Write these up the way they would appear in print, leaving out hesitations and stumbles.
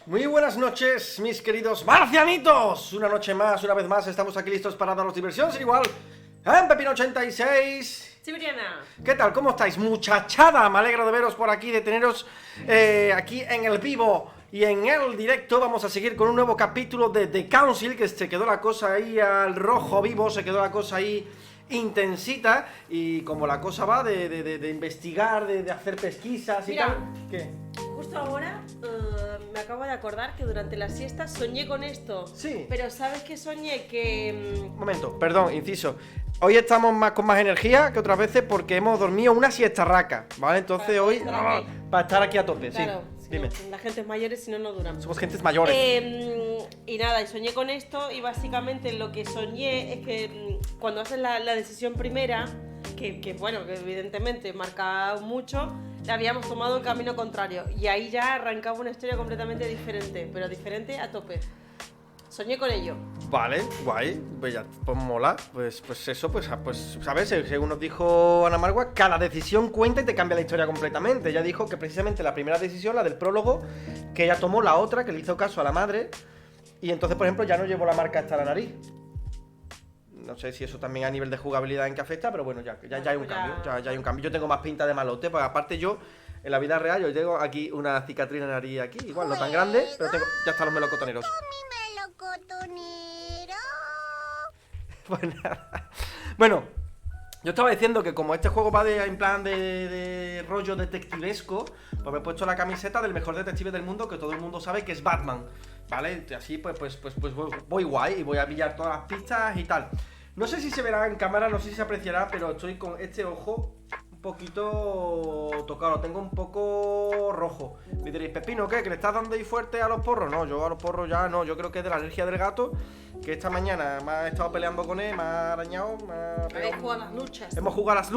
Muy buenas noches, mis queridos marcianitos. Una noche más, una vez más, estamos aquí listos para daros diversión, sin igual. Empepinao86 Siberiana. ¿Qué tal? ¿Cómo estáis, muchachada? Me alegro de veros por aquí, de teneros aquí en el vivo y en el directo. Vamos a seguir con un nuevo capítulo de The Council, que se quedó la cosa ahí al rojo vivo, se quedó la cosa ahí intensita. Y como la cosa va de investigar, de hacer pesquisas y tal. ¿Qué? Justo ahora me acabo de acordar que durante la siesta soñé con esto. Sí. Pero ¿sabes qué soñé? Que... Un momento, perdón, inciso. Hoy estamos con más energía que otras veces porque hemos dormido una siestarraca, ¿vale? Entonces Para hoy, estar para estar aquí a tope, claro, sí. si Dime. no, la gente es mayores, si no, no duran. Somos gentes mayores. Y nada, y soñé con esto y básicamente lo que soñé es que cuando haces la decisión primera, que bueno, que evidentemente marca mucho, habíamos tomado el camino contrario y ahí ya arrancaba una historia completamente diferente, pero diferente a tope. Soñé con ello. Vale, guay, pues ya, pues mola, pues eso, pues sabes, según nos dijo Ana Margua, cada decisión cuenta y te cambia la historia completamente. Ella dijo que precisamente la primera decisión, la del prólogo, que ella tomó la otra, que le hizo caso a la madre, y entonces, por ejemplo, ya no llevó la marca hasta la nariz. No sé si eso también a nivel de jugabilidad en qué afecta, pero bueno, ya hay un cambio, ya hay un cambio. Yo tengo más pinta de malote, porque aparte yo, en la vida real, yo tengo aquí una cicatriz en la nariz aquí, igual no tan grande, pero tengo, ya están los melocotoneros. Pues nada. Bueno, yo estaba diciendo que como este juego va en plan de rollo detectivesco, pues me he puesto la camiseta del mejor detective del mundo, que todo el mundo sabe que es Batman, ¿vale? Así pues voy guay y voy a pillar todas las pistas y tal. No sé si se verá en cámara, no sé si se apreciará, pero estoy con este ojo un poquito tocado, lo tengo un poco rojo. Me diréis, Pepino, ¿qué? ¿Que le estás dando ahí fuerte a los porros? No, yo a los porros ya no, yo creo que es de la alergia del gato, que esta mañana me ha estado peleando con él, me ha arañado, Habéis jugado a las luchas. hemos jugado a las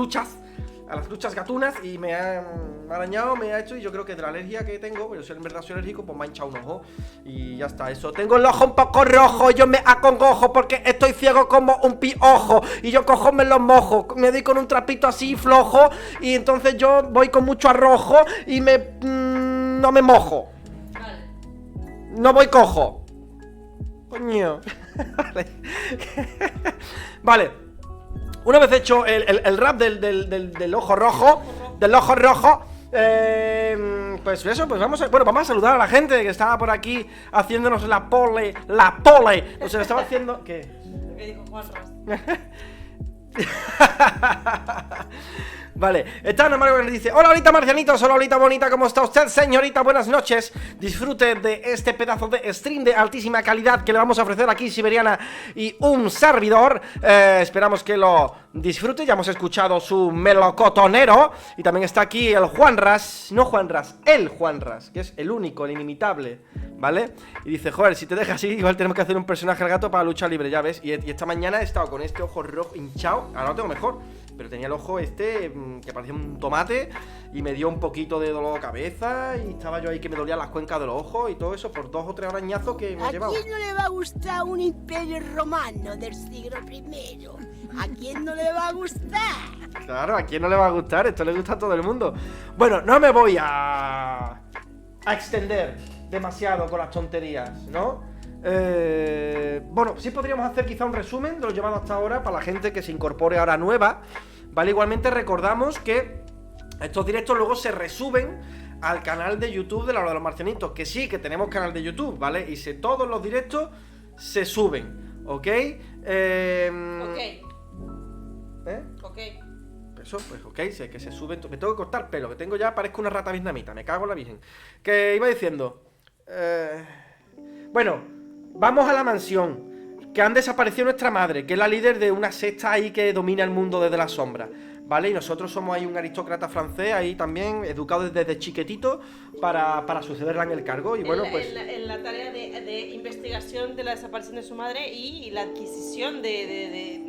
luchas gatunas y me ha arañado, me ha hecho, y yo creo que de la alergia que tengo, pero si en verdad soy alérgico, pues me ha hinchado un ojo y ya está, eso. Tengo el ojo un poco rojo, yo me acongojo porque estoy ciego como un piojo y yo cojo me los mojo, me doy con un trapito así flojo y entonces yo voy con mucho arrojo y no me mojo. Vale. No voy cojo. Coño. Vale. Una vez hecho el rap del ojo rojo, pues eso, pues vamos a saludar a la gente que estaba por aquí haciéndonos la pole, o sea, estaba haciendo, ¿qué? Lo que dijo Juanras. Vale, está Ana María que dice: hola, ahorita marcianitos, hola, ahorita bonita, ¿cómo está usted, señorita? Buenas noches. Disfrute de este pedazo de stream de altísima calidad que le vamos a ofrecer aquí, Siberiana y un servidor. Esperamos que lo disfrute. Ya hemos escuchado su melocotonero. Y también está aquí el Juanras, el Juanras, que es el único, el inimitable, ¿vale? Y dice: joder, si te dejas así, igual tenemos que hacer un personaje al gato para lucha libre, ya ves. Y esta mañana he estado con este ojo rojo hinchado. Ahora lo tengo mejor, pero tenía el ojo que parecía un tomate y me dio un poquito de dolor de cabeza y estaba yo ahí que me dolían las cuencas de los ojos y todo eso por 2 o 3 arañazos que me he llevado. ¿A quién no le va a gustar un imperio romano del siglo I? ¿A quién no le va a gustar? Claro, ¿a quién no le va a gustar? Esto le gusta a todo el mundo. Bueno, no me voy a extender demasiado con las tonterías, ¿no? Bueno, sí podríamos hacer quizá un resumen de lo llevado hasta ahora para la gente que se incorpore ahora nueva, ¿vale? Igualmente recordamos que estos directos luego se resuben al canal de YouTube de la hora de los marcianitos, que sí, que tenemos canal de YouTube, ¿vale? Y todos los directos se suben, ¿ok? Ok. Ok. Eso, pues ok, sé que se suben. Me tengo que cortar pelo, que tengo ya, parezco una rata vietnamita, me cago en la virgen. Que iba diciendo, bueno, vamos a la mansión, que han desaparecido nuestra madre, que es la líder de una secta ahí que domina el mundo desde la sombra, ¿vale? Y nosotros somos ahí un aristócrata francés, ahí también, educado desde chiquitito para sucederla en el cargo. Y bueno, pues en la tarea de investigación de la desaparición de su madre y la adquisición de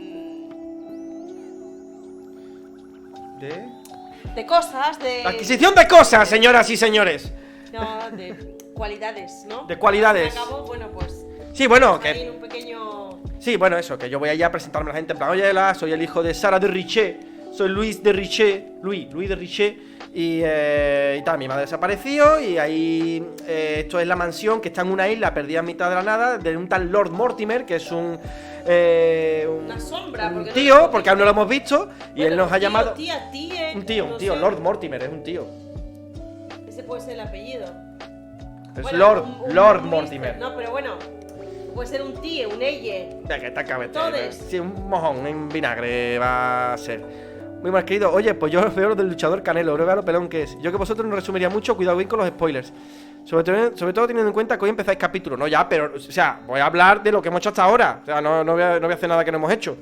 cosas, La adquisición de cosas, señoras y señores. No, de cualidades, ¿no? De cualidades. Al cabo, bueno, pues... Sí, bueno, ahí que... en un pequeño... Sí, bueno, eso, que yo voy allá a presentarme a la gente en plan: oye, soy el hijo de Sara de Richer, soy Luis de Richer, Luis de Richer, Y tal, mi madre desapareció. Y ahí, esto es la mansión que está en una isla perdida en mitad de la nada, de un tal Lord Mortimer, que es una sombra, un tío, porque aún no lo hemos visto. Y bueno, él nos ha llamado. Un tío, Lord Mortimer, es un tío. Ese puede ser el apellido. Es bueno, Lord Mortimer. No, pero bueno, puede ser un tío, un elle. Ya que está cabeza. Todes. Sí, un mojón en vinagre va a ser. Muy mal, querido. Oye, pues yo veo lo del luchador Canelo, veo lo pelón que es. Yo que vosotros no resumiría mucho, cuidado bien con los spoilers. Sobre todo teniendo en cuenta que hoy empezáis capítulo. No, ya, pero, o sea, voy a hablar de lo que hemos hecho hasta ahora. O sea, no voy a hacer nada que no hemos hecho.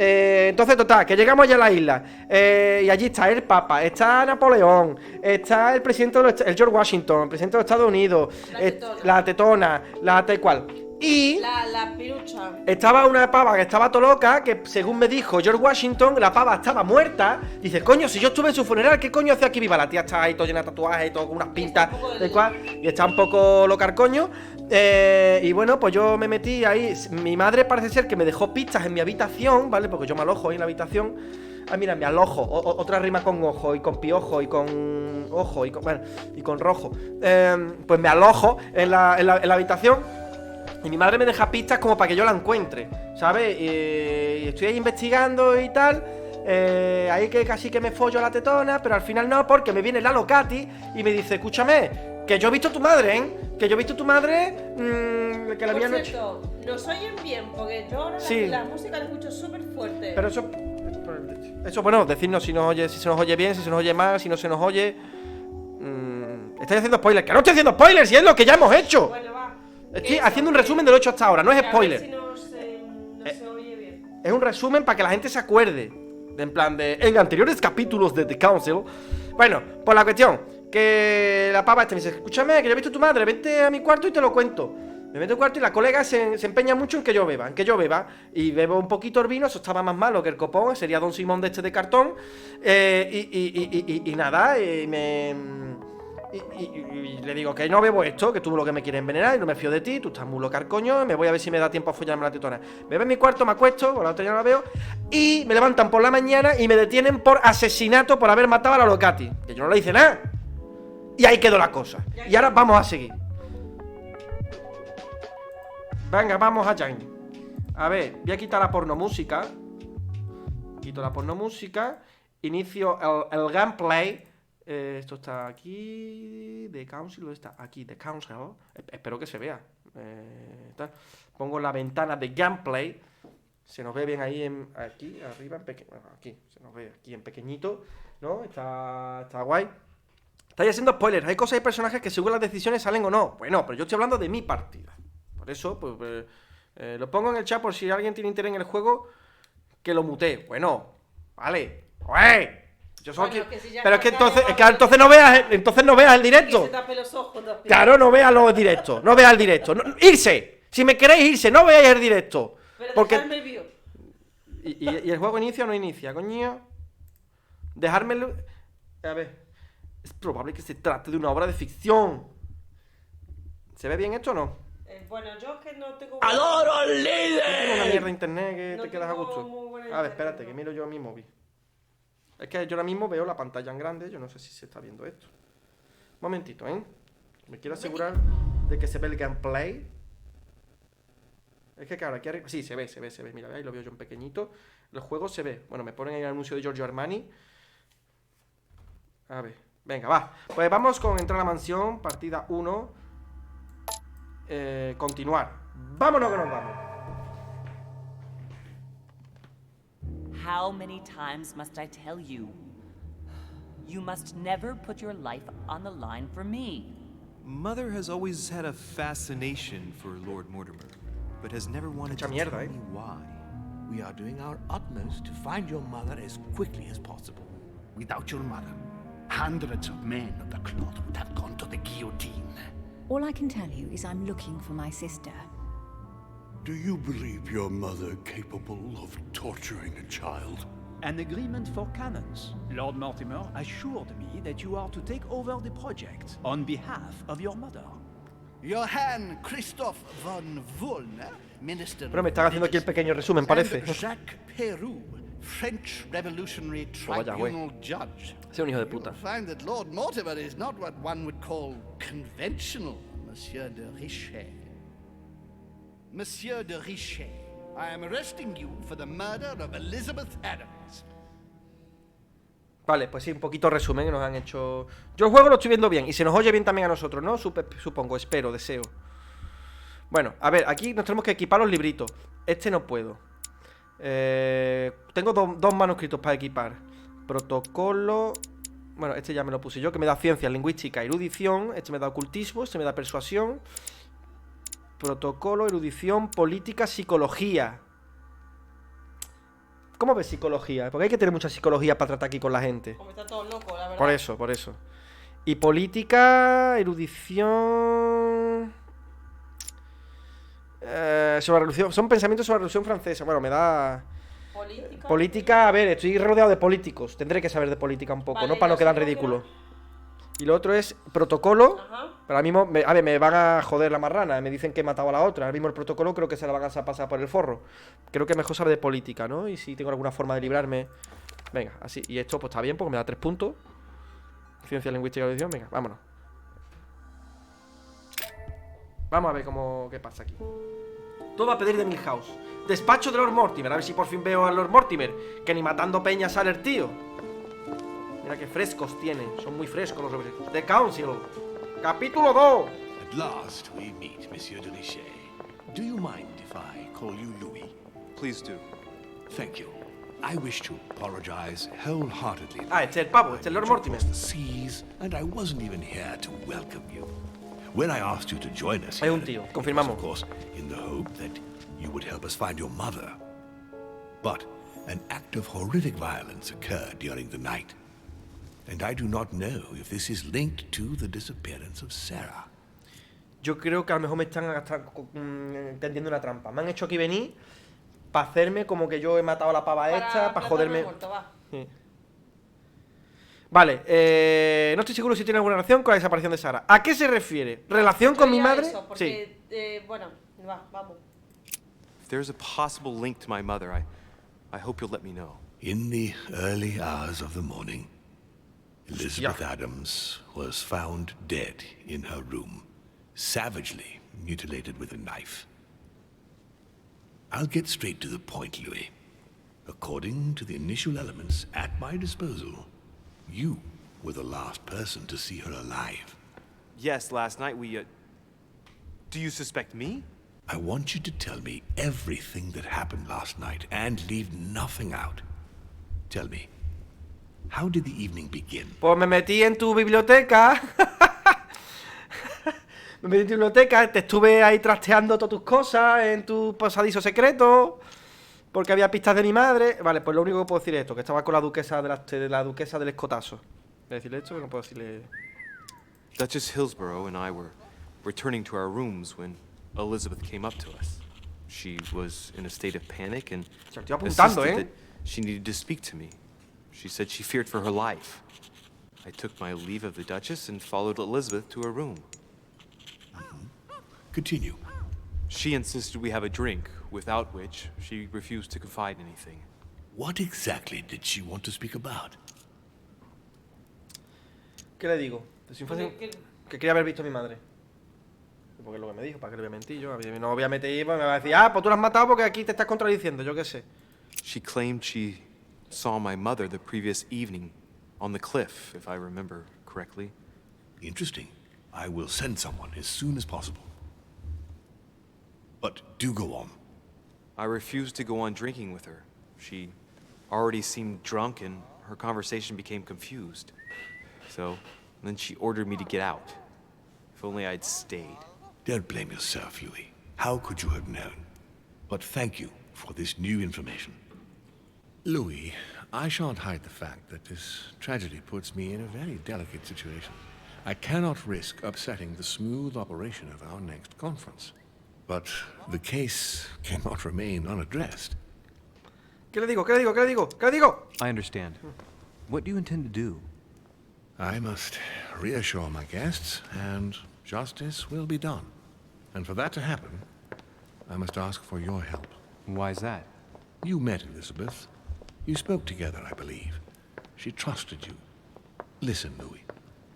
Entonces, total, que llegamos ya a la isla. Y allí está el Papa, está Napoleón, está el presidente el George Washington, el presidente de los Estados Unidos, la tetona, la tal cual. Y la pirucha. Estaba una pava que estaba todo loca, que según me dijo George Washington, la pava estaba muerta. Dice, coño, si yo estuve en su funeral, ¿qué coño hace aquí viva? La tía está ahí todo llena de tatuajes y todo con unas pintas de cual. Y está un poco loca el coño. Y bueno, pues yo me metí ahí. Mi madre parece ser que me dejó pistas en mi habitación, ¿vale? Porque yo me alojo ahí en la habitación. Ah, mira, me alojo. Otra rima con ojo y con piojo y con ojo y con, bueno, y con rojo. Pues me alojo en la habitación. Y mi madre me deja pistas como para que yo la encuentre, ¿sabes? Y estoy ahí investigando y tal. Ahí que casi que me follo a la tetona, pero al final no, porque me viene la Locati y me dice, escúchame, que yo he visto a tu madre, ¿eh? Que yo he visto a tu madre, que la habían hecho. Nos oyen bien, porque yo ahora sí. la música la escucho súper fuerte. Pero eso, bueno, decirnos si se nos oye bien, si se nos oye mal, si no se nos oye. Estáis haciendo spoilers, que no estoy haciendo spoilers, y es lo que ya hemos hecho. Bueno, va. Estoy haciendo un resumen de lo hecho hasta ahora, no es spoiler. A ver si no se oye bien. Es un resumen para que la gente se acuerde. En plan de. En anteriores capítulos de The Council. Bueno, pues la cuestión. Que la pava me dice, escúchame, que yo he visto a tu madre, vente a mi cuarto y te lo cuento. Me meto al cuarto y la colega se empeña mucho en que yo beba. Y bebo un poquito el vino, eso estaba más malo que el copón. Sería Don Simón de este de cartón. Y nada, Y le digo que no bebo esto, que tú lo que me quieres envenenar y no me fío de ti, tú estás muy loca al coño, me voy a ver si me da tiempo a follarme la tetona. Me veo en mi cuarto, me acuesto, por la otra ya no la veo, y me levantan por la mañana y me detienen por asesinato por haber matado a la Locati, que yo no le hice nada. Y ahí quedó la cosa. Y ahora vamos a seguir. Venga, vamos allá. A ver, voy a quitar la pornomúsica. Quito la pornomúsica. Inicio el gameplay. Esto está aquí. The Council, ¿dónde está? Aquí, The Council. Espero que se vea. Pongo la ventana de gameplay. Se nos ve bien ahí aquí, arriba, en pequeño. Bueno, aquí, se nos ve aquí en pequeñito, ¿no? Está guay. Estáis haciendo spoilers. Hay cosas y personajes que según las decisiones salen o no. Bueno, pero yo estoy hablando de mi partida. Por eso, pues, lo pongo en el chat por si alguien tiene interés en el juego, que lo mutee. Bueno, vale. ¡Ué! Yo soy bueno, pero es que entonces no veas el directo. Que se tape los ojos, claro, no veas los directos. No veas el directo. No, irse. Si me queréis irse, no veáis el directo. Pero porque dejadme vivo. ¿Y el juego inicia o no inicia, coño? Dejármelo. A ver. Es probable que se trate de una obra de ficción. ¿Se ve bien esto o no? Bueno, yo es que no tengo... ¡Adoro al líder! Tengo una mierda de internet que no te quedas a gusto. A ver, espérate, que miro yo a mi móvil. Es que yo ahora mismo veo la pantalla en grande. Yo no sé si se está viendo esto. Un momentito, ¿eh? Me quiero asegurar de que se ve el gameplay. Es que claro, aquí arriba... Sí, se ve. Mira, ahí lo veo yo en pequeñito. El juego se ve. Bueno, me ponen ahí el anuncio de Giorgio Armani. A ver, venga, va. Pues vamos con entrar a la mansión, partida 1. Continuar. Vámonos que nos vamos. How many times must I tell you? You must never put your life on the line for me. Mother has always had a fascination for Lord Mortimer, but has never wanted to tell me why. We are doing our utmost to find your mother as quickly as possible. Without your mother, hundreds of men of the cloth would have gone to the guillotine. All I can tell you is I'm looking for my sister. Do you believe your mother capable of torturing a child? An agreement for cannons. Lord Mortimer assured me that you are to take over the project on behalf of your mother. Johann Christoph von Wollner, Minister... Bueno, me están haciendo aquí el pequeño resumen, parece. Jacques Peroux, French Revolutionary vaya, Tribunal judge. Es un hijo de puta. You'll find that Lord Mortimer is not what one would call conventional, Monsieur de Richet. Monsieur de Richet, I am arresting you for the murder of Elizabeth Adams. Vale, pues sí, un poquito resumen que nos han hecho. Yo el juego lo estoy viendo bien y se nos oye bien también a nosotros, ¿no? Supongo, espero, deseo. Bueno, a ver, aquí nos tenemos que equipar los libritos. Este no puedo. Tengo dos manuscritos para equipar. Protocolo. Bueno, este ya me lo puse yo, que me da ciencia, lingüística, erudición. Este me da ocultismo, este me da persuasión. Protocolo, erudición, política, psicología. ¿Cómo ves psicología? Porque hay que tener mucha psicología para tratar aquí con la gente. Como está todo loco, la verdad. Por eso. Y política, erudición... sobre la revolución... Son pensamientos sobre la revolución francesa. Bueno, me da... Política, a ver, estoy rodeado de políticos. Tendré que saber de política un poco, vale, ¿no? Para no quedar en ridículo. Y lo otro es protocolo. Ajá. Pero ahora mismo, me van a joder la marrana. Me dicen que he matado a la otra. Ahora mismo el protocolo creo que se la van a pasar por el forro. Creo que es mejor saber de política, ¿no? Y si tengo alguna forma de librarme. Venga, así. Y esto pues está bien porque me da 3 puntos. Ciencia, lingüística y audición. Venga, vámonos. Vamos a ver qué pasa aquí. Todo a pedir de Milhouse. Despacho de Lord Mortimer. A ver si por fin veo a Lord Mortimer. Que ni matando peña sale el tío. Mira qué frescos tiene. Son muy frescos los obreros. The Council. Capítulo 2. At last we meet, Monsieur de Richet. Do you mind if I call you Louis? Please do. Thank you. I wish to apologize wholeheartedly. Ah, este es el pavo, este es Lord Mortimer. The seas, and I wasn't even here to welcome you. When I asked you to join us, hay un tío, confirmamos. Of course, in the hope that you would help us find your mother. But an act of horrific violence occurred during the night. And I do not know if this is linked to the disappearance of Sarah. Yo creo que a lo mejor me están tendiendo una trampa. Me han hecho aquí venir para hacerme como que yo he matado a la pava esta, para joderme. Muerto, va. Sí. Vale, no estoy seguro si tiene alguna relación con la desaparición de Sarah. ¿A qué se refiere? ¿Relación con mi madre? Eso, porque, sí. Bueno, vamos. If there's a possible link to my mother, I hope you'll let me know. In the early hours of the morning, Elizabeth Adams was found dead in her room, savagely mutilated with a knife. I'll get straight to the point, Louis. According to the initial elements at my disposal, you were the last person to see her alive. Yes, last night we, Do you suspect me? I want you to tell me everything that happened last night and leave nothing out. Tell me, how did the evening begin? Pues me metí en tu biblioteca. Me metí en tu biblioteca, te estuve ahí trasteando todas tus cosas en tu pasadizo secreto. Porque había pistas de mi madre. Vale, pues lo único que puedo decir es esto, que estaba con la duquesa la duquesa del escotazo. Voy a decirle esto, que no puedo decirle... Duchess Hillsborough and I were returning to our rooms when Elizabeth came up to us. She was in a state of panic and insisted that she needed to speak to me. She said she feared for her life. I took my leave of the Duchess and followed Elizabeth to her room. Continue. She insisted we have a drink, without which she refused to confide anything. What exactly did she want to speak about? ¿Qué le digo? Que quería haber visto a mi madre. Porque es lo que me dijo, ¿para qué le voy a mentir yo? No voy a meter, me va a decir, pues tú la has matado porque aquí te estás contradiciendo, yo qué sé. She claimed she saw my mother the previous evening on the cliff, if I remember correctly. Interesting. I will send someone as soon as possible. But do go on. I refused to go on drinking with her. She already seemed drunk and her conversation became confused. So, then she ordered me to get out. If only I'd stayed. Don't blame yourself, Louis. How could you have known? But thank you for this new information. Louis, I shan't hide the fact that this tragedy puts me in a very delicate situation. I cannot risk upsetting the smooth operation of our next conference. But the case cannot remain unaddressed. ¿Qué le digo? ¿Qué le digo? ¿Qué le digo? ¿Qué le digo? I understand. What do you intend to do? I must reassure my guests, and justice will be done. And for that to happen, I must ask for your help. Why is that? You met Elizabeth. You spoke together, I believe. She trusted you. Listen, Louis.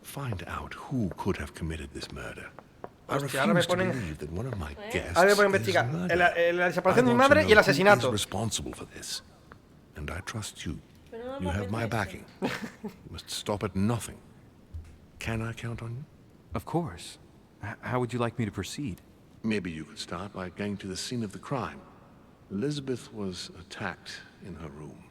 Find out who could have committed this murder. I refuse to believe that one of my guests Ahora me puedo investigar la desaparición de mi madre y el asesinato. Responsible for this. And I trust you. You have my backing. You must stop at nothing. Can I count on you? Of course. How would you like me to proceed? Maybe you could start by going to the scene of the crime. Elizabeth was attacked in her room.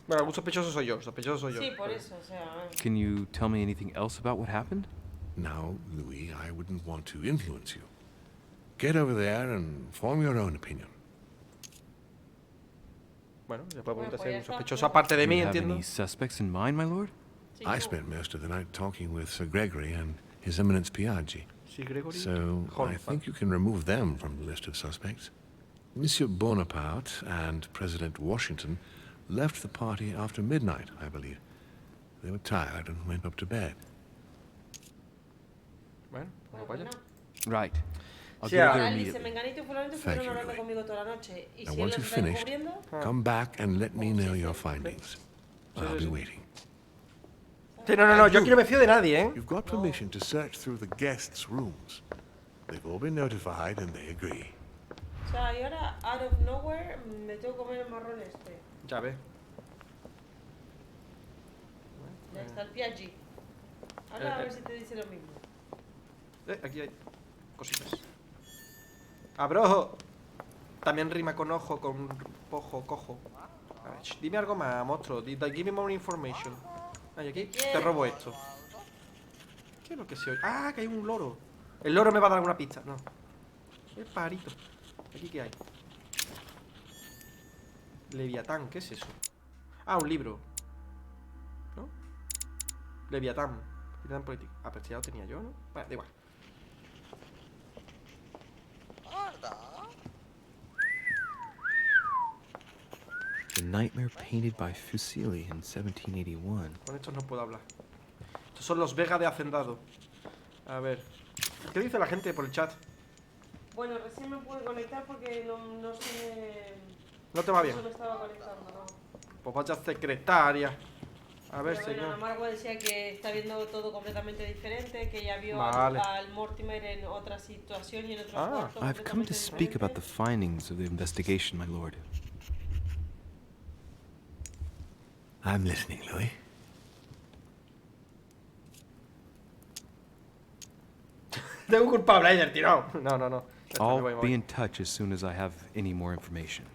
Bueno, algún sospechoso soy yo, Sí, por eso, o sea... Can you tell me anything else about what happened? Now, Louis, I wouldn't want to influence you. Get over there and form your own opinion. Bueno, ya puedo preguntar si hay un sospechoso aparte de mí, entiendo. Any suspects in mind, my lord? I spent most of the night talking with Sir Gregory and His Eminence Piaggi. Sí, Gregory. So I think you can remove them from the list of suspects. Monsieur Bonaparte and President Washington left the party after midnight, I believe. They were tired and went up to bed. Bueno, vaya. Right. I'll Sí, get there Alice, immediately. Menganito y fulanito estuvieron hablando conmigo toda la noche. Y Now, si él once los you've está finished, descubriendo... come back and let me know your findings. I'll be waiting. Sí, no, yo aquí no me fío de nadie, ¿eh? You've got permission to search through the guests' rooms. They've all been notified and they agree. O sea, y ahora, out of nowhere, me tengo que comer el marrón este. Ya ve. Ya está el Piaggi. Ahora a ver si te dice lo mismo. Aquí hay cositas. ¡Abrojo! También rima con ojo, con pojo, cojo. A ver, dime algo más, monstruo. Give me more information. Ah, y aquí te robo esto. ¿Qué es lo que se oye? Ah, que hay un loro. El loro me va a dar alguna pista. No. El pajarito. ¿Aquí qué hay? Leviatán, ¿qué es eso? Ah, un libro. ¿No? Leviatán. Leviatán político. Ah, pero ya lo tenía yo, ¿no? Vale, da igual. The nightmare painted by Fuseli in 1781. Con estos no puedo hablar. Estos son los Vega de Hacendado. A ver. ¿Qué dice la gente por el chat? Bueno, recién me pude conectar porque no sé... No te va bien. No me estaba conectando, ¿no? Pues vaya secretaria. A ver, Pero bueno, señor. Amargo decía que está viendo todo completamente diferente, que ya vio Vale. al Mortimer en otra situación y en otro cuarto I've come to completamente speak about the diferente. findings of the investigation, my lord. I'm listening, Louis. Tengo un culpable ahí del tirado. No. Ya está, me voy, me I'll voy. be in touch as soon as I have any more information.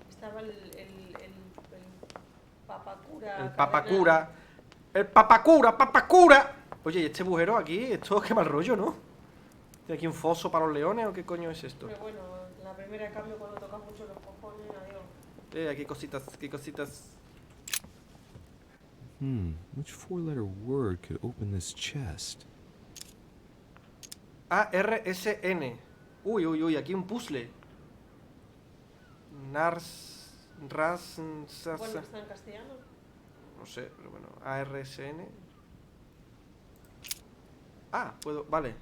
Estaba el papacura. El papacura. El papacura. Oye, ¿y este bujero aquí? Esto qué mal rollo, ¿no? ¿Tiene aquí un foso para los leones o qué coño es esto? Pero bueno, la primera cambio cuando tocas mucho los cojones, adiós. Aquí cositas, aquí cositas. Which four-letter word could open this chest? ARSN. Uy, aquí un puzzle. Bueno, está en castellano. No sé, pero bueno, ARSN. Ah, puedo, vale.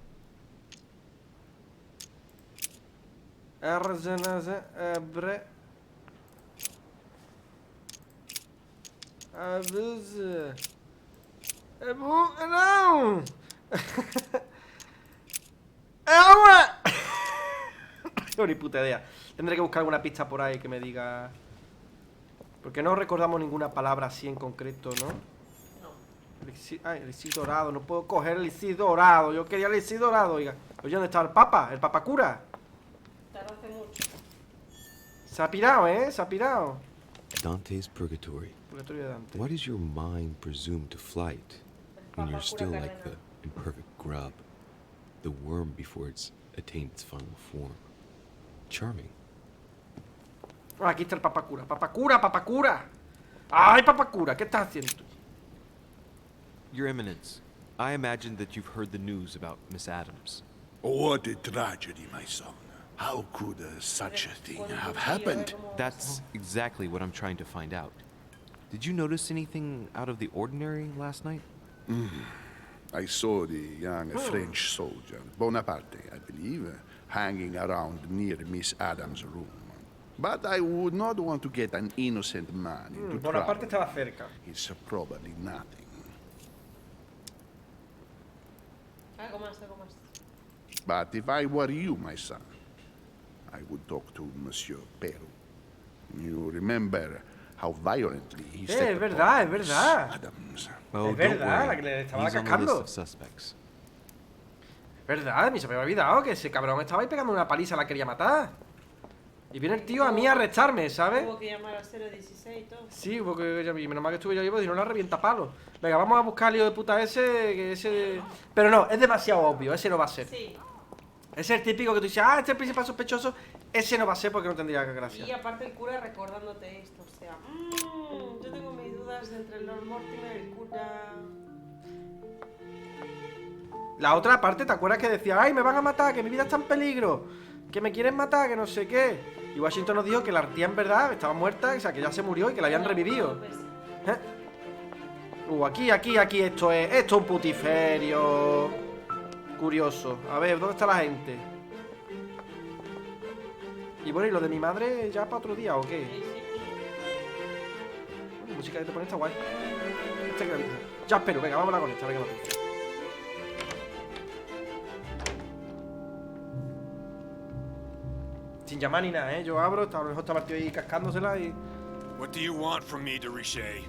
No. No, ni puta idea. Tendré que buscar alguna pista por ahí que me diga. Porque no recordamos ninguna palabra así en concreto, ¿no? No. El elixir dorado. No puedo coger el elixir dorado. Yo quería el elixir dorado, oiga. Oye, ¿dónde está el papa? El papacura. Tardó hace mucho. Se ha pirado, ¿eh? Se ha pirado. Dante's Purgatory. Purgatorio de Dante. Why does your mind presume to flight when you're still like the imperfect grub, the worm before it's attained its final form? Charming. Ah, aquí está el papacura. Papacura. ¡Ay, papacura! ¿Qué estás haciendo tú? Your Eminence, I imagine that you've heard the news about Miss Adams. What a tragedy, my son. How could such a thing have happened? That's exactly what I'm trying to find out. Did you notice anything out of the ordinary last night? I saw the young French soldier, Bonaparte, I believe, hanging around near Miss Adams' room. But I would not want to get an innocent man into Bonaparte trouble. estaba cerca. It's probably nothing. Algo más, algo más. But if I were you, my son, I would talk to Monsieur Peru. You remember how violently he set Es verdad, es upon Miss verdad. Adams. Oh, Es don't verdad, la que worry. le estaba He's on the list cascando. of suspects. Es verdad, a mí se me había olvidado que ese cabrón estaba ahí pegando una paliza, la quería matar. Y viene el tío a mí a arrestarme, ¿sabes? Tuvo que llamar al 016 y todo. Sí, porque menos mal que estuve yo ahí, porque si no la revienta palo. Venga, vamos a buscar al lío de puta ese, que ese... Pero no, es demasiado obvio, ese no va a ser. Sí. Ese es el típico que tú dices, ah, este es el principal sospechoso, ese no va a ser porque no tendría gracia. Y aparte el cura recordándote esto, o sea, yo tengo mis dudas entre el Lord Mortimer, el cura... La otra parte, ¿te acuerdas que decía, ay, me van a matar, que mi vida está en peligro, que me quieren matar, que no sé qué? Y Washington nos dijo que la tía en verdad estaba muerta, o sea, que ya se murió y que la habían revivido. Aquí, esto es un putiferio. Curioso. A ver, ¿dónde está la gente? Y bueno, ¿y lo de mi madre ya para otro día o qué? La música que te pone está guay. Ya espero, venga, vamos a hablar con esta, venga, vamos. Sin llamar ni nada, ¿eh? Yo abro, a lo mejor está partido ahí cascándosela y... What do you want from me, Derichet?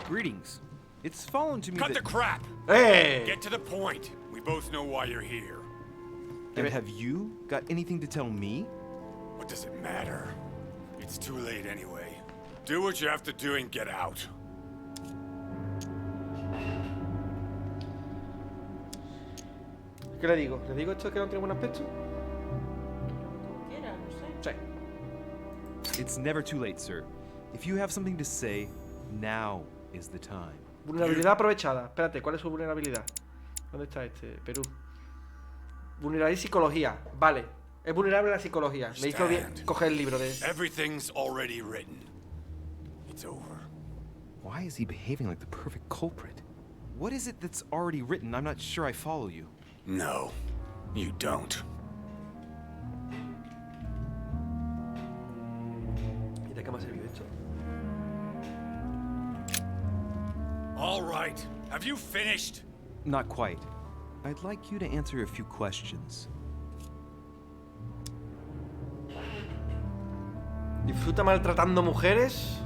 Greetings. It's fallen to me Cut that... the crap! Hey! Get to the point. We both know why you're here. And have you got anything to tell me? What does it matter? It's too late anyway. Do what you have to do and get out. ¿Qué le digo? ¿Le digo esto que no tiene buen aspecto? Quiera, no sé. Sí. It's never too late, sir. If you have something to say, now is the time. Vulnerabilidad aprovechada. Espérate, ¿cuál es su vulnerabilidad? ¿Dónde está este? Perú. Vulnerabilidad y psicología. Vale. Es vulnerable a la psicología. Me hizo bien coger el libro de... Everything's already written. It's over. Why is he behaving like the perfect culprit? What is it that's already written? I'm not sure I follow you. No, you don't. ¿Y de qué me ha servido esto? All right. Have you finished? Not quite. I'd like you to answer a few questions. ¿Disfruta maltratando mujeres?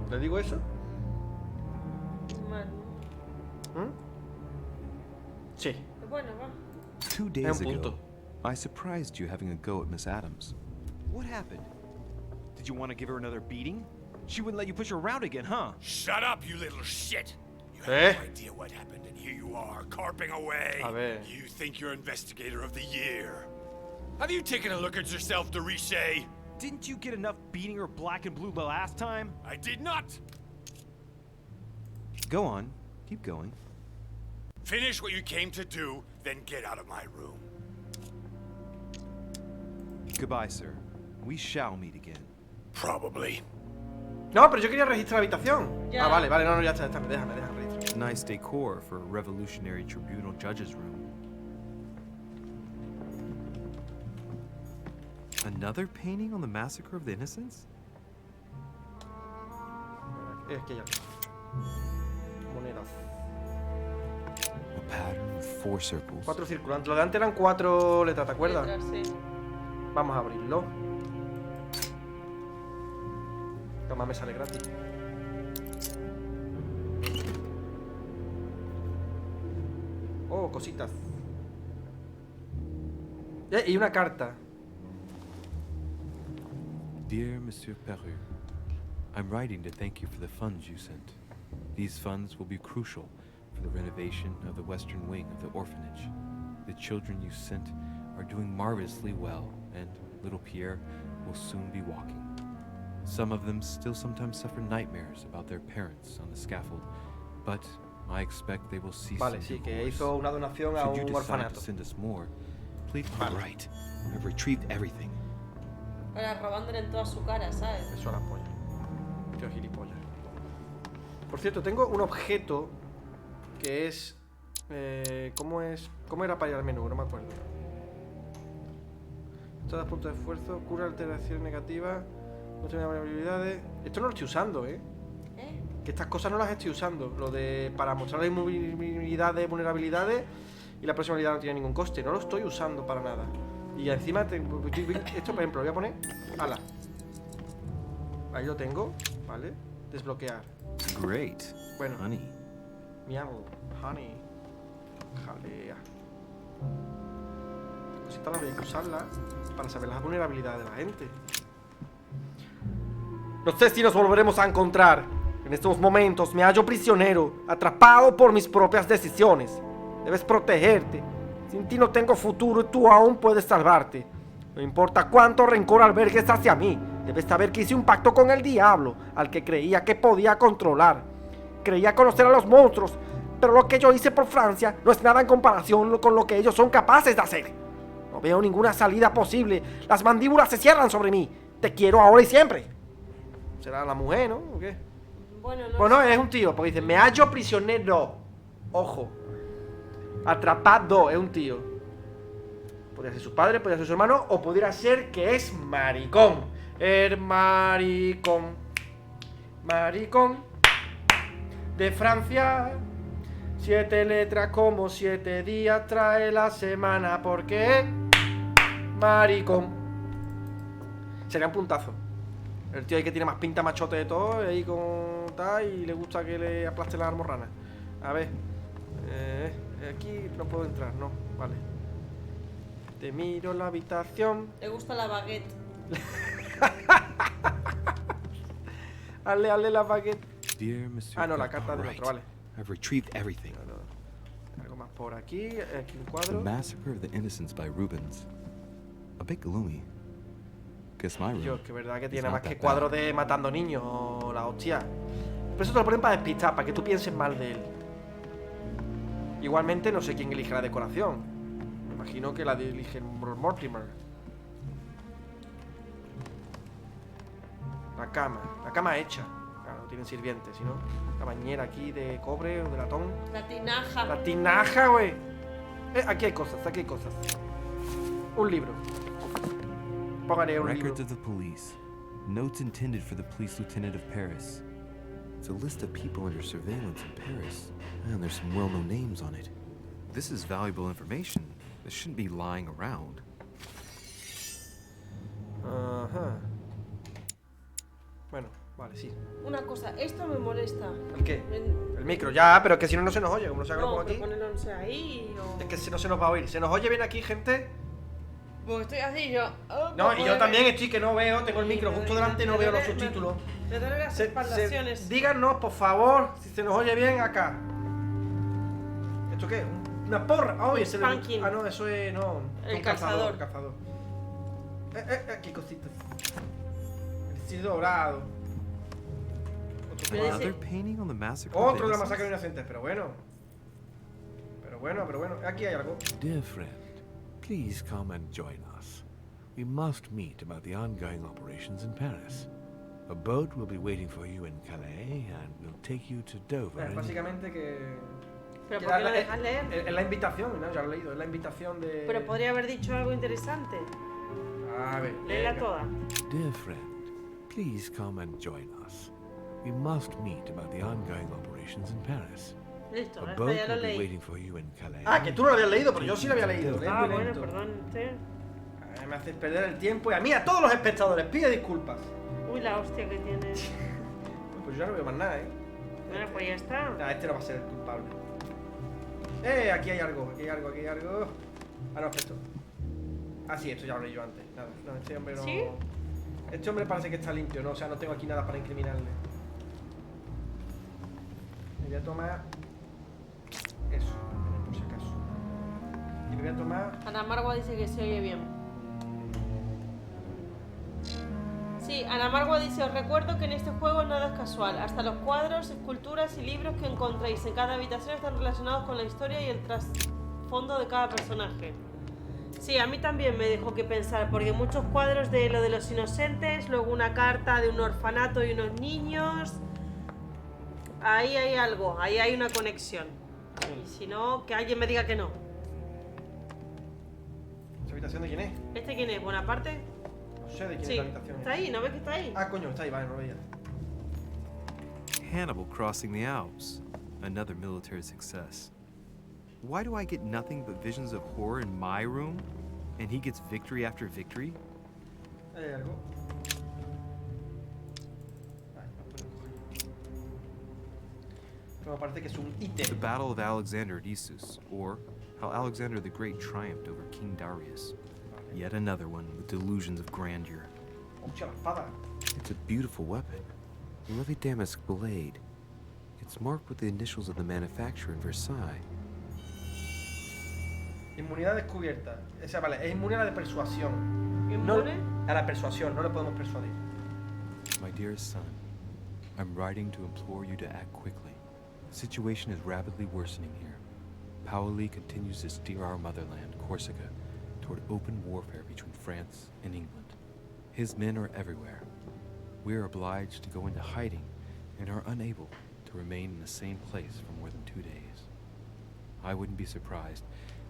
¿Le digo eso? Mal. Sí. Bueno, va. 2 days ago, I surprised you having a go at Miss Adams. What happened? Did you want to give her another beating? She wouldn't let you push her around again, huh? Shut up, you little shit! You have no idea what happened, and here you are, carping away. A ver. You think you're investigator of the year. Have you taken a look at yourself, Derichet? Didn't you get enough beating her black and blue the last time? I did not! Go on. Keep going. Finish what you came to do, then get out of my room. Goodbye, sir. We shall meet again. Probably. No, pero yo quería registrar la habitación. Ya. Ah, vale, no, ya está, déjame registrar. Nice decor for a Revolutionary Tribunal judge's room. Another painting on the massacre of the innocents? Es que ya. Monedas. A pattern with 4 circles. 4 circulantes. Lo de antes eran 4 letras, ¿te acuerdas? Letras, sí. Vamos a abrirlo. Toma, me sale gratis. Oh, cositas. Y una carta. Dear Monsieur Peru, I'm writing to thank you for the funds you sent. These funds will be crucial for the renovation of the western wing of the orphanage. The children you sent are doing marvelously well, and little Pierre will soon be walking. Some of them still sometimes suffer nightmares about their parents on the scaffold, but I expect they will cease. Vale, sí, que hizo una donación a un orfanato. To send us more, please. Right. I've retrieved everything. Ahora robándole en toda su cara, ¿sabes? Eso a la polla. Tío gilipollas. Por cierto, tengo un objeto que es... ¿cómo era para ir al menú? No me acuerdo. Todas puntos de esfuerzo, cura alteraciones negativas, no tiene vulnerabilidades. Esto no lo estoy usando, ¿eh? Que estas cosas no las estoy usando. Lo de para mostrar las inmovilidades, vulnerabilidades y la personalidad no tiene ningún coste. No lo estoy usando para nada. Y encima, esto por ejemplo, lo voy a poner. ¡Hala! Ahí lo tengo, ¿vale? Desbloquear. Great. Bueno. Honey. Miau. Honey. Jalea. Pues esta la voy a usarla para saber las vulnerabilidades de la gente. No sé si nos volveremos a encontrar. En estos momentos me hallo prisionero, atrapado por mis propias decisiones. Debes protegerte. Sin ti no tengo futuro y tú aún puedes salvarte. No importa cuánto rencor albergues hacia mí, debes saber que hice un pacto con el diablo, al que creía que podía controlar. Creía conocer a los monstruos, pero lo que yo hice por Francia no es nada en comparación con lo que ellos son capaces de hacer. No veo ninguna salida posible. Las mandíbulas se cierran sobre mí. Te quiero ahora y siempre. ¿Será la mujer, no? ¿O qué? Bueno, es un tío, porque dice, me hallo prisionero. Ojo. Atrapado, es un tío. Podría ser su padre, podría ser su hermano, o podría ser que es maricón. Maricón. Maricón. De Francia. 7 letras como 7 días trae la semana. Porque maricón. Sería un puntazo. El tío ahí que tiene más pinta machote de todo, ahí con tal, y le gusta que le aplaste la almorrana. A ver. Aquí no puedo entrar, no. Vale. Te miro la habitación. Le gusta la baguette. Hazle la baguette. Dear Monsieur no, la carta del otro, vale. I've retrieved everything. Algo más por aquí. Aquí un cuadro. The Massacre of the Innocents by Rubens. A bit gloomy. Guess my room. Dios, que verdad que is tiene not más que that cuadros bad. de matando niños o la hostia. Pero eso te lo ponen para despistar, para que tú pienses mal de él. Igualmente no sé quién elige la decoración. Me imagino que la elige Mortimer. La cama hecha. Claro, no tienen sirvientes, sino la bañera aquí de cobre o de latón. La tinaja. La tinaja, güey. Aquí hay cosas. Un libro. Póngale un libro. Records of the police. Notes intended for the police lieutenant of Paris. It's a list of people under surveillance in Paris. And there's some well-known names on it. This is valuable information. This shouldn't be lying around. Ajá. Bueno, vale, sí. Una cosa, esto me molesta. ¿El qué? El micro, ya, pero es que si no, no se nos oye. Como no se haga lo pongo aquí. Ponerlo, no sé, ahí o... Es que si no se nos va a oír. ¿Se nos oye bien aquí, gente? Porque estoy así yo. No, y yo también estoy que no veo. Tengo el micro justo delante y no veo los subtítulos. Me duele las espaldaciones. Díganos, por favor, si se nos oye bien acá. ¿Esto qué? Una porra. Oh, ese Spanking. no, eso es. No. El un calzador. Calzador. Qué cositas. El vestido dorado. Another painting on the massacre. Otro de la masacre de inocentes, pero bueno. Pero bueno. Aquí hay algo. Dear friend, please come and join us. We must meet about the ongoing operations in Paris. A boat will be waiting for you in Calais and will take you to Dover. Básicamente que... ¿Pero por qué lo dejas leer? Es la invitación, ¿no? Ya lo he leído. Es la invitación de... Pero podría haber dicho algo interesante. A ver. Léela toda. Dear friend, please come and join us. We must meet about the ongoing operations in Paris. Listo, A esta boat ya lo will be leí. waiting for you in Calais. Que tú no lo habías leído, pero yo sí lo había leído. Bueno, perdón. Me haces perder el tiempo y a mí, a todos los espectadores, pido disculpas. Uy, la hostia que tiene. Pues yo ya no veo más nada, Bueno, pues ya está. Este no va a ser el culpable. Aquí hay algo. No, esto. Sí, esto ya lo leí yo antes. Nada, no, este hombre no... ¿Sí? Este hombre parece que está limpio, ¿no? O sea, no tengo aquí nada para incriminarle. Me voy a tomar... Eso, por si acaso. Y me voy a tomar... Ana Margua dice que se oye bien. Sí, Ana Margua dice, os recuerdo que en este juego nada es casual. Hasta los cuadros, esculturas y libros que encontréis en cada habitación están relacionados con la historia y el trasfondo de cada personaje. Sí, a mí también me dejó que pensar, porque muchos cuadros de lo de los inocentes, luego una carta de un orfanato y unos niños... Ahí hay algo, ahí hay una conexión. Y si no, que alguien me diga que no. ¿Esa habitación de quién es? ¿Este quién es? ¿Bonaparte? No sé de quién Sí. es la habitación. ¿Está ahí? ¿No ves que está ahí? Ah, coño, está ahí, vale, no lo veía. Hannibal crossing the Alps. Another military success. Why do I get nothing but visions of horror in my room? And he gets victory after victory? ¿Hay algo? Pero me parece que es un ítem. The Battle of Alexander at Issus, or how Alexander the Great triumphed over King Darius. Yet another one with delusions of grandeur. Hostia, la espada. It's a beautiful weapon. A lovely damask blade. It's marked with the initials of the manufacturer in Versailles. Inmunidad descubierta. Esa, vale, es inmune a la de persuasión. ¿Inmune? No, a la persuasión, no le podemos persuadir. My dearest son, I'm writing to implore you to act quickly. The situation is rapidly worsening here. Paoli continues to steer our motherland, Corsica, toward open warfare between France and England. His men are everywhere. We are obliged to go into hiding and are unable to remain in the same place for more than 2 days. I wouldn't be surprised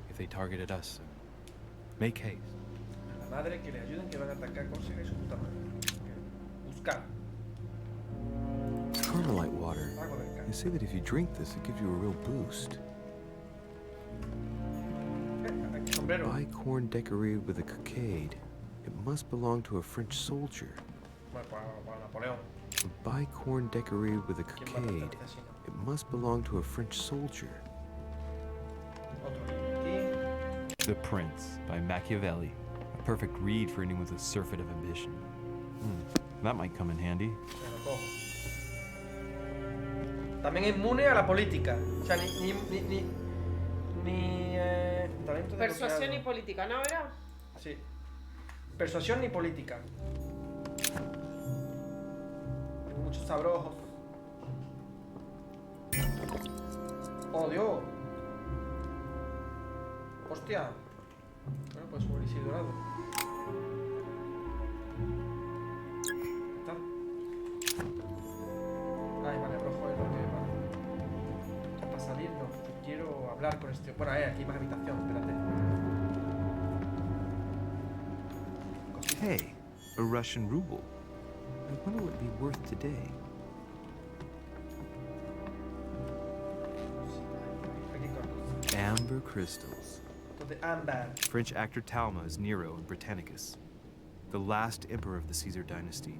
if they targeted us soon. Make haste. A la madre que le ayuden que van a atacar Corsica y su puta madre. Buscar. Carmelite water. They say that if you drink this, it gives you a real boost. Bicorn decorated with a cockade. It must belong to a French soldier. Napoleón. A bicorn decorated with a cockade. It must belong to a French soldier. The Prince by Machiavelli. A perfect read for anyone with a surfeit of ambition. That might come in handy. También es inmune a la política. O sea, talento de Persuasión bloqueado. y política, ¿no era? Sí. Persuasión ni política. Tengo muchos sabrojos. ¡Oh, Dios! ¡Hostia! Bueno, pues un elixir dorado. ¿Está? Ay, vale, rojo es lo que va. Para salir, no. Yo quiero hablar con este. Bueno, aquí hay más habitación, espérate. Hey, a Russian ruble. I wonder what it'd be worth today. Amber crystals. De ámbar. French actor Talma as Nero in Britannicus, the last emperor of the Caesar dynasty.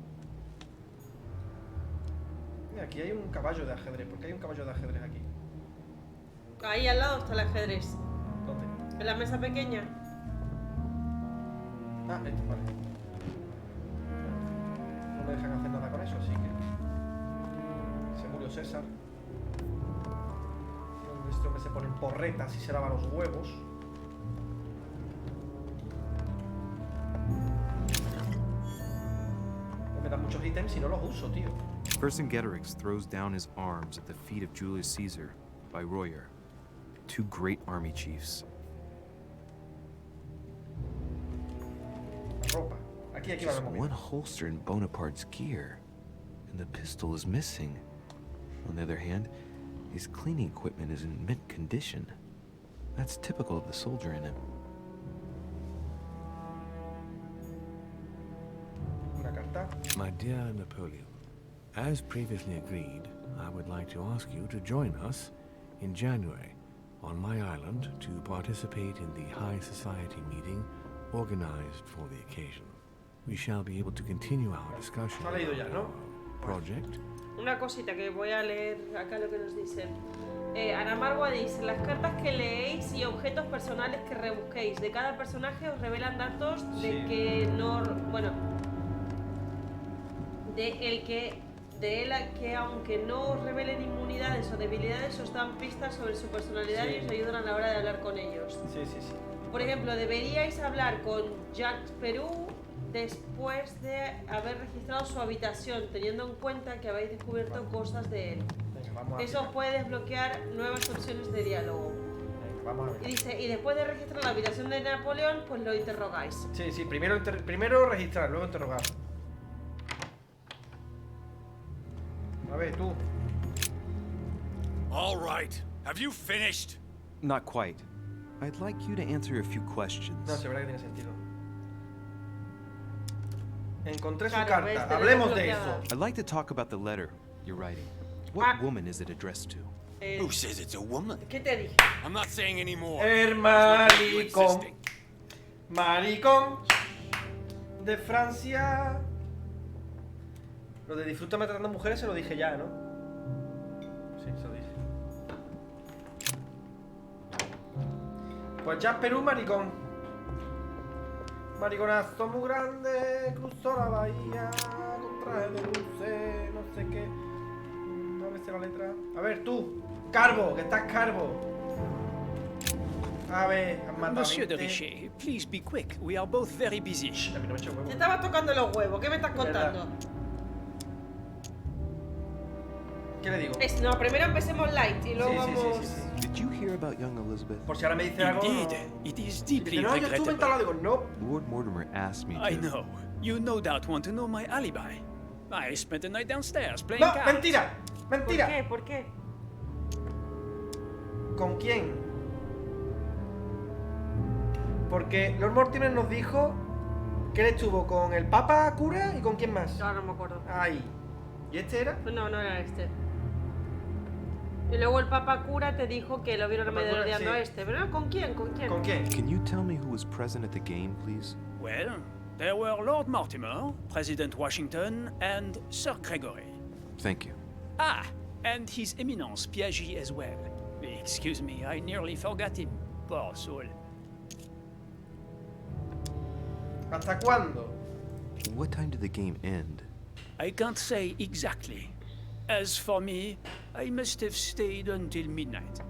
Mira, aquí hay un caballo de ajedrez. ¿Por qué hay un caballo de ajedrez aquí? Ahí al lado está el ajedrez. ¿Dónde? En la mesa pequeña. Ah, esto, vale. No me dejan hacer nada con eso, así que... Se murió César. Donde este hombre se ponen porretas y se lava los huevos. Me dan muchos ítems y no los uso, tío. Vercingetorix throws down his arms at the feet of Julius Caesar by Royer, two great army chiefs. Ropa. Aquí va Just la movida. one holster in Bonaparte's gear, and the pistol is missing. On the other hand, his cleaning equipment is in mint condition. That's typical of the soldier in him. Una carta. My dear Napoleon, as previously agreed, I would like to ask you to join us in January on my island to participate in the High Society meeting organized for the occasion. We shall be able to continue our discussion Lo ha leído ya, ¿no? project. Una cosita que voy a leer acá lo que nos dicen. Ana Margua dice, las cartas que leéis y objetos personales que rebusquéis de cada personaje os revelan datos de que no... Bueno, de él a que aunque no os revelen inmunidades o debilidades, os dan pistas sobre su personalidad y os ayudan a la hora de hablar con ellos. Sí, sí, sí. Por ejemplo, deberíais hablar con Jacques Perú después de haber registrado su habitación, teniendo en cuenta que habéis descubierto cosas de él. Venga, vamos a Eso os puede desbloquear nuevas opciones de diálogo. Venga, vamos a ver. Y dice, y después de registrar la habitación de Napoleón, pues lo interrogáis. Sí, sí, primero registrar, luego interrogar. A ver, tú. All right. Have you finished? Not quite. I'd like you to answer a few questions. No, sí, verdad que tiene sentido. Encontré su Claro, ves, carta. te Hablemos ves de bloqueada. eso. I'd like to talk about the letter you're writing. What woman is it addressed to? Who says it's a woman? ¿Qué te dije? I'm not saying any more. Maricón. Maricón. De Francia. Lo de disfrútame tratando mujeres se lo dije ya, ¿no? Sí, se lo dije. Pues ya Perú, maricón. Mariconazo muy grande, cruzó la bahía con traje de luces, no sé qué. A ver si la letra. A ver, tú, Carbo, que estás Carbo. A ver, han matado Monsieur de gente. Richer, please be quick. We are both very busy. A mí no me echa huevo. Te estaba tocando los huevos. ¿Qué me estás ¿Verdad? contando? ¿Qué le digo? No, primero empecemos light y luego vamos... Did you hear about young Elizabeth? Por si ahora me dice algo. Indeed, it is deeply No, yo estuve en tal lado, digo, no. Lord Mortimer asked me to... I know. You no doubt want to know my alibi. I spent the night downstairs playing No, cards. mentira, mentira. ¿Por qué? ¿Por qué? ¿Con quién? Porque Lord Mortimer nos dijo que él estuvo con el Papa cura y con quién más. Ahora no me acuerdo. Ahí. ¿Y este era? No, no era este. Y luego el Papa cura te dijo que lo vieron merodeando a este. ¿Pero con quién? ¿Con quién? ¿Con quién? Can you tell me who was present at the game, please? Well, there were Lord Mortimer, President Washington, and Sir Gregory. Thank you. Ah, and His Eminence Piaget as well. Excuse me, I nearly forgot him. Poor soul. ¿Hasta cuándo? What time did the game end? I can't say exactly. As for me, I must have stayed until midnight.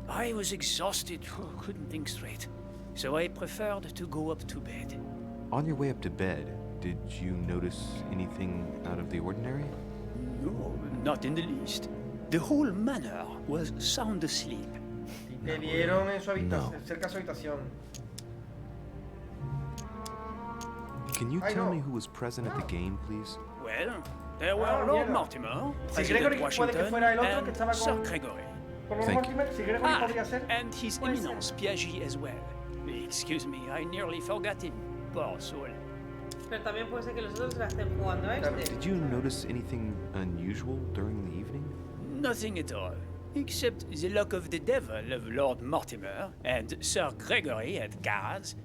I was exhausted, couldn't think straight. So I preferred to go up to bed. On your way up to bed, did you notice anything out of the ordinary? No, not in the least. The whole manor was sound asleep. Te vieron en su habitación, cerca de su habitación. Can you tell me who was present at the game, please? Well, there were Lord Mortimer, President Washington, and Sir Gregory. Thank you. And His Eminence Piaget as well. Excuse me, I nearly forgot him. Poor soul. Pero también puede ser que los otros la estén jugando a este. Did you notice anything unusual during the evening? Nothing at all, except the luck of the devil of Lord Mortimer and Sir Gregory at cards.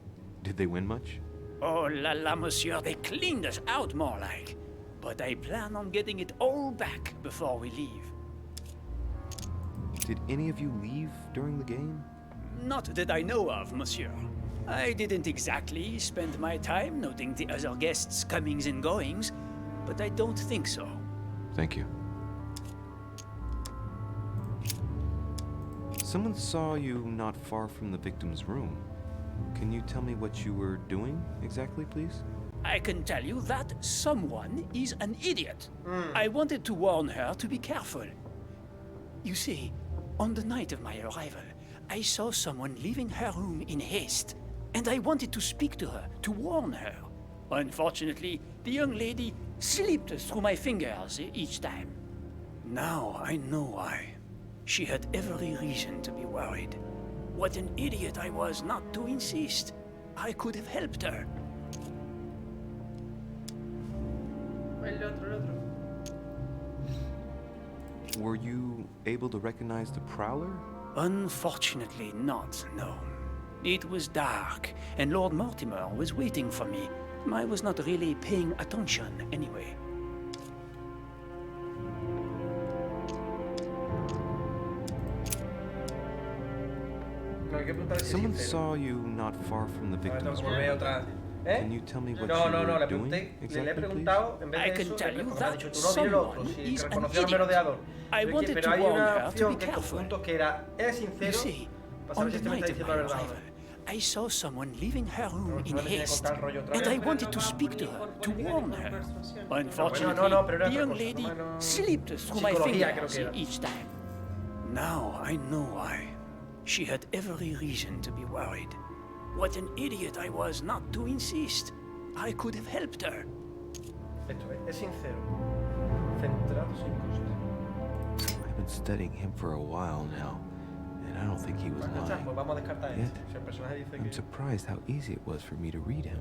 Did they win much? Oh la la, monsieur, they cleaned us out more like. But I plan on getting it all back before we leave. Did any of you leave during the game? Not that I know of, monsieur. I didn't exactly spend my time noting the other guests' comings and goings, but I don't think so. Thank you. Someone saw you not far from the victim's room. Can you tell me what you were doing exactly, please? I can tell you that someone is an idiot. I wanted to warn her to be careful. You see, on the night of my arrival, I saw someone leaving her room in haste, and I wanted to speak to her, to warn her. Unfortunately, the young lady slipped through my fingers each time. Now I know why. She had every reason to be worried. What an idiot I was not to insist. I could have helped her. El otro. Were you able to recognize the prowler? Unfortunately not, no. It was dark, and Lord Mortimer was waiting for me. I was not really paying attention anyway. Someone saw you not far from the victim's room. Can you tell me what No, you no, were le doing pregunté, le he exactly, please? preguntado, en vez I de can eso, tell le you ha that dicho tu novio y el otro, someone si is an reconoció al idiot. merodeador. I wanted Pero to hay warn una her to opción be que estos careful. puntos que era, ¿eres You sincero? see, Para saber on si the este me está night of diciendo my la verdad o arrival, no. I saw someone leaving her room in no le tenía que haste, contar el rollo otra and vez. I wanted to speak to her, to warn her. Unfortunately, no, pero era the otra young cosa, lady no, no. slipped through my Psicología, creo fingers que era. each time. Now I know why. She had every reason to be worried. What an idiot I was not to insist. I could have helped her. Esto es sincero. Centrado sin cosas. I've been studying him for a while now. and I don't think he was lying. Pues vamos a descartar Yet, este. Si el personaje dice I'm que... surprised how easy it was for me to read him.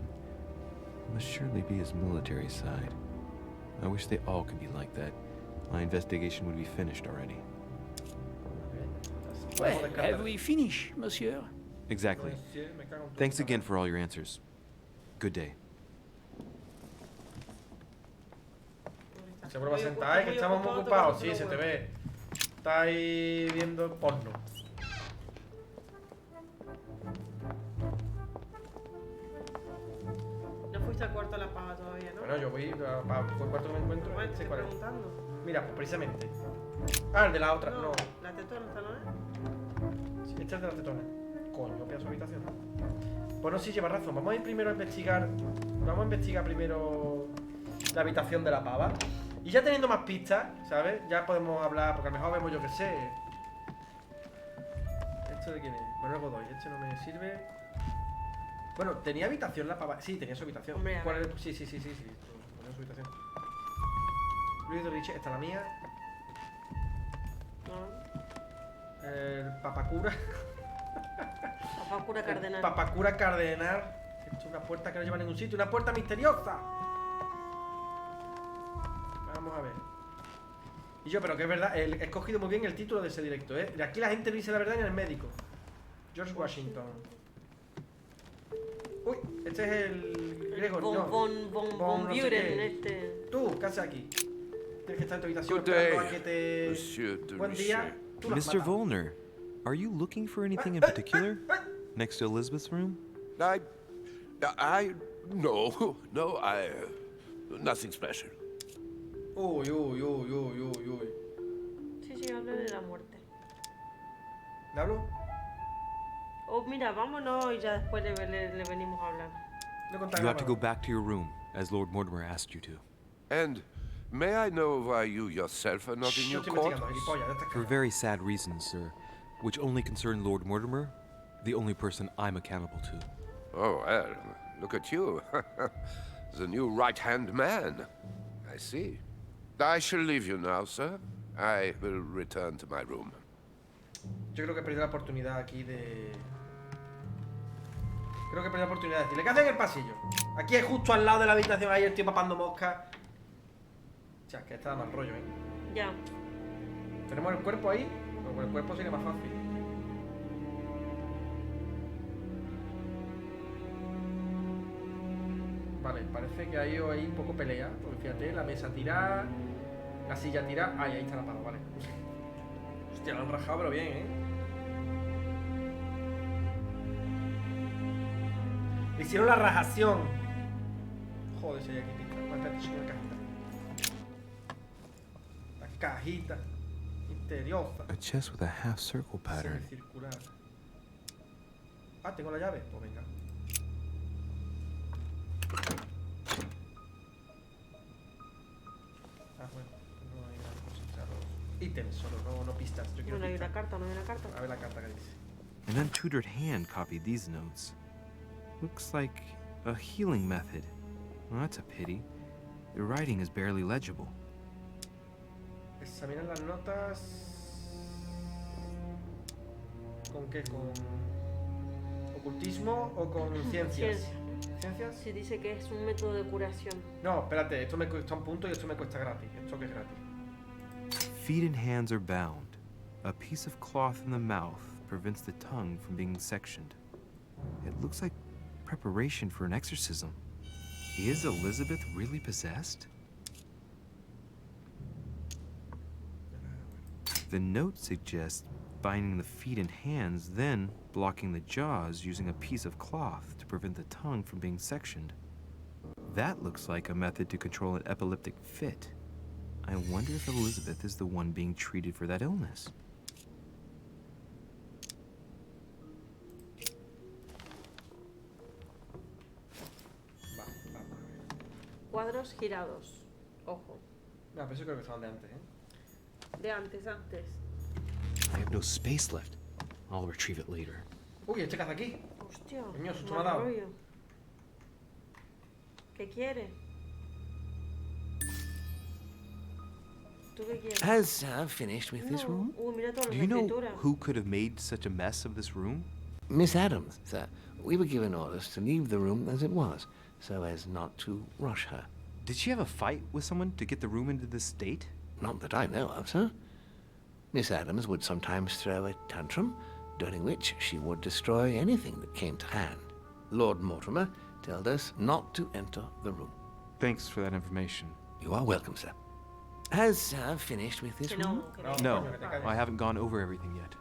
It must surely be his military side. I wish they all could be like that. My investigation would be finished already. Well, have we finished, monsieur? Exactly. Thanks again for all your answers. Good day. Seguro va a sentar, que estamos muy ocupados. Sí, se te ve. Está ahí viendo porno. No fuiste al cuarto de la paja todavía, ¿no? Bueno, yo voy para el cuarto que me encuentro. Bueno, Este, estoy ¿cuál es? preguntando. Mira, pues precisamente. Ah, el de la otra. No. La tetona, ¿esta no es? Sí, este es de la tetona. Coño, pedazo de habitación. Bueno, sí, lleva razón. Vamos a ir primero a investigar. Vamos a investigar primero la habitación de la pava. Y ya teniendo más pistas, ¿sabes? Ya podemos hablar, porque a lo mejor vemos, yo que sé. ¿Esto de quién es? Manuel Godoy. Este no me sirve. Bueno, ¿tenía habitación la pava? Sí, tenía su habitación. Hombre, ¿Cuál es? Sí. Tenía su habitación. Luis de Richie, esta es la mía. No. El papacura. Papacura cardenal. Papacura cardenal. Esto es una puerta que no lleva a ningún sitio. ¡Una puerta misteriosa! Vamos a ver. Y yo, pero que es verdad, he escogido muy bien el título de ese directo, ¿eh? De aquí la gente no dice la verdad ni el médico. George Washington. Uy, este es el Gregory, no. Von no sé Buren, qué. este. Tú, ¿qué haces aquí? Tienes que estar en tu habitación Good esperando day, a que te... Monsieur de Buen día. Tú lo has Mr. matado. Volner, are you looking for anything in particular? Next to Elizabeth's room? No, nothing special. Uy. Sí, habla de la muerte. ¿Le hablo? Oh, mira, vámonos y ya después le venimos a hablar. You have to go back to your room, as Lord Mortimer asked you to. And may I know why you yourself are not in your quarters? For very sad reasons, sir, which only concern Lord Mortimer, the only person I'm accountable to. Oh, well, look at you. The new right-hand man. I see. I shall leave you now, sir. I will return to my room. Yo creo que he perdido la oportunidad aquí de... Creo que he perdido la oportunidad de decirle ¿qué hace en el pasillo? Aquí es justo al lado de la habitación, ahí estoy papando moscas. O sea, que está de mal rollo, ¿eh? Ya. ¿Tenemos el cuerpo ahí? Pues con el cuerpo sería más fácil. Vale, parece que hay ahí un poco pelea. Porque fíjate, la mesa tirada, la silla tirada. Ahí está la pava, vale. Hostia, lo han rajado pero bien, ¿eh? Le hicieron la rajación. Joder, si hay aquí pista. Espérate, es una cajita. La cajita misteriosa. A chest with a half circle pattern. Circular. Ah, tengo la llave. Pues venga. Ah, bueno. No hay gran cosa. O sea, los ítems solo, no pistas. Yo quiero No hay pistas. una carta, no hay una carta. A ver la carta que dice. An untutored hand copied these notes. Looks like a healing method. Well, that's a pity. The writing is barely legible. Examinan las notas. ¿Con qué? ¿Con ocultismo o con ciencias? ¿Ciencias? Sí, dice que es un método de curación. No, espérate, esto me cuesta un punto y esto me cuesta gratis. Esto que es gratis. Feet and hands are bound. A piece of cloth in the mouth prevents the tongue from being sectioned. It looks like preparation for an exorcism. Is Elizabeth really possessed? The note suggests binding the feet and hands, then blocking the jaws using a piece of cloth to prevent the tongue from being sectioned. That looks like a method to control an epileptic fit. I wonder if Elizabeth is the one being treated for that illness. Cuadros girados. Ojo. No, pero eso creo que estaban de antes, ¿eh? De antes. I have no space left. I'll retrieve it later. Uy, este caza aquí. Hostia. Coño, susto me mal ha dado. rollo. ¿Qué quiere? ¿Tú qué quieres? Has finished with this room? Uy, mira todas Do las you know escrituras. who could have made such a mess of this room? Miss Adams, sir. We were given orders to leave the room as it was, so as not to rush her. Did she have a fight with someone to get the room into this state? Not that I know of, sir. Miss Adams would sometimes throw a tantrum, during which she would destroy anything that came to hand. Lord Mortimer told us not to enter the room. Thanks for that information. You are welcome, sir. Has finished with this room? No, I haven't gone over everything yet.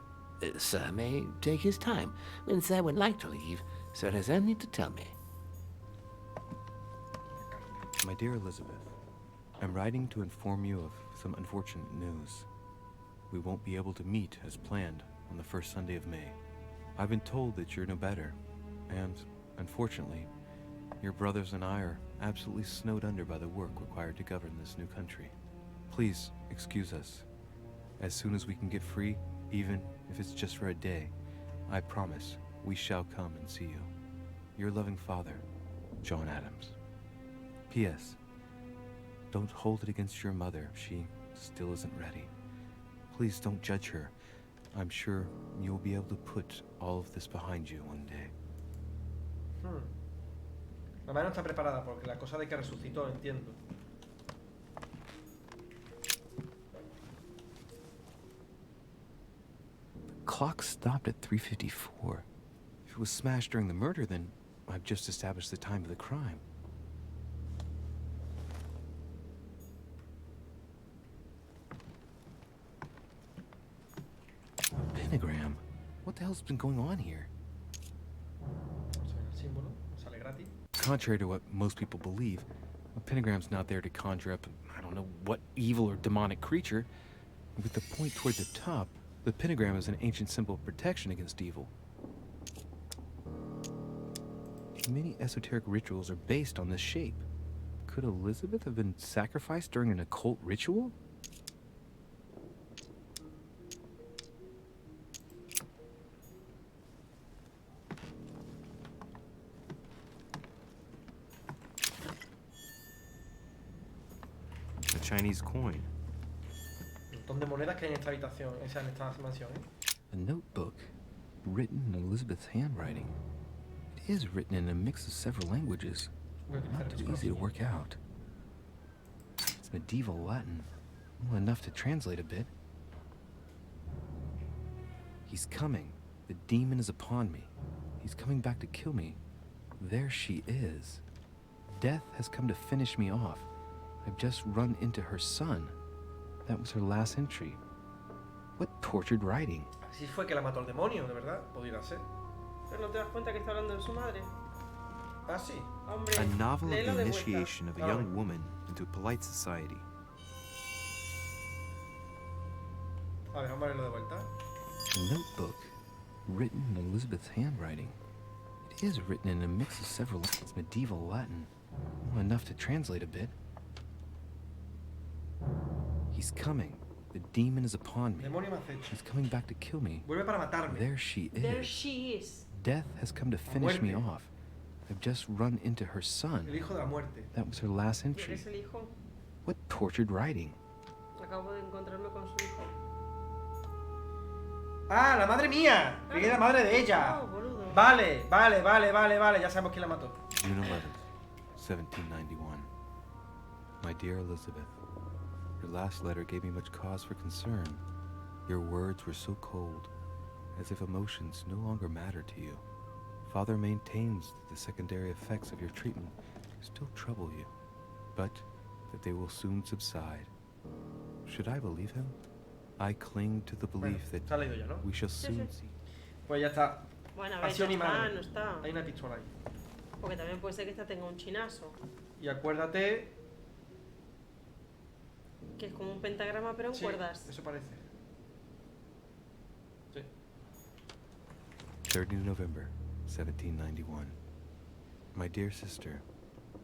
Sir may take his time. When sir would like to leave, sir has only to tell me. My dear Elizabeth, I'm writing to inform you of some unfortunate news. We won't be able to meet as planned on the first Sunday of May. I've been told that you're no better, and, unfortunately, your brothers and I are absolutely snowed under by the work required to govern this new country. Please, excuse us. As soon as we can get free, even if it's just for a day, I promise we shall come and see you. Your loving father, John Adams. P.S. Don't hold it against your mother if she still isn't ready. Please don't judge her. I'm sure you'll be able to put all of this behind you one day. La madre no está preparada porque la cosa de que resucitó, entiendo. The clock stopped at 3:54. If it was smashed during the murder, then I've just established the time of the crime. Pentagram? What the hell's been going on here? Contrary to what most people believe, a pentagram's not there to conjure up, I don't know what evil or demonic creature. With the point toward the top, the pentagram is an ancient symbol of protection against evil. Many esoteric rituals are based on this shape. Could Elizabeth have been sacrificed during an occult ritual? A Chinese coin. Un montón de monedas que hay en esta habitación, en esta mansión, A notebook written in Elizabeth's handwriting. It is written in a mix of several languages. Not too easy to work out. It's medieval Latin. Well, enough to translate a bit. He's coming. The demon is upon me. He's coming back to kill me. There she is. Death has come to finish me off. I've just run into her son. That was her last entry. What tortured writing. Así fue que la mató el demonio, de verdad. Podría ser. Pero no te das cuenta que está hablando de su madre. Ah, sí. Hombre, A novel of léelo the de vuelta. initiation of a young woman into a polite society. A ver, vamos a verlo de vuelta. A notebook written in Elizabeth's handwriting. It is written in a mix of several. It's medieval Latin. Well, enough to translate a bit. He's coming. The demon is upon me. Demonio me acecha. He's coming back to kill me. Vuelve para matarme. There she is. There she is. Death has come to finish me off. I've just run into her son. El hijo de la muerte. That was her last entry. ¿Eres el hijo? What tortured writing. Acabo de encontrarme con su hijo. ¡Ah, la madre mía! Creí que era la madre de ella. Oh, boludo. Vale. Ya sabemos quién la mató. June 11th, 1791. My dear Elizabeth, your last letter gave me much cause for concern. Your words were so cold, as if emotions no longer matter to you. Father maintains that the secondary effects of your treatment still trouble you, but that they will soon subside. Should I believe him? I cling to the belief that we shall soon see. Pues ya está. Bueno, a ver, Pasión y no madre. está. Hay una pistola ahí. Porque también puede ser que esta tenga un chinazo. Y acuérdate. Que es como un pentagrama, pero en cuerdas. Eso parece. Sí. 30 November, 1791. My dear sister,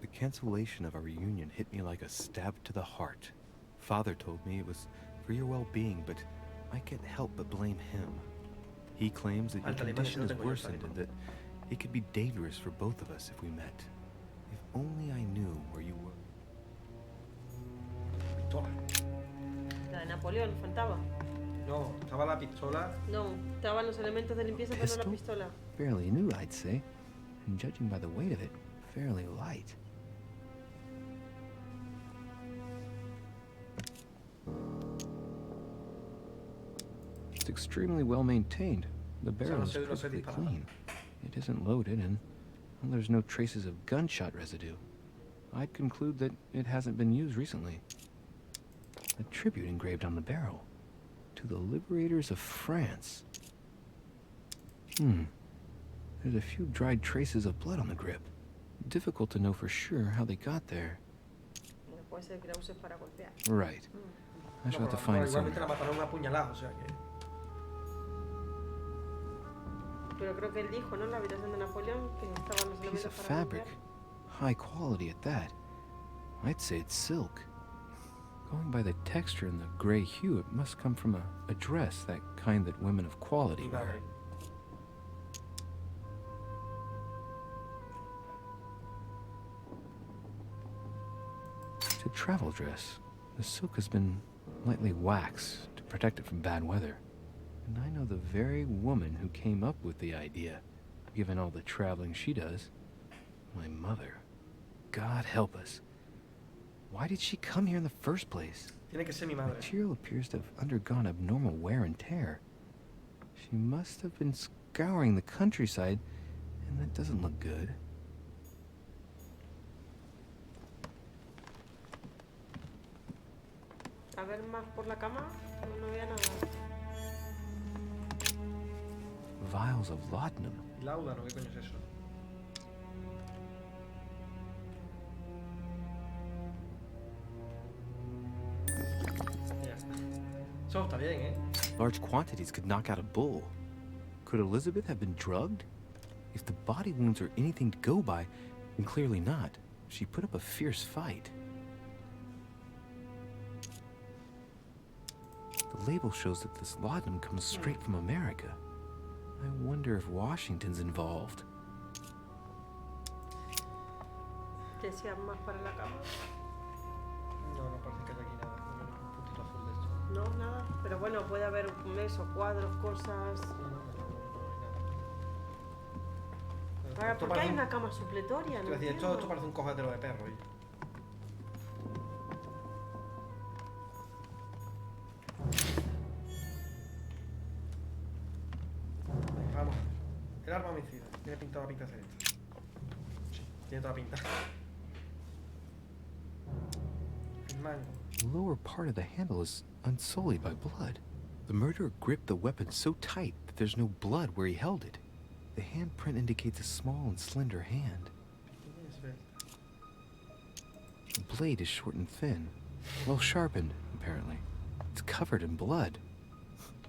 the cancellation of our reunion hit me like a stab to the heart. Father told me it was for your well-being, but I can't help but blame him. He claims that your condition is worsened and that it could be dangerous for both of us if we met. If only I knew where you were. Napoleón, faltaba. No, estaba la pistola. No, estaban los elementos de limpieza, pero no la pistola. Fairly new, I'd say. And judging by the weight of it, fairly light. It's extremely well maintained. The barrel is perfectly clean. It isn't loaded, and well, there's no traces of gunshot residue. I'd conclude that it hasn't been used recently. A tribute engraved on the barrel. To the liberators of France. There's a few dried traces of blood on the grip. Difficult to know for sure how they got there. Right. I shall have to find some. Igualmente la mataron a puñalada, o sea que... Pero creo que él dijo, ¿no? La habitación de Napoleón, que estaban los Piece elementos of para fabric. High quality at that. I'd say it's silk. Going by the texture and the gray hue, it must come from a dress, that kind that women of quality wear. It's a travel dress. The silk has been lightly waxed to protect it from bad weather. And I know the very woman who came up with the idea, given all the traveling she does. My mother. God help us. Why did she come here in the first place? Tiene que ser mi The madre. material appears to have undergone abnormal wear and tear. She must have been scouring the countryside, and that doesn't look good. A ver más por la cama, no había nada. Vials of laudanum. Láudano, ¿qué coño es eso? Ya está. Eso está bien, ¿eh? Large quantities could knock out a bull. Could Elizabeth have been drugged? If the body wounds are anything to go by, then clearly not. She put up a fierce fight. The label shows that this laudanum comes straight from America. I wonder if Washington's involved. ¿Decían más para la cama? No, no parece que haya aquí nada. No veo ningún puntito azul de esto. No, nada. Pero bueno, puede haber eso, cuadros, cosas. Ahora, ¿por qué hay una cama supletoria? Quiero decir, esto parece un cojetero de perro. Vamos. El arma homicida. Tiene pintada la pinta de ser esta. Sí, tiene toda la pinta. El mango. The lower part of the handle is unsullied by blood. The murderer gripped the weapon so tight that there's no blood where he held it. The handprint indicates a small and slender hand. The blade is short and thin, well sharpened, apparently. It's covered in blood.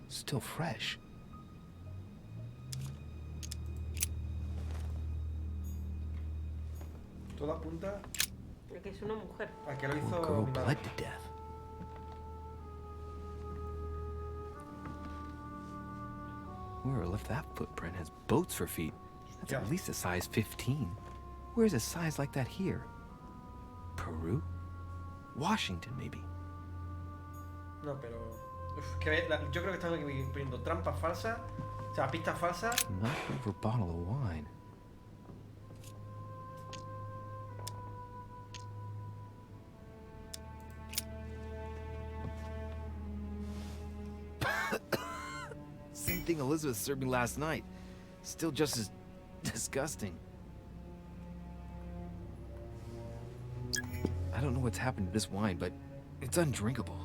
Still fresh. Todo apunta Que es una mujer. a que lo Poor hizo girl mi madre. bled to death. Whoever left that footprint has boats for feet. That's at least a size 15. Where's a size like that here? Peru? Washington, maybe. No, pero... yo creo que están aquí poniendo trampas falsas, o sea, pistas falsas. Not over a bottle of wine. Same thing Elizabeth served me last night. Still just as disgusting. I don't know what's happened to this wine, but it's undrinkable.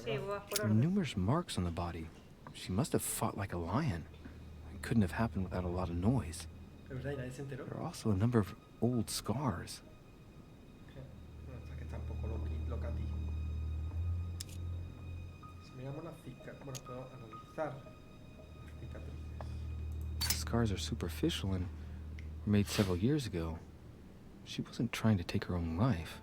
Sí, vas por There are orden. numerous marks on the body. She must have fought like a lion. couldn't have happened without a lot of noise. Es verdad, y nadie se enteró. There are also a number of old scars. Bueno, esta que está un poco locati. Si miramos las cicatrices, bueno, puedo analizar las cicatrices. The scars are superficial and were made several years ago. She wasn't trying to take her own life.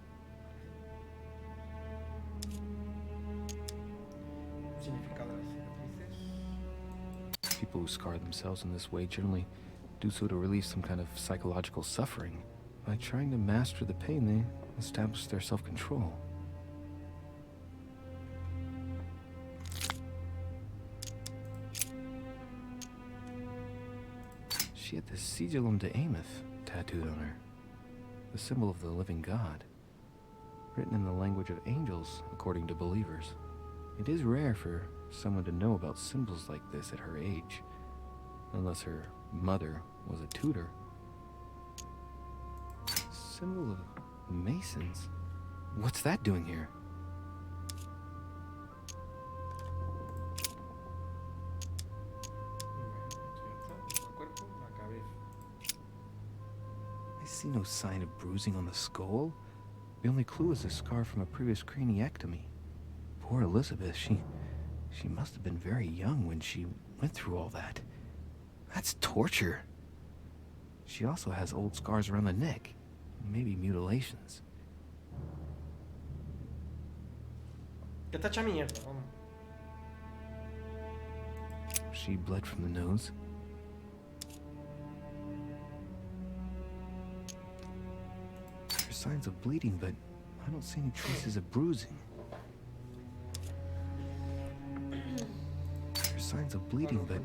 Significado de las cicatrices. People who scar themselves in this way generally do so to relieve some kind of psychological suffering. By trying to master the pain, they establish their self-control. She had the Sigillum de Ameth tattooed on her, the symbol of the living God, written in the language of angels, according to believers. It is rare for someone to know about symbols like this at her age, unless her mother was a tutor. Symbol of Masons? What's that doing here? I see no sign of bruising on the skull. The only clue is a scar from a previous craniectomy. Poor Elizabeth, she must have been very young when she went through all that. That's torture. She also has old scars around the neck, maybe mutilations. Que está hecha mierda, vamos. She bled from the nose. There's signs of bleeding, but I don't see any traces of bruising. There's signs of bleeding, but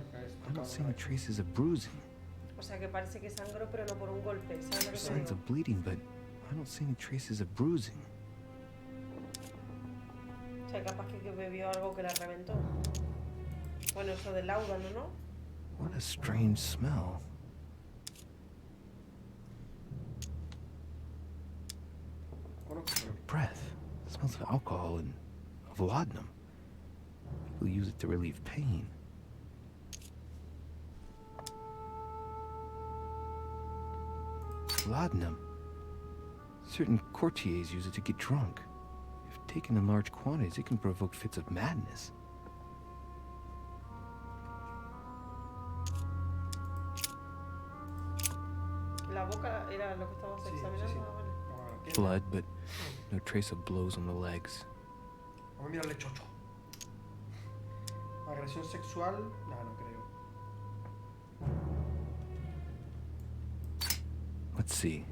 I don't see any traces of bruising. O sea, que parece que sangró, pero no por un golpe. ¿Sabes lo que There's te signs digo? of bleeding, but I don't see any traces of bruising. O sea, capaz que bebió algo que la reventó. Bueno, eso del láudano, ¿no? What a strange smell. Her breath smells of alcohol and of laudanum. People use it to relieve pain. Laudanum. Certain courtiers use it to get drunk. If taken in large quantities, it can provoke fits of madness. La boca era lo que estábamos examinando. Ah, vale. Blood, but no trace of blows on the legs. Vamos a mirarle chocho. Agresión sexual, no creo. Let's see.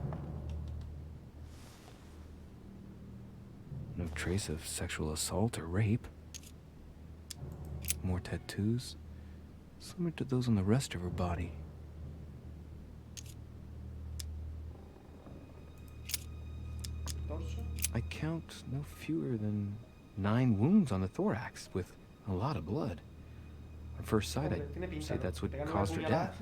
No trace of sexual assault or rape. More tattoos, similar to those on the rest of her body. I count no fewer than 9 wounds on the thorax, with a lot of blood. On first sight, I'd say that's what caused her death.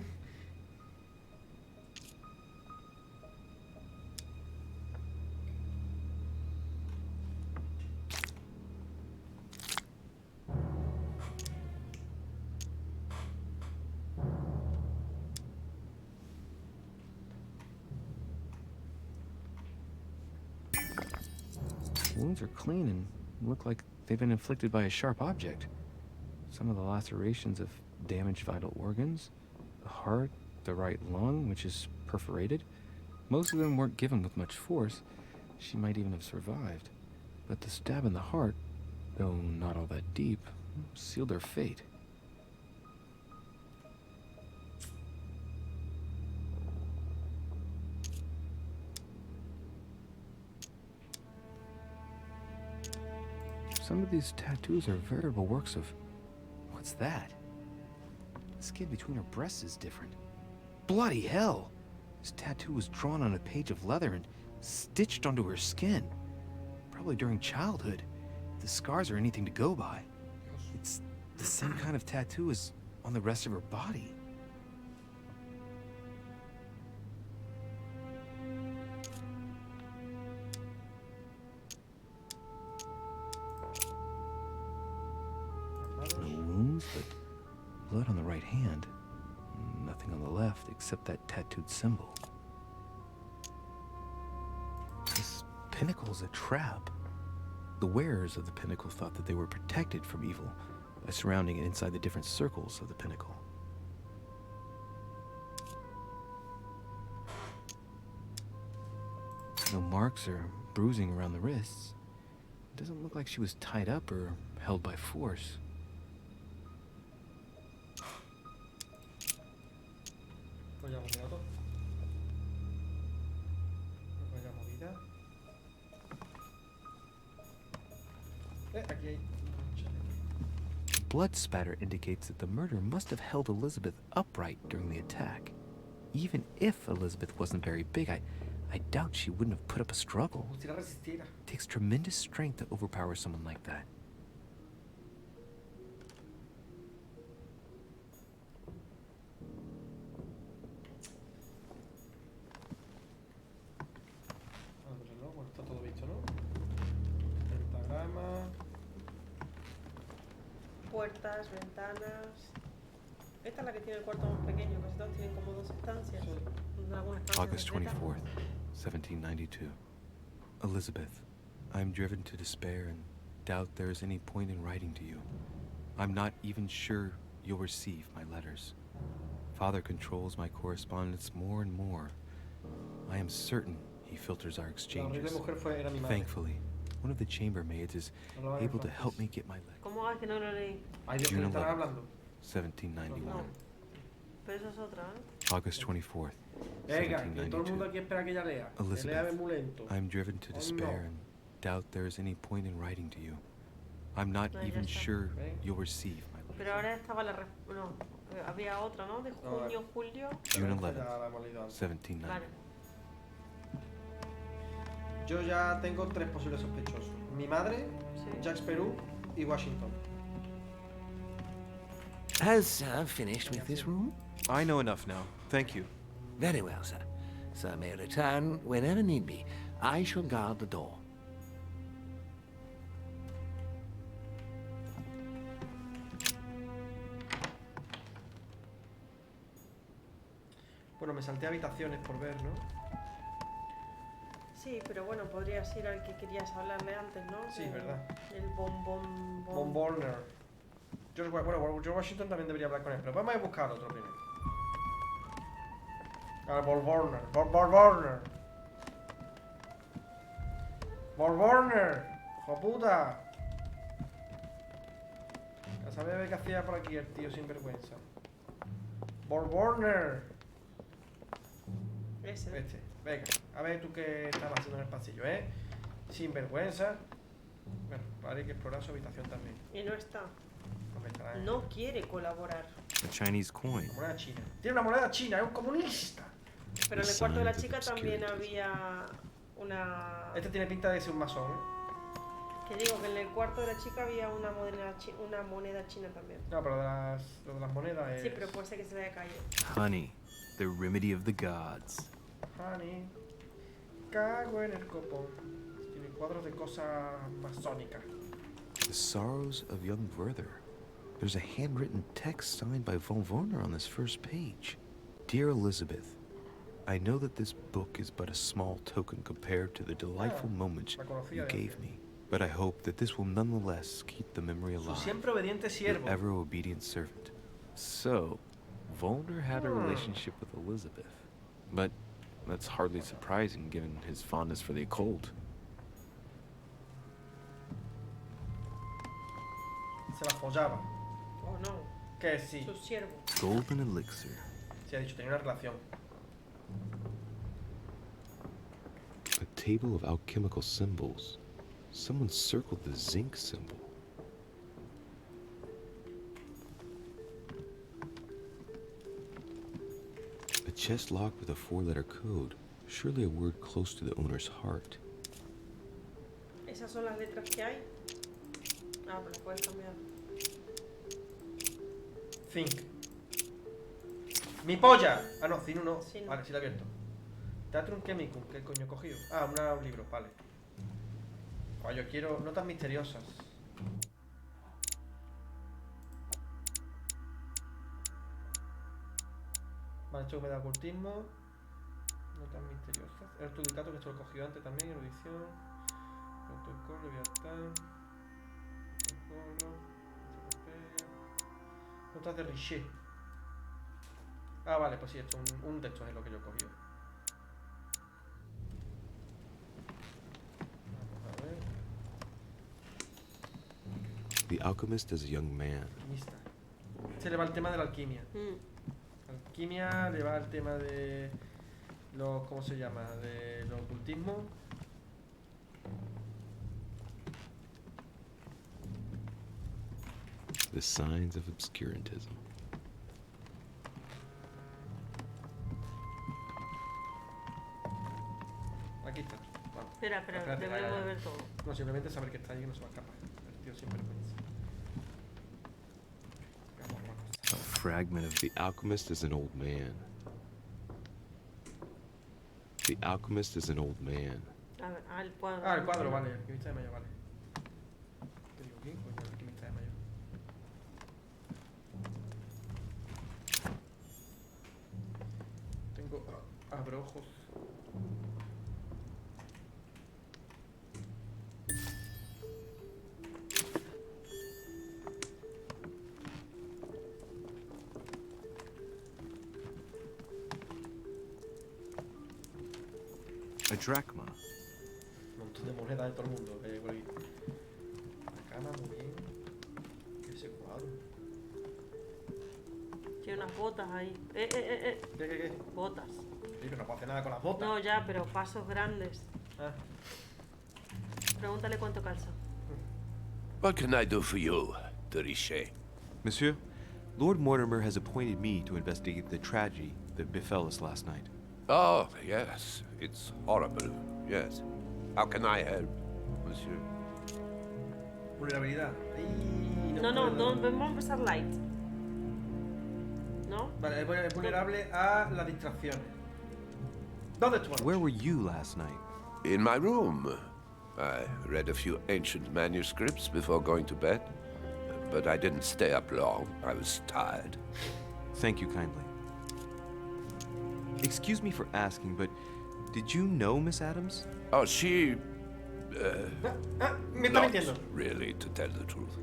Wounds are clean and look like they've been inflicted by a sharp object. Some of the lacerations have damaged vital organs, the heart, the right lung, which is perforated. Most of them weren't given with much force. She might even have survived. But the stab in the heart, though not all that deep, sealed her fate. Some of these tattoos are veritable works of... What's that? The skin between her breasts is different. Bloody hell! This tattoo was drawn on a page of leather and stitched onto her skin. Probably during childhood. If the scars are anything to go by. It's the same kind of tattoo as on the rest of her body. No wounds, but blood on the right hand. except that tattooed symbol. This pinnacle is a trap. The wearers of the pinnacle thought that they were protected from evil by surrounding it inside the different circles of the pinnacle. No marks or bruising around the wrists. It doesn't look like she was tied up or held by force. Blood spatter indicates that the murderer must have held Elizabeth upright during the attack. Even if Elizabeth wasn't very big, I doubt she wouldn't have put up a struggle. It takes tremendous strength to overpower someone like that. Está todo visto, ¿no? Pentagrama. Puertas, ventanas. Esta es la que tiene el cuarto más pequeño, casi todos tienen como 2 estancias. August 24th, 1792. Elizabeth, I am driven to despair and doubt there is any point in writing to you. I'm not even sure you'll receive my letters. Father controls my correspondence more and more. I am certain he filters our exchanges. Thankfully, one of the chambermaids is able to help me get my letters. ¿Cómo es que no lo leí? June 11th, 1791. Pero eso es otra, ¿eh? August 24th, Venga, que todo el mundo aquí espera que ella lea. Elizabeth, muy lento. I am driven to despair and doubt there is any point in writing to you. I'm not even sure you'll receive my letters. Pero ahora estaba la... No, había otra, ¿no? De junio, julio. June 11th, 1790. Vale. Yo ya tengo 3 posibles sospechosos. Mi madre, Jacques Perú y Washington. Has Sir finished with this room? I know enough now. Thank you. Very well, sir. Sir may return whenever need be. I shall guard the door. Bueno, me salté habitaciones por ver, ¿no? Sí, pero bueno, podrías ir al que querías hablarle antes, ¿no? Sí, verdad. El Von Warner. George Washington también debería hablar con él, pero vamos a buscar otro primero. Von Warner. Von Warner. ¡Hijo puta! A saber qué hacía por aquí el tío sin vergüenza. Von Warner. Ese. Venga, a ver tú qué estabas haciendo en el pasillo, ¿eh? Sin vergüenza. Bueno, hay que explorar su habitación también. Y no está. No quiere colaborar. A Chinese coin. Una moneda china. Tiene una moneda china, es un comunista. Pero en el cuarto de la chica también había una... Este tiene pinta de ser un masón, ¿eh? Que digo que en el cuarto de la chica había una moneda china también. No, pero lo de las monedas es... Sí, pero puede ser que se le haya caído. Honey, the remedy of the gods. Honey, cago en el copón. Tiene cuadros de cosas masónicas. The Sorrows of Young Werther. There's a handwritten text signed by von Werner on this first page. Dear Elizabeth, I know that this book is but a small token compared to the delightful moments you gave me, but I hope that this will nonetheless keep the memory alive. Su siempre obediente siervo. Your ever obedient servant. So, Werner had a relationship with Elizabeth, but that's hardly surprising given his fondness for the occult. Se la follaba. Oh no. Que sí. Su siervo. Golden elixir. Sí, ha dicho, tenía una relación. A table of alchemical symbols. Someone circled the zinc symbol. A chest locked with a 4-letter code. Surely a word close to the owner's heart. ¿Esas son las letras que hay? Ah, pero las puedes cambiar. Think. ¡Mi polla! Ah, no, Cinu no. Sí, no. Vale, sí lo he abierto. Teatrum Chemicum, ¿qué coño he cogido? Ah, un libro, vale. Yo quiero notas misteriosas. Vale, esto que me da ocultismo. Notas misteriosas. El Tudicato, que esto lo cogió antes también, erudición. Protocolo, Leviatán. Protocolo. Notas de Richer. Ah, vale, pues sí, esto un de estos es lo que yo he cogido. Vamos a ver. The alchemist is a young man. Alquimista. Este le va el tema de la alquimia. Alquimia le va el tema de los, ¿cómo se llama? De los ocultismos. The signs of obscurantism. Aquí está. Vamos. Espera, debemos de ver todo. No, simplemente saber que está ahí y no se va a escapar. El tío siempre lo piensa. A fragment of the alchemist is an old man. The alchemist is an old man. A ver, el cuadro. Ah, el cuadro, vale. El alquimista de mayo, vale. Te digo, ¿quién? Coño, el alquimista de mayo. Tengo abrojos. A drachma. Un montón de monedas de todo el mundo que hay por aquí. La cama, muy bien. Ese cuadro. Tiene unas botas ahí. ¿Qué? Botas. Sí, pero no puedo hacer nada con las botas. No, ya, pero pasos grandes. Ah. Pregúntale cuánto calza. What can I do for you, de Richer? Monsieur, Lord Mortimer has appointed me to investigate the tragedy that befell us last night. Oh, yes. It's horrible. Yes. How can I help, monsieur? Vulnerabilidad. No, vamos a empezar light. ¿No? Vale, es vulnerable a las distracciones. ¿Dónde estuvo? Where were you last night? In my room. I read a few ancient manuscripts before going to bed. But I didn't stay up long. I was tired. Thank you kindly. Excuse me for asking, but did you know Miss Adams? Oh, she... Me estás not mintiendo. really, to tell the truth.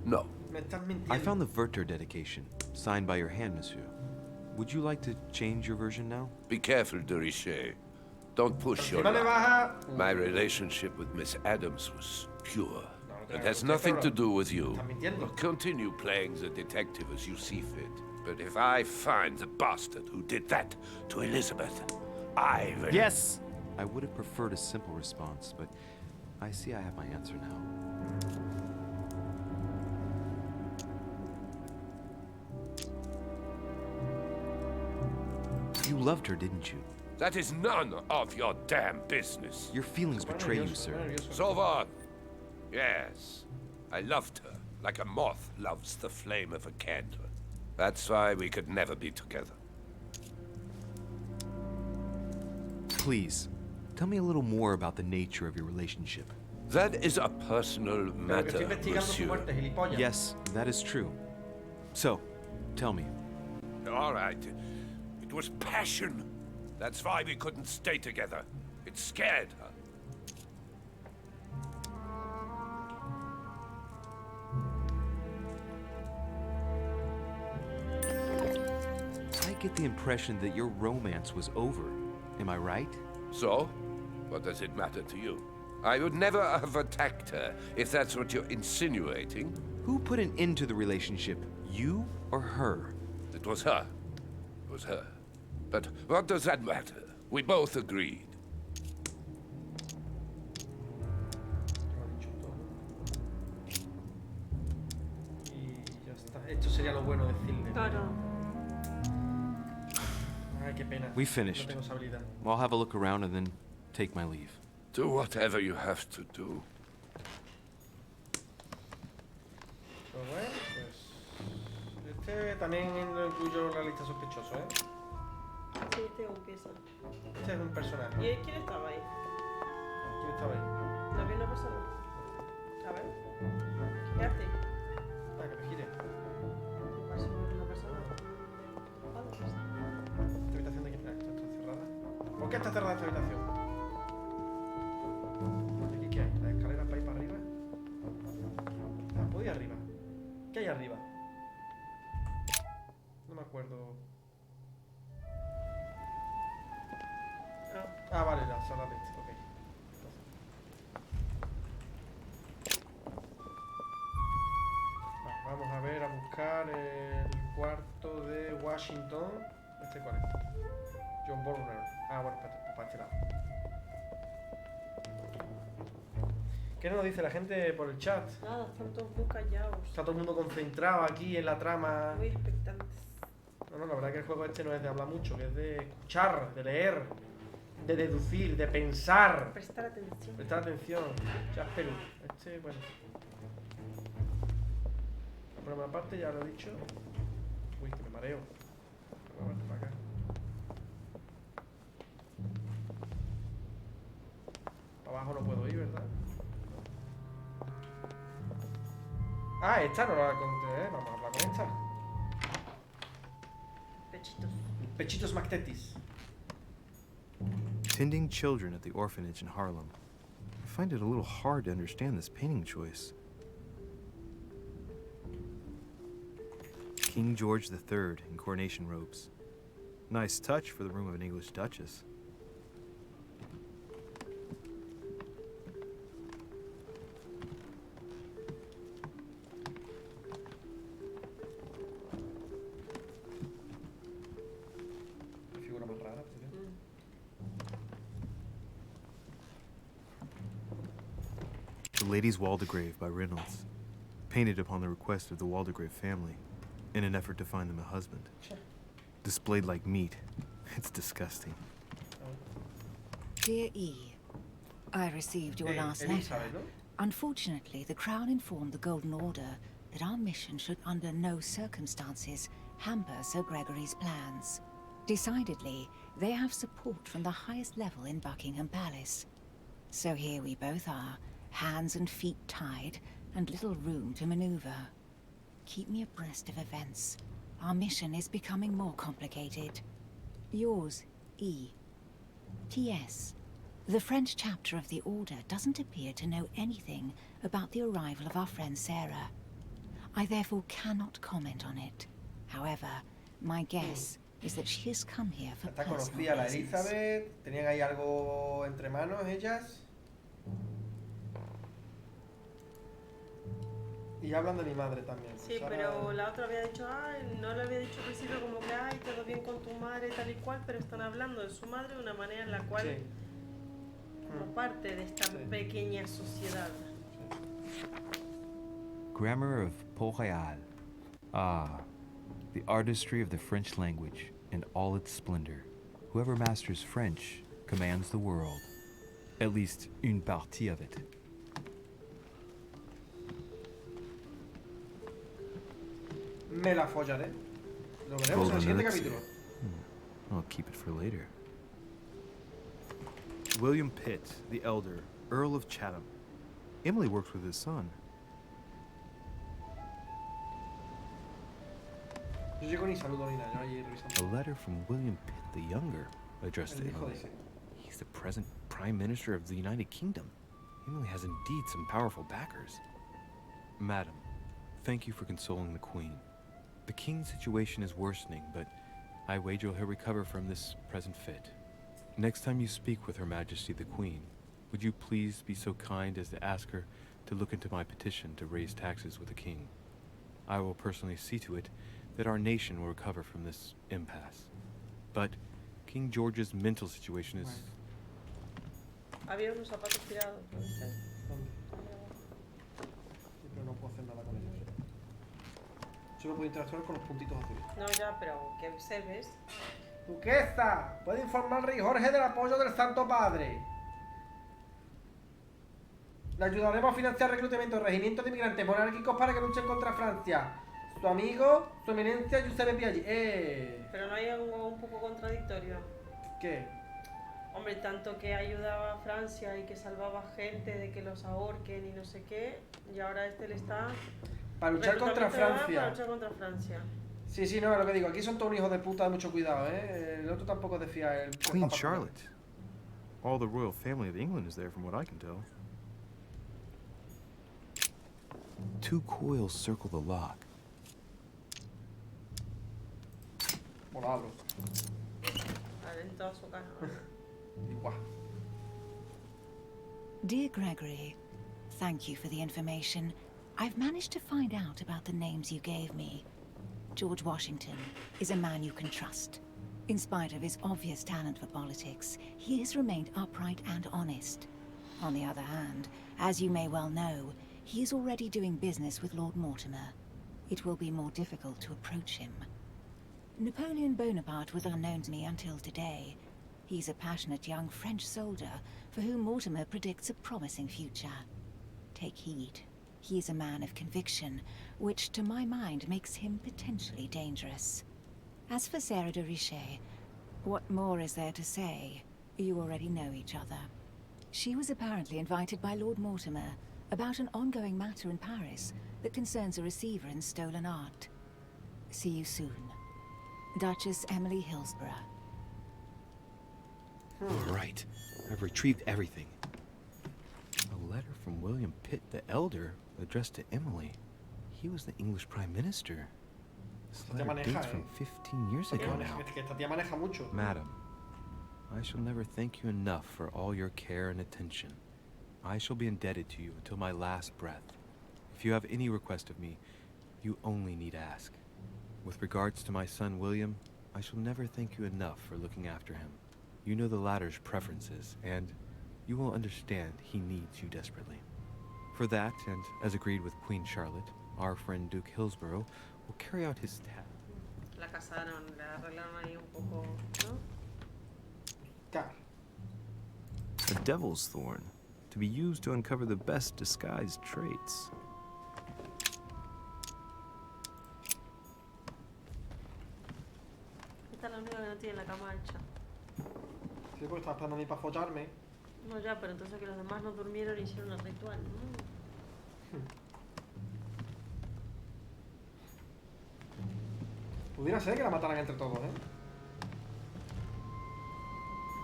No. Me estás mintiendo. I found the Werther dedication, signed by your hand, monsieur. Would you like to change your version now? Be careful, de Richer. Don't push your Vale, luck. baja. My relationship with Miss Adams was pure. It claro, has usted nothing solo. to do with you. Está mintiendo. Continue playing the detective as you see fit. But if I find the bastard who did that to Elizabeth, I will... Yes! I would have preferred a simple response, but I see I have my answer now. You loved her, didn't you? That is none of your damn business. Your feelings betray you, sir. So what? Yes. I loved her, like a moth loves the flame of a candle. That's why we could never be together. Please, tell me a little more about the nature of your relationship. That is a personal matter, monsieur. Yes, that is true. So, tell me. All right. It was passion. That's why we couldn't stay together. It scared her. I get the impression that your romance was over. Am I right? So? What does it matter to you? I would never have attacked her, if that's what you're insinuating. Who put an end to the relationship? You or her? It was her. It was her. But what does that matter? We both agreed. Y ya está. Esto sería lo bueno decirle. Claro. Ay, qué pena. We finished. No tengo esa habilidad. I'll have a look around and then take my leave. Do whatever you have to do. Pues bueno, pues... Este también lo incluyo en la lista sospechoso, ¿eh? Sí, este es un pieza. Este es un personaje. ¿Y quién estaba ahí? ¿Quién estaba ahí? ¿No había una persona? A ver. Quédate. Ah, que me gire. ¿Qué pasa con una persona? Vale, pues. ¿Por qué está cerrada esta habitación? ¿Aquí qué hay? ¿Las escaleras para ir para arriba? ¿Puedo ir arriba? ¿Qué hay arriba? No me acuerdo. Ah, vale, la sala de este, ok. Vamos a ver, a buscar el cuarto de Washington. ¿Este cuál es? John Bonner. Ah, bueno, para este lado. ¿Qué nos dice la gente por el chat? Nada, están todos muy callados. Está todo el mundo concentrado aquí en la trama. Muy expectantes. No, la verdad que el juego este no es de hablar mucho, que es de escuchar, de leer, de deducir, de pensar. Prestar atención. Prestar atención. Ya Perú. Este, bueno. Por una parte ya lo he dicho. Uy, que me mareo. Por una parte para acá. Para abajo no puedo ir, ¿verdad? Ah, esta no la conté, vamos a hablar con esta. Pechitos. Pechitos Mactetis. Tending children at the orphanage in Harlem. I find it a little hard to understand this painting choice. King George III in coronation robes. Nice touch for the room of an English duchess. Figura más rara, The Lady's Waldegrave by Reynolds, painted upon the request of the Waldegrave family, in an effort to find them a husband. Displayed like meat. It's disgusting. Dear E, I received your last letter. Unfortunately, the Crown informed the Golden Order that our mission should under no circumstances hamper Sir Gregory's plans. Decidedly, they have support from the highest level in Buckingham Palace. So here we both are, hands and feet tied, and little room to maneuver. Keep me abreast of events. Our mission is becoming more complicated. Yours, E. T.S. The French chapter of the Order doesn't appear to know anything about the arrival of our friend Sarah. I therefore cannot comment on it. However, my guess is that she has come here for Esta personal conocía a la reasons. Elizabeth. Tenían ahí algo entre manos ellas. Y hablan de mi madre también. Sí, Sara... pero la otra había dicho, ay, no le había dicho al principio como que, ay, todo bien con tu madre, tal y cual, pero están hablando de su madre de una manera en la cual, Sí. como parte de esta pequeña sociedad. Grammar of Port-Royal. Ah, the artistry of the French language in all its splendor. Whoever masters French commands the world. At least une partie of it. Me la follaré. Lo veremos en el siguiente capítulo. I'll keep it for later. William Pitt, the elder, Earl of Chatham. Emily works with his son. Yo llego ni saludo ni nada, yo allí revisando. A letter from William Pitt the Younger, addressed to Emily. He's the present Prime Minister of the United Kingdom. Emily has indeed some powerful backers. Madam, thank you for consoling the Queen. The King's situation is worsening, but I wager he'll recover from this present fit. Next time you speak with Her Majesty the Queen, would you please be so kind as to ask her to look into my petition to raise taxes with the King? I will personally see to it that our nation will recover from this impasse. But King George's mental situation is... Había unos zapatos tirados, ¿no viste? Pero no puedo hacer nada con ellos. Solo puedo interactuar con los puntitos azules. No, ya, pero que observes. Duquesa, puede informar al rey Jorge del apoyo del Santo Padre. Le ayudaremos a financiar el reclutamiento de regimientos de inmigrantes monárquicos para que luchen contra Francia. Su amigo, su eminencia, Giuseppe Piaggi. Pero no hay algo un poco contradictorio. ¿Qué? Hombre, tanto que ayudaba a Francia y que salvaba gente de que los ahorquen y no sé qué, y ahora este le está... Para luchar contra Francia. Para luchar contra Francia. Sí, sí, no, es lo que digo. Aquí son todos hijos de puta de mucho cuidado, ¿eh? El otro tampoco decía el... Queen Charlotte. All the royal family of England is there from what I can tell. 2 coils circle the lock. Bueno, abro. En toda su cara. Dear Gregory, thank you for the information. I've managed to find out about the names you gave me. George Washington is a man you can trust. In spite of his obvious talent for politics, he has remained upright and honest. On the other hand, as you may well know, he is already doing business with Lord Mortimer. It will be more difficult to approach him. Napoleon Bonaparte was unknown to me until today. He's a passionate young French soldier for whom Mortimer predicts a promising future. Take heed. He is a man of conviction, which to my mind makes him potentially dangerous. As for Sarah de Richet, what more is there to say? You already know each other. She was apparently invited by Lord Mortimer about an ongoing matter in Paris that concerns a receiver in stolen art. See you soon. Duchess Emily Hillsborough. All right. I've retrieved everything. A letter from William Pitt the Elder addressed to Emily. He was the English Prime Minister. This letter dates from 15 years ago now. Madam, I shall never thank you enough for all your care and attention. I shall be indebted to you until my last breath. If you have any request of me, you only need ask. With regards to my son William, I shall never thank you enough for looking after him. You know the latter's preferences, and you will understand he needs you desperately. For that, and as agreed with Queen Charlotte, our friend Duke Hillsborough will carry out his task. La casaron, la arreglaron ahí un poco, ¿no? A devil's thorn, to be used to uncover the best disguised traits. Esta es la única que no tiene la cama hecha. Sí, porque estaba esperando a mí para follarme. No, ya, pero entonces que los demás no durmieron y hicieron el ritual, ¿no? Pudiera ser que la mataran entre todos, ¿eh?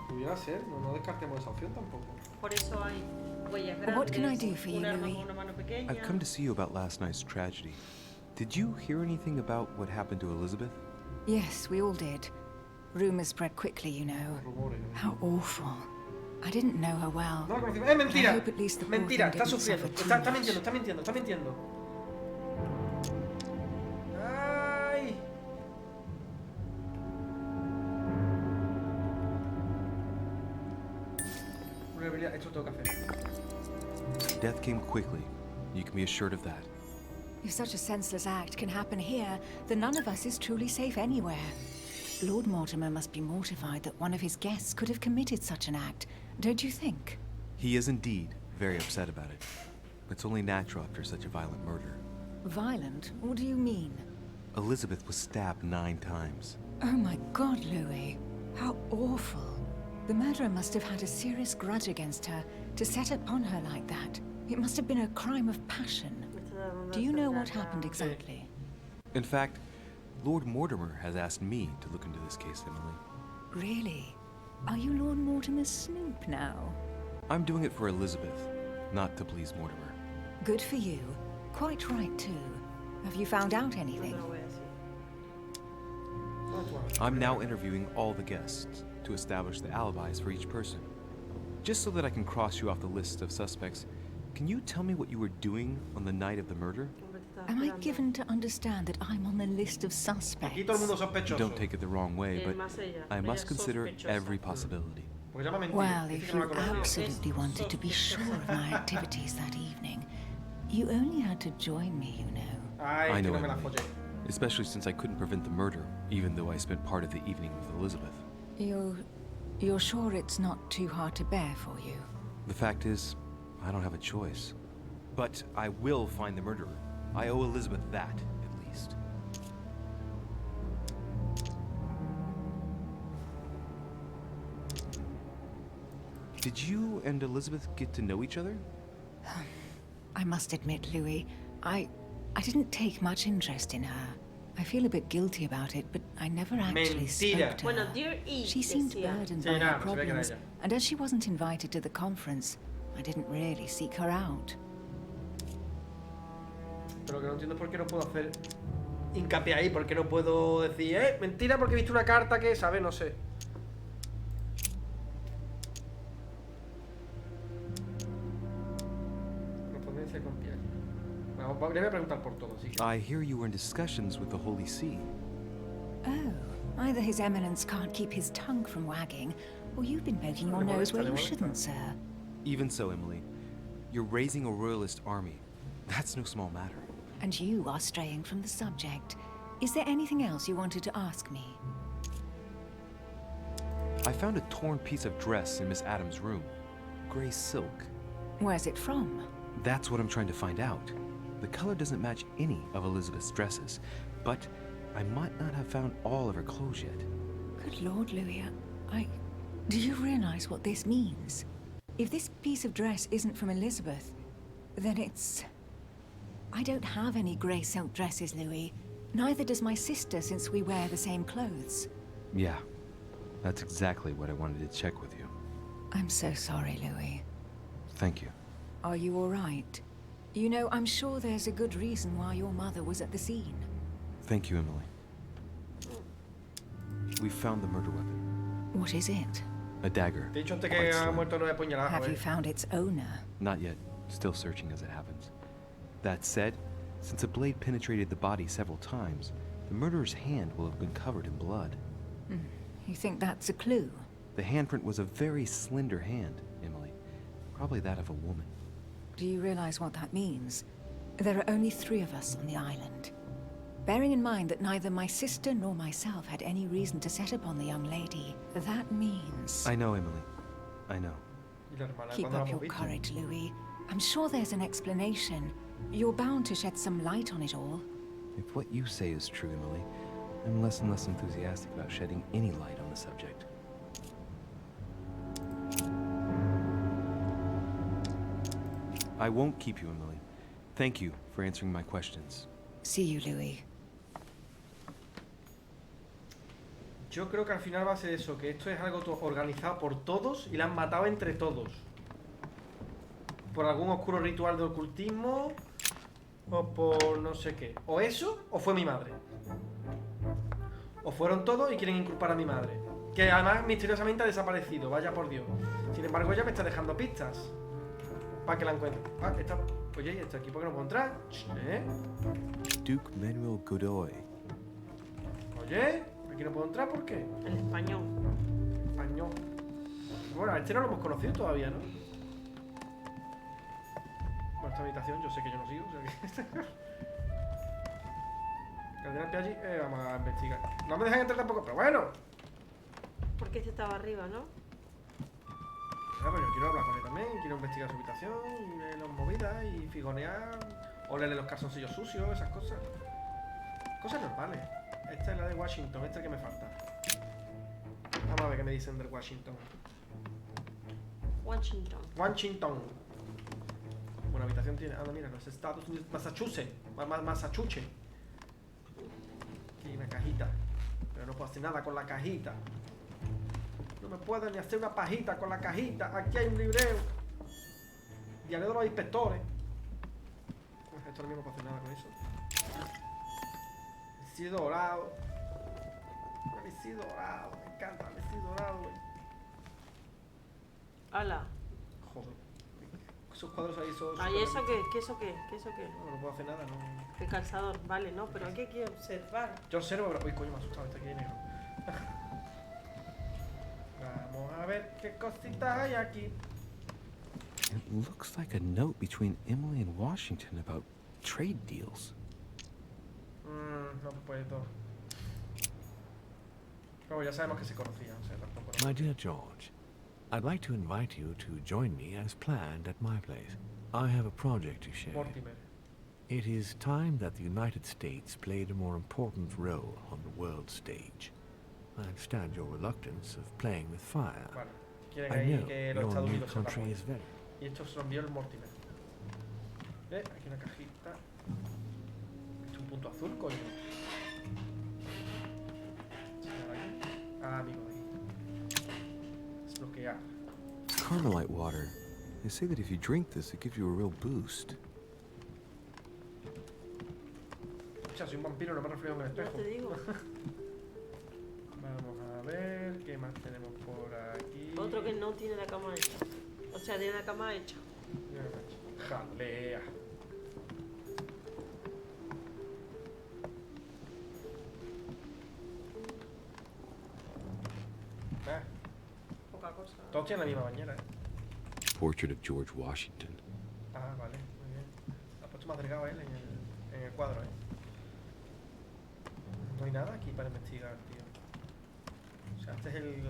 Pudiera ser, no descartemos esa opción tampoco. Por eso hay huellas grandes. What can I do for you, un arma Louis? con una mano pequeña. I've come to see you about last night's tragedy. Did you hear anything about what happened to Elizabeth? Yes, we all did. Rumors spread quickly, you know. How awful. I didn't know her well. No la conocimos. Mentira. I hope at least the poor Mentira, thing está didn't sufriendo. suffer too Está much. mintiendo, está mintiendo, está mintiendo. Ay. Esto tengo que hacer. Death came quickly. You can be assured of that. If such a senseless act can happen here, then none of us is truly safe anywhere. Lord Mortimer must be mortified that one of his guests could have committed such an act, don't you think? He is indeed very upset about it. It's only natural after such a violent murder. Violent? What do you mean? Elizabeth was stabbed 9 times. Oh my God, Louis. How awful. The murderer must have had a serious grudge against her to set upon her like that. It must have been a crime of passion. Do you know what happened exactly? In fact, Lord Mortimer has asked me to look into this case, Emily. Really? Are you Lord Mortimer's snoop now? I'm doing it for Elizabeth, not to please Mortimer. Good for you. Quite right, too. Have you found out anything? I'm now interviewing all the guests to establish the alibis for each person. Just so that I can cross you off the list of suspects, can you tell me what you were doing on the night of the murder? Am I given to understand that I'm on the list of suspects? Don't take it the wrong way, but I must consider every possibility. Well, if you absolutely wanted to be sure of my activities that evening, you only had to join me, you know. I know, Emily, especially since I couldn't prevent the murder, even though I spent part of the evening with Elizabeth. You're sure it's not too hard to bear for you? The fact is, I don't have a choice. But I will find the murderer. I owe Elizabeth that, at least. Did you and Elizabeth get to know each other? I must admit, Louis, I didn't take much interest in her. I feel a bit guilty about it, but I never actually spoke to her. Dear E, she seemed burdened by her problems, and as she wasn't invited to the conference, I didn't really seek her out. Pero que no entiendo por qué no puedo hacer hincapié ahí, por qué no puedo decir, mentira porque he visto una carta que, ¿sabes? No sé. Correspondencia con Pierre. Bueno, le voy a preguntar por todo, sí. I hear you were in discussions with the Holy See. Oh, either His Eminence can't keep his tongue from wagging, or you've been poking your nose where you shouldn't, sir. Even so, Emily, you're raising a royalist army. That's no small matter. And you are straying from the subject. Is there anything else you wanted to ask me? I found a torn piece of dress in Miss Adams' room. Gray silk. Where's it from? That's what I'm trying to find out. The color doesn't match any of Elizabeth's dresses, but I might not have found all of her clothes yet. Good Lord, Louis, do you realize what this means? If this piece of dress isn't from Elizabeth, then it's... I don't have any grey silk dresses, Louis. Neither does my sister, since we wear the same clothes. Yeah, that's exactly what I wanted to check with you. I'm so sorry, Louis. Thank you. Are you all right? You know, I'm sure there's a good reason why your mother was at the scene. Thank you, Emily. We found the murder weapon. What is it? A dagger. Have you found its owner? Not yet. Still searching as it happens. That said, since the blade penetrated the body several times, the murderer's hand will have been covered in blood. You think that's a clue? The handprint was a very slender hand, Emily. Probably that of a woman. Do you realize what that means? There are only 3 of us on the island. Bearing in mind that neither my sister nor myself had any reason to set upon the young lady, that means... I know, Emily. I know. Keep up your courage, Louis. I'm sure there's an explanation. You're bound to shed some light on it all. If what you say is true, Emily, I'm less and less enthusiastic about shedding any light on the subject. I won't keep you, Emily. Thank you for answering my questions. See you, Louis. Yo creo que al final va a ser eso, que esto es algo organizado por todos y la han matado entre todos. Por algún oscuro ritual de ocultismo o por no sé qué. O eso, o fue mi madre. O fueron todos y quieren inculpar a mi madre. Que además misteriosamente ha desaparecido, vaya por Dios. Sin embargo, ella me está dejando pistas para que la encuentre. Oye, ¿esto aquí por qué no puedo entrar? Duke Manuel Godoy. Oye, aquí no puedo entrar, ¿por qué? El español. Español. Bueno, a este no lo hemos conocido todavía, ¿no? Bueno, esta habitación yo sé que yo no sigo, o sea que... Cardenal Piaggi, vamos a investigar. No me dejan entrar tampoco, pero bueno. Porque este estaba arriba, ¿no? Pues yo quiero hablar con él también, quiero investigar su habitación, y ver las movidas, y figonear, olerle los calzoncillos sucios, esas cosas. Cosas normales. Esta es la de Washington, esta es la que me falta. Vamos a ver qué me dicen del Washington. Washington. Buena habitación tiene. Mira, los Estados Unidos. Massachusetts. Massachusetts. Aquí hay una cajita. Pero no puedo hacer nada con la cajita. No me puedo ni hacer una pajita con la cajita. Aquí hay un libreo. Diario de los inspectores. Esto ahora mismo no puedo hacer nada con eso. Vestido dorado. Vestido dorado. Me encanta el vestido dorado, güey. ¡Hala! Joder. Esos cuadros ahí son... ¿Y eso qué? ¿Qué eso qué? ¿Qué eso qué? No puedo hacer nada, no. El calzador, vale, no, pero aquí hay que observar. Yo observo, pero... Uy, coño, me ha asustado, está aquí de negro. Vamos a ver qué cositas hay aquí. It looks like a note between Emily and Washington about trade deals. No puedo. Pero ya sabemos que se conocían, o sea, tampoco... My dear George, I'd like to invite you to join me as planned at my place. I have a project to share. Mortimer. It is time that the United States played a more important role on the world stage. I understand your reluctance of playing with fire. Vale. Quieren I ahí know que los your Estados new Unidos country sepan. is very... Y esto se lo envió el Mortimer. Aquí una cajita. Esto es un punto azul, coño. Ah, amigo. Desbloquear. Carmelite water. They say that if you drink this, it gives you a real boost. O sea, soy un vampiro, no me reflejo en el espejo. Ya te digo. Vamos a ver, ¿qué más tenemos por aquí? Otro que no tiene la cama hecha. O sea, tiene la cama hecha. Jalea. Poca cosa. Todos tienen la misma bañera, Portrait of George Washington. Ah, vale, muy bien. Ha puesto más delgado él en el cuadro, No hay nada aquí para investigar, tío. O sea, este es el...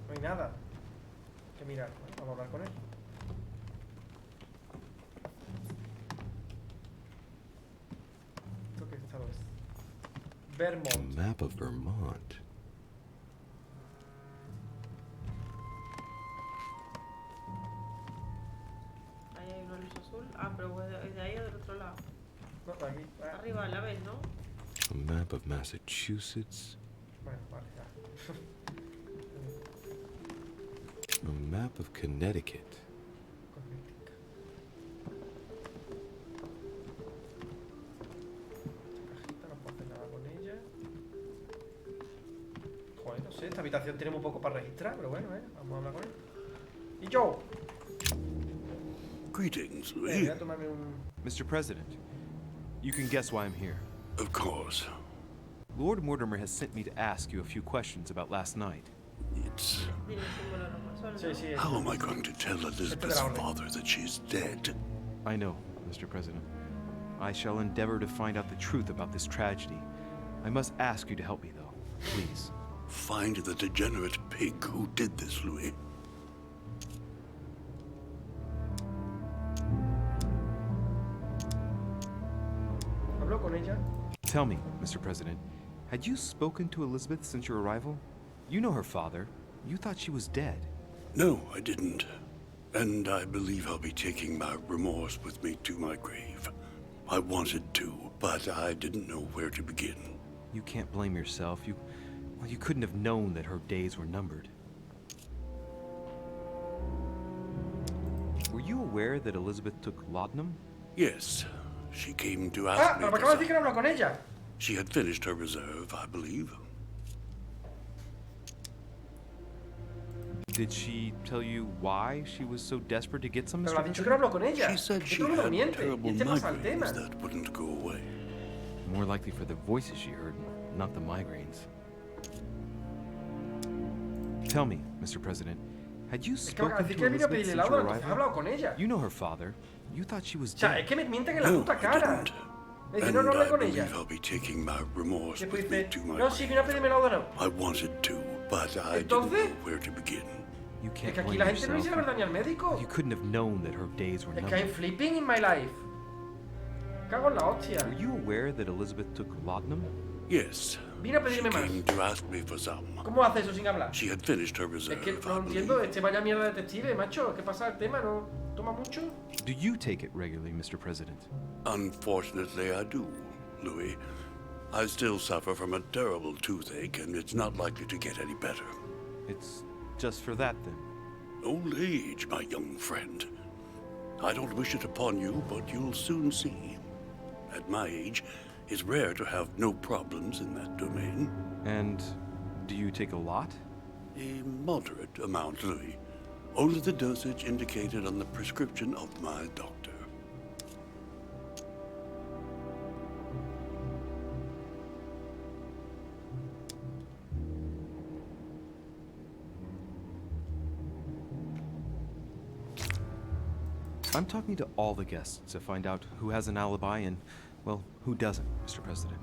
No hay nada que mirar. Bueno, vamos a hablar con él. ¿Esto qué estado es? Vermont. A map of Vermont. Ahí hay una luz azul. Ah, pero es de ahí o del otro lado. No, de aquí. Arriba, la ves, ¿no? A map of Massachusetts. Bueno, vale, ya. A map of Connecticut. No puedo hacer nada con ella. Joder, no sé, esta habitación tiene muy poco para registrar, pero bueno, vamos a hablar con él. Y yo. Greetings, Voy Louis. a tomarme un... Mr. President, you can guess why I'm here. Of course. Lord Mortimer has sent me to ask you a few questions about last night. It's... Tiene el símbolo rojo. Sí, sí. How am I going to tell Elizabeth's father that she's dead? I know, Mr. President. I shall endeavor to find out the truth about this tragedy. I must ask you to help me, though. Please. Find the degenerate pig who did this, Louis. ¿Habló con ella? Tell me, Mr. President, had you spoken to Elizabeth since your arrival? You know her father. You thought she was dead. No, I didn't. And I believe I'll be taking my remorse with me to my grave. I wanted to, but I didn't know where to begin. You can't blame yourself. You couldn't have known that her days were numbered. Were you aware that Elizabeth took laudanum? Yes, she came to ask Ah, me pero me for acabo de decir some. que no hablo con ella. She had finished her reserve, I believe. Did she tell you why she was so desperate to get some, Pero Mr. le ha dicho que no hablo con ella. She said Que she todo el mundo had miente. terrible Y este pasa el tema. migraines that wouldn't go away. More likely for the voices she heard, not the migraines. Tell me, Mr. President, had you Es que me acaba spoken de decir to que he venido a Elizabeth pedirle since el your agua, entonces he arrival? hablado con ella. You know her father. You thought she was O sea, dead. es que me mienten en la No, puta I cara. didn't. Me dice, And no, no hablé I con ella. believe I'll be taking my remorse Después with me dice, to my no, sí, grave. vino a pedirme el agua, no. I wanted to, but I didn't Entonces, know where to begin. You es can't que aquí blame la gente no dice la yourself. verdad ni al médico. You couldn't have known that her days were Es que I'm numbered. flipping in my life. Cago en la hostia. Were you aware that Elizabeth took laudanum? Yes. Vino a She pedirme más. came to ask me for some. ¿Cómo hace eso sin hablar? She had finished her Es reserve, que I no believe. entiendo, este vaya mierda de detective, macho. ¿Qué pasa el tema? ¿No toma mucho? Do you take it regularly, Mr. President? Unfortunately, I do, Louis. I still suffer from a terrible toothache, and it's not likely to get any better. It's just for that, then. Old age, my young friend. I don't wish it upon you, but you'll soon see. At my age, it's rare to have no problems in that domain. And do you take a lot? A moderate amount, Louis. Only the dosage indicated on the prescription of my doctor. I'm talking to all the guests to find out who has an alibi and, well, who doesn't, Mr. President.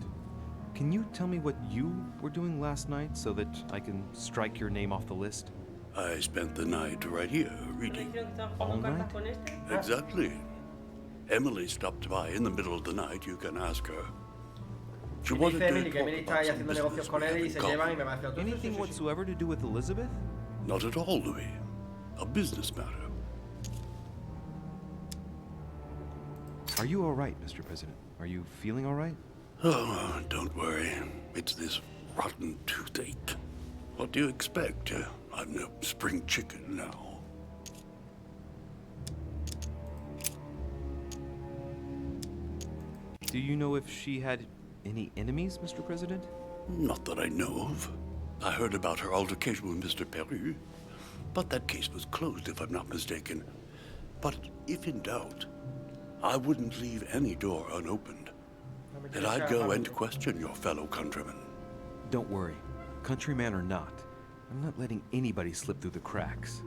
Can you tell me what you were doing last night so that I can strike your name off the list? I spent the night right here, reading. All night? Exactly. Emily stopped by in the middle of the night. You can ask her. She Y wanted dice to Emily que talk Emily está about ahí some haciendo business negocios we con él have y in se common. llevan y me va a decir, Anything whatsoever to do with Elizabeth? Not at all, Louis. A business matter. Are you all right, Mr. President? Are you feeling all right? Oh, don't worry. It's this rotten toothache. What do you expect? I'm no spring chicken now. Do you know if she had any enemies, Mr. President? Not that I know of. I heard about her altercation with Mr. Peru, but that case was closed if I'm not mistaken. But if in doubt, I wouldn't leave any door unopened. And I'd go and question your fellow countrymen. Don't worry. Countryman or not, I'm not letting anybody slip through the cracks.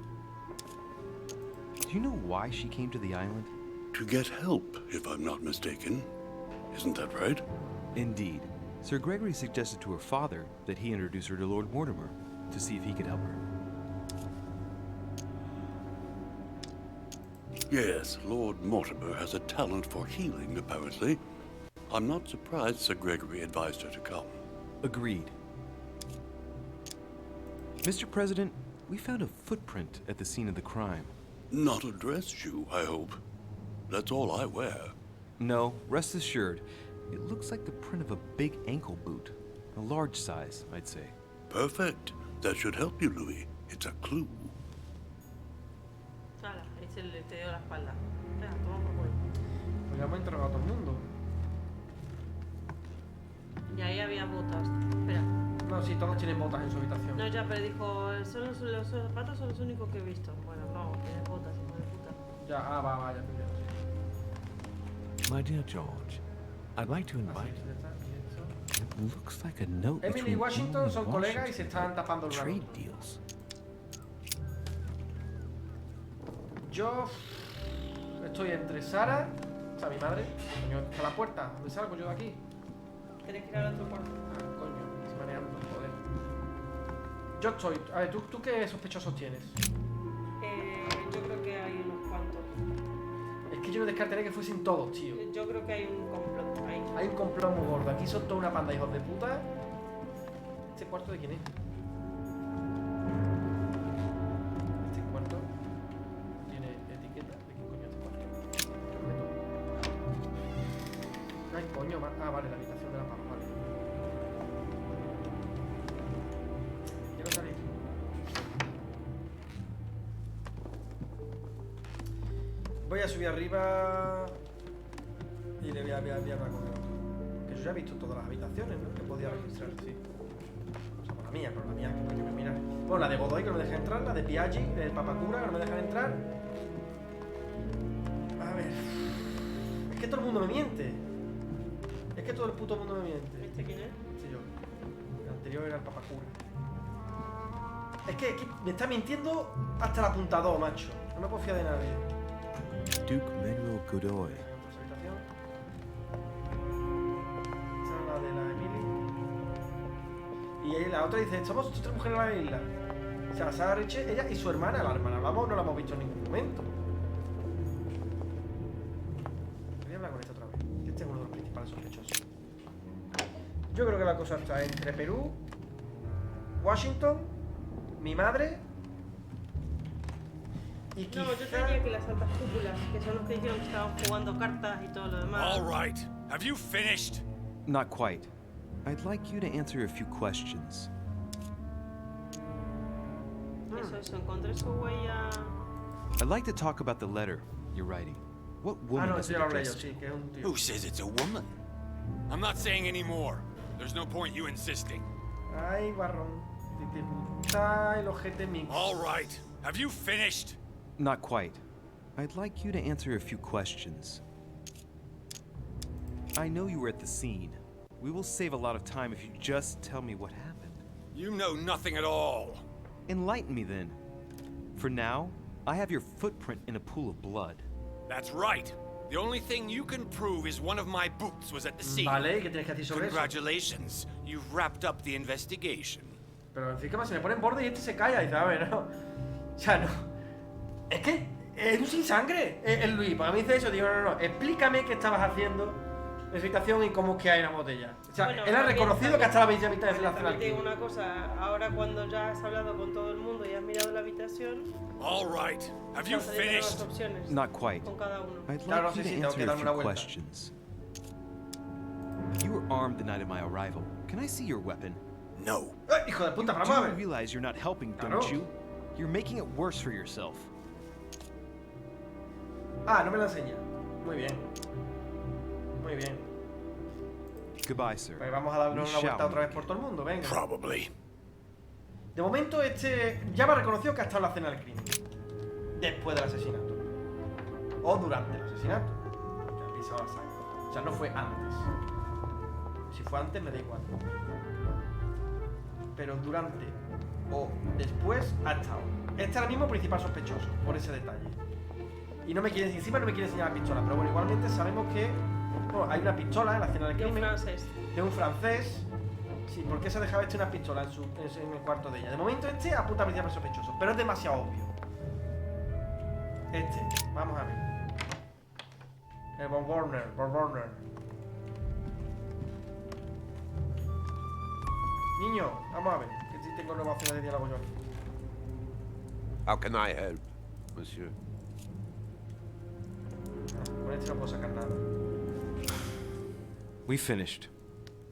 Do you know why she came to the island? To get help, if I'm not mistaken. Isn't that right? Indeed. Sir Gregory suggested to her father that he introduce her to Lord Mortimer to see if he could help her. Yes, Lord Mortimer has a talent for healing, apparently. I'm not surprised Sir Gregory advised her to come. Agreed. Mr. President, we found a footprint at the scene of the crime. Not a dress shoe, I hope. That's all I wear. No, rest assured. It looks like the print of a big ankle boot. A large size, I'd say. Perfect. That should help you, Louis. It's a clue. Hala, ahí te dio la espalda. Venga, toma por culo. Pues ya hemos interrogado a todo el mundo. Y ahí había botas. Espera. No, sí, todos tienen botas en su habitación. No, ya, pero dijo, los zapatos son los únicos que he visto. Bueno, no, tienes botas, hijo de puta. Ya, va, ya primero. My dear George, I'd like to invite you. It looks like a note Emily y Washington son colegas y se están tapando el trade rabo. deals. Yo estoy entre Sara, o sea, mi madre. Coño, está la puerta. ¿Dónde salgo yo de aquí? Tienes que ir al otro cuarto. Ah, coño, me estoy mareando, joder. Yo estoy. A ver, ¿tú qué sospechosos tienes? Yo creo que hay unos cuantos. Es que yo no descartaría que fuesen todos, tío. Yo creo que hay un complot ahí. Hay un complot muy gordo. Aquí son toda una panda de hijos de puta. ¿Este cuarto de quién es? Este cuarto tiene etiqueta. ¿De qué coño es este cuarto? Yo me meto. Ay, coño. Ah, vale, la habitación de la paz, vale. Quiero salir. Voy a subir arriba y le voy a hablar con el otro. Que yo ya he visto todas las habitaciones, ¿no? Que podía registrar, sí. O sea, por la mía, que coño me mira. Bueno, la de Godoy que no me deja entrar, la de Piaggi, el Papacura que no me dejan entrar. A ver. Es que todo el mundo me miente. Es que todo el puto mundo me miente. ¿Este quién es? Sí, yo. El anterior era el Papacura. Es que me está mintiendo hasta el apuntador, macho. No me puedo fiar de nadie. Duke Manuel Godoy. Esta es la de la Emily. Y ahí la otra dice, somos tres mujeres en la isla. O sea, Sara Riche, ella y su hermana. La hermana no la hemos visto en ningún momento. Voy a hablar con esta otra vez. Este es uno de los principales sospechosos. Yo creo que la cosa está entre Perú, Washington, mi madre y quizá... No, yo te diría que las altas cúpulas, que son los que dijeron que estaban jugando cartas y todo lo demás. All right. Have you finished? Not quite. I'd like you to answer a few questions. Eso, encontré su huella. I'd like to talk about the letter you're writing. What woman is it addressed to? Who says it's a woman? I'm not saying any more. There's no point you insisting. Ay, barrón. Te puta el ojete mix. All right. Have you finished? Not quite. I'd like you to answer a few questions. I know you were at the scene. We will save a lot of time if you just tell me what happened. You know nothing at all. Enlighten me then. For now, I have your footprint in a pool of blood. That's right. The only thing you can prove is one of my boots was at the scene. Vale, ¿qué tienes que decir sobre eso? Congratulations. You've wrapped up the investigation. Pero encima se me pone en borde y este se calla y dice, a ver, no. O sea, no. Es que es un sin sangre, el Luis. Para mí dice eso, digo, no. Explícame qué estabas haciendo en su habitación y cómo es que hay una botella. O sea, Bueno, él ha reconocido que hasta la mitad de la También te digo una cosa, ahora cuando ya has hablado con todo el mundo y has mirado la habitación, All right. Have you están saliendo las finished? opciones Not quite. con cada uno. I'd Claro, like you sí, to tengo que answer a darme una few vuelta. questions. You were armed the night of my arrival. Can I see your weapon? No. Hijo de puta, vamos a ver. You realize you're not helping, don't you? You're making it worse for yourself. Ah, no me la enseña. Muy bien. Muy bien. Goodbye, sir. Pues vamos a darnos una vuelta otra vez por todo el mundo, venga. Probably. De momento, ya me ha reconocido que ha estado en la escena del crimen. Después del asesinato. O durante el asesinato. Ya ha pisado la sangre. O sea, no fue antes. Si fue antes, me da igual. Pero durante o después ha estado. Este es el mismo principal sospechoso, por ese detalle. Y no me quiere, encima no me quiere enseñar la pistola. Pero bueno, igualmente sabemos que hay una pistola en la escena del crimen. De un francés. Sí, ¿por qué se dejaba una pistola en el cuarto de ella? De momento apunta a principal sospechoso. Pero es demasiado obvio. Vamos a ver. El Von Warner. Niño, vamos a ver. Que si tengo nuevas opciones de diálogo yo aquí. How can I help, monsieur? Con no puedo sacar nada. We finished.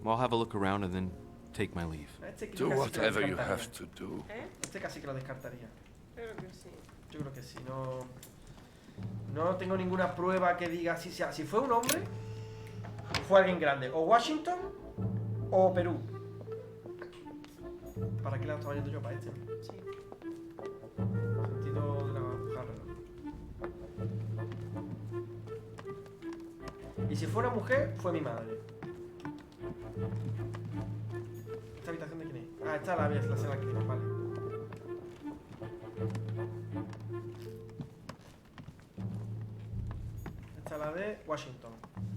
I'll have a look around and then take my leave. Do whatever you have to do. Casi que lo descartaría. Creo que sí. Yo creo que sí. No tengo ninguna prueba que diga si fue un hombre, fue alguien grande. O Washington o Perú. ¿Para qué la estaba yendo yo? Para este. Sí. Sentido de la jarra. Y si fue una mujer, fue mi madre. ¿Esta habitación de quién es? Ah, esta la escena que vale. Esta es la de Washington.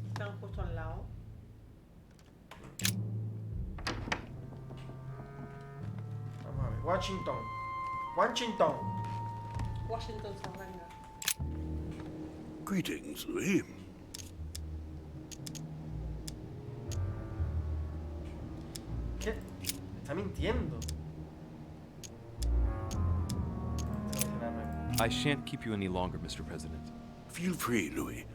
Están justo al lado. Vamos a ver. Washington se venga. Greetings, Louis. ¿Qué? Está mintiendo. I shan't keep you any longer, Mr. President. Feel free, Louis.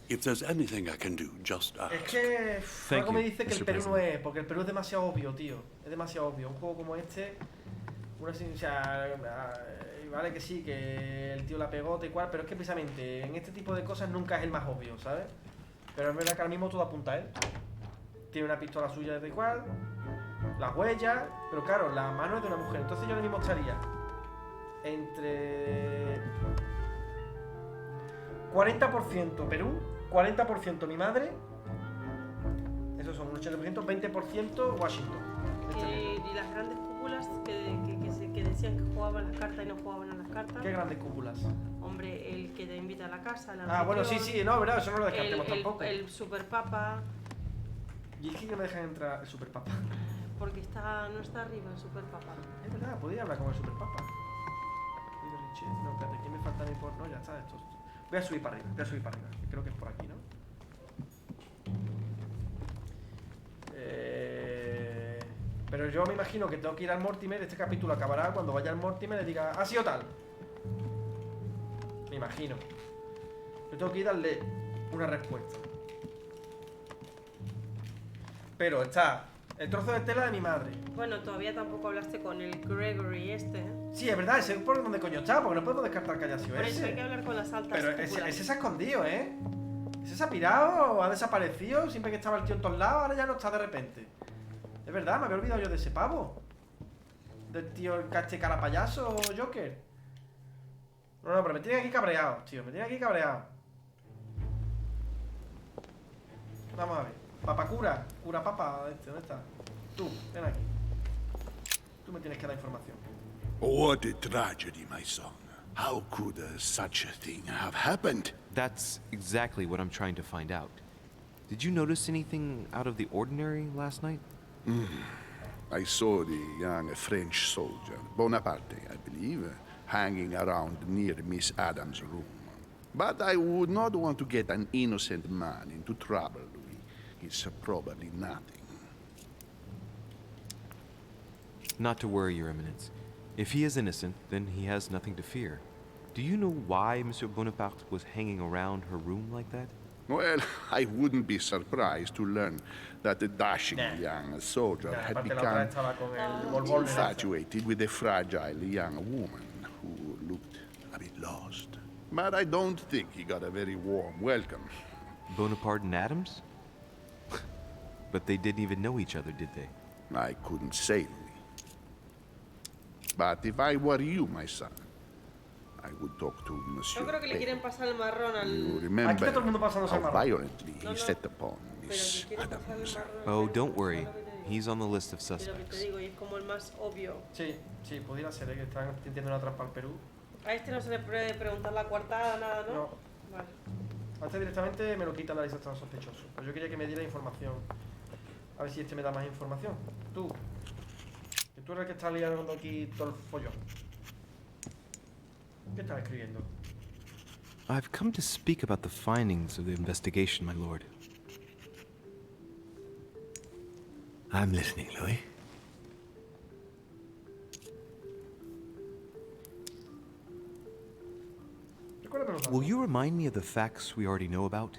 If there's anything I can do, just ask. Es que algo me dice que el Perú no es, porque el Perú es demasiado obvio, tío. Es demasiado obvio. Un juego como este, o sea, vale que sí, que el tío la pegó, tal cual, pero es que precisamente en este tipo de cosas nunca es el más obvio, ¿sabes? Pero es verdad que ahora mismo todo apunta a él. Tiene una pistola suya de igual, las huellas, pero claro, la mano es de una mujer. Entonces yo ahora mismo estaría entre 40% Perú, 40% mi madre. Esos son un 80%, 20% Washington. Y las grandes cúpulas que decían que jugaban las cartas y no jugaban a las cartas. ¿Qué grandes cúpulas? Hombre, el que te invita a la casa. Bueno, sí, no, verdad, eso no lo descartemos tampoco. El superpapa. Y es que no me dejan entrar el superpapa. Porque no está arriba el superpapa. Es verdad, podría hablar con el superpapa. No, espérate, ¿qué me falta a mí por...? No, ya está, esto. Voy a subir para arriba, Creo que es por aquí, ¿no? Pero yo me imagino que tengo que ir al Mortimer. Este capítulo acabará cuando vaya al Mortimer y le diga, ha sido tal. Me imagino. Yo tengo que ir a darle una respuesta. Pero está el trozo de tela de mi madre. Bueno, todavía tampoco hablaste con el Gregory este. Sí, es verdad, ese es por donde coño está, porque no podemos descartar que haya sido ese. Por eso hay que hablar con las altas. Pero ese se ha escondido, ¿eh? Ese se ha pirado, ha desaparecido, siempre que estaba el tío en todos lados, ahora ya no está de repente. Es verdad, me había olvidado yo de ese pavo. Del tío, el cara payaso Joker. No, pero me tienen aquí cabreado, tío, me tienen aquí cabreado. Vamos a ver. Papacura, cura papa, ¿dónde está? Tú, ven aquí. Tú me tienes que dar información. What a tragedy, my son. How could such a thing have happened? That's exactly what I'm trying to find out. Did you notice anything out of the ordinary last night? I saw the young French soldier, Bonaparte, I believe, hanging around near Miss Adams' room. But I would not want to get an innocent man into trouble, Louis. It's probably nothing. Not to worry, Your Eminence. If he is innocent, then he has nothing to fear. Do you know why Monsieur Bonaparte was hanging around her room like that? Well, I wouldn't be surprised to learn that the dashing young soldier had become infatuated with a fragile young woman who looked a bit lost. But I don't think he got a very warm welcome. Bonaparte and Adams? But they didn't even know each other, did they? I couldn't say, Louis. But if I were you, my son, I would talk to Monsieur. Yo creo que le quieren pasar el marrón al... You remember how violently he set upon Miss Adams. Oh, don't worry. He's on the list of Pero que te suspects. digo, y es como el más obvio. Sí, sí, pudiera ser, que están tendiendo una trampa al Perú. A este no se le puede preguntar la coartada, nada, ¿no? No. Vale. A este directamente me lo quita la lista de sospechosos. Pero yo quería que me diera información. A ver si este me da más información. Tú. Que tú eres el que está liando aquí todo el follón. ¿Qué estás escribiendo? I've come to speak about the findings of the investigation, my lord. I'm listening, Louis. Will you remind me of the facts we already know about?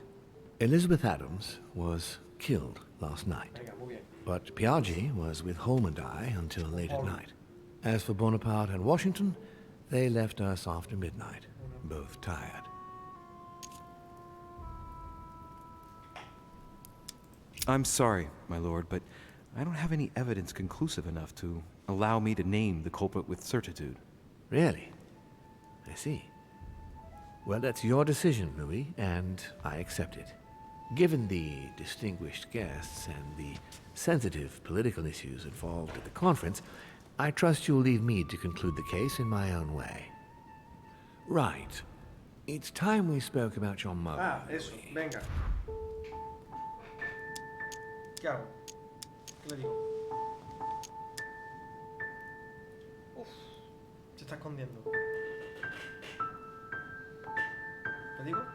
Elizabeth Adams was killed last night, but Piaggi was with Holm and I until late at night. As for Bonaparte and Washington, they left us after midnight, both tired. I'm sorry, my lord, but I don't have any evidence conclusive enough to allow me to name the culprit with certitude. Really? I see. Well, that's your decision, Louis, and I accept it. Given the distinguished guests and the sensitive political issues involved at the conference, I trust you'll leave me to conclude the case in my own way. Right. It's time we spoke about your mother. Ah, eso, venga. ¿Qué hago? ¿Qué le digo? Uf, se está escondiendo. ¿Le digo?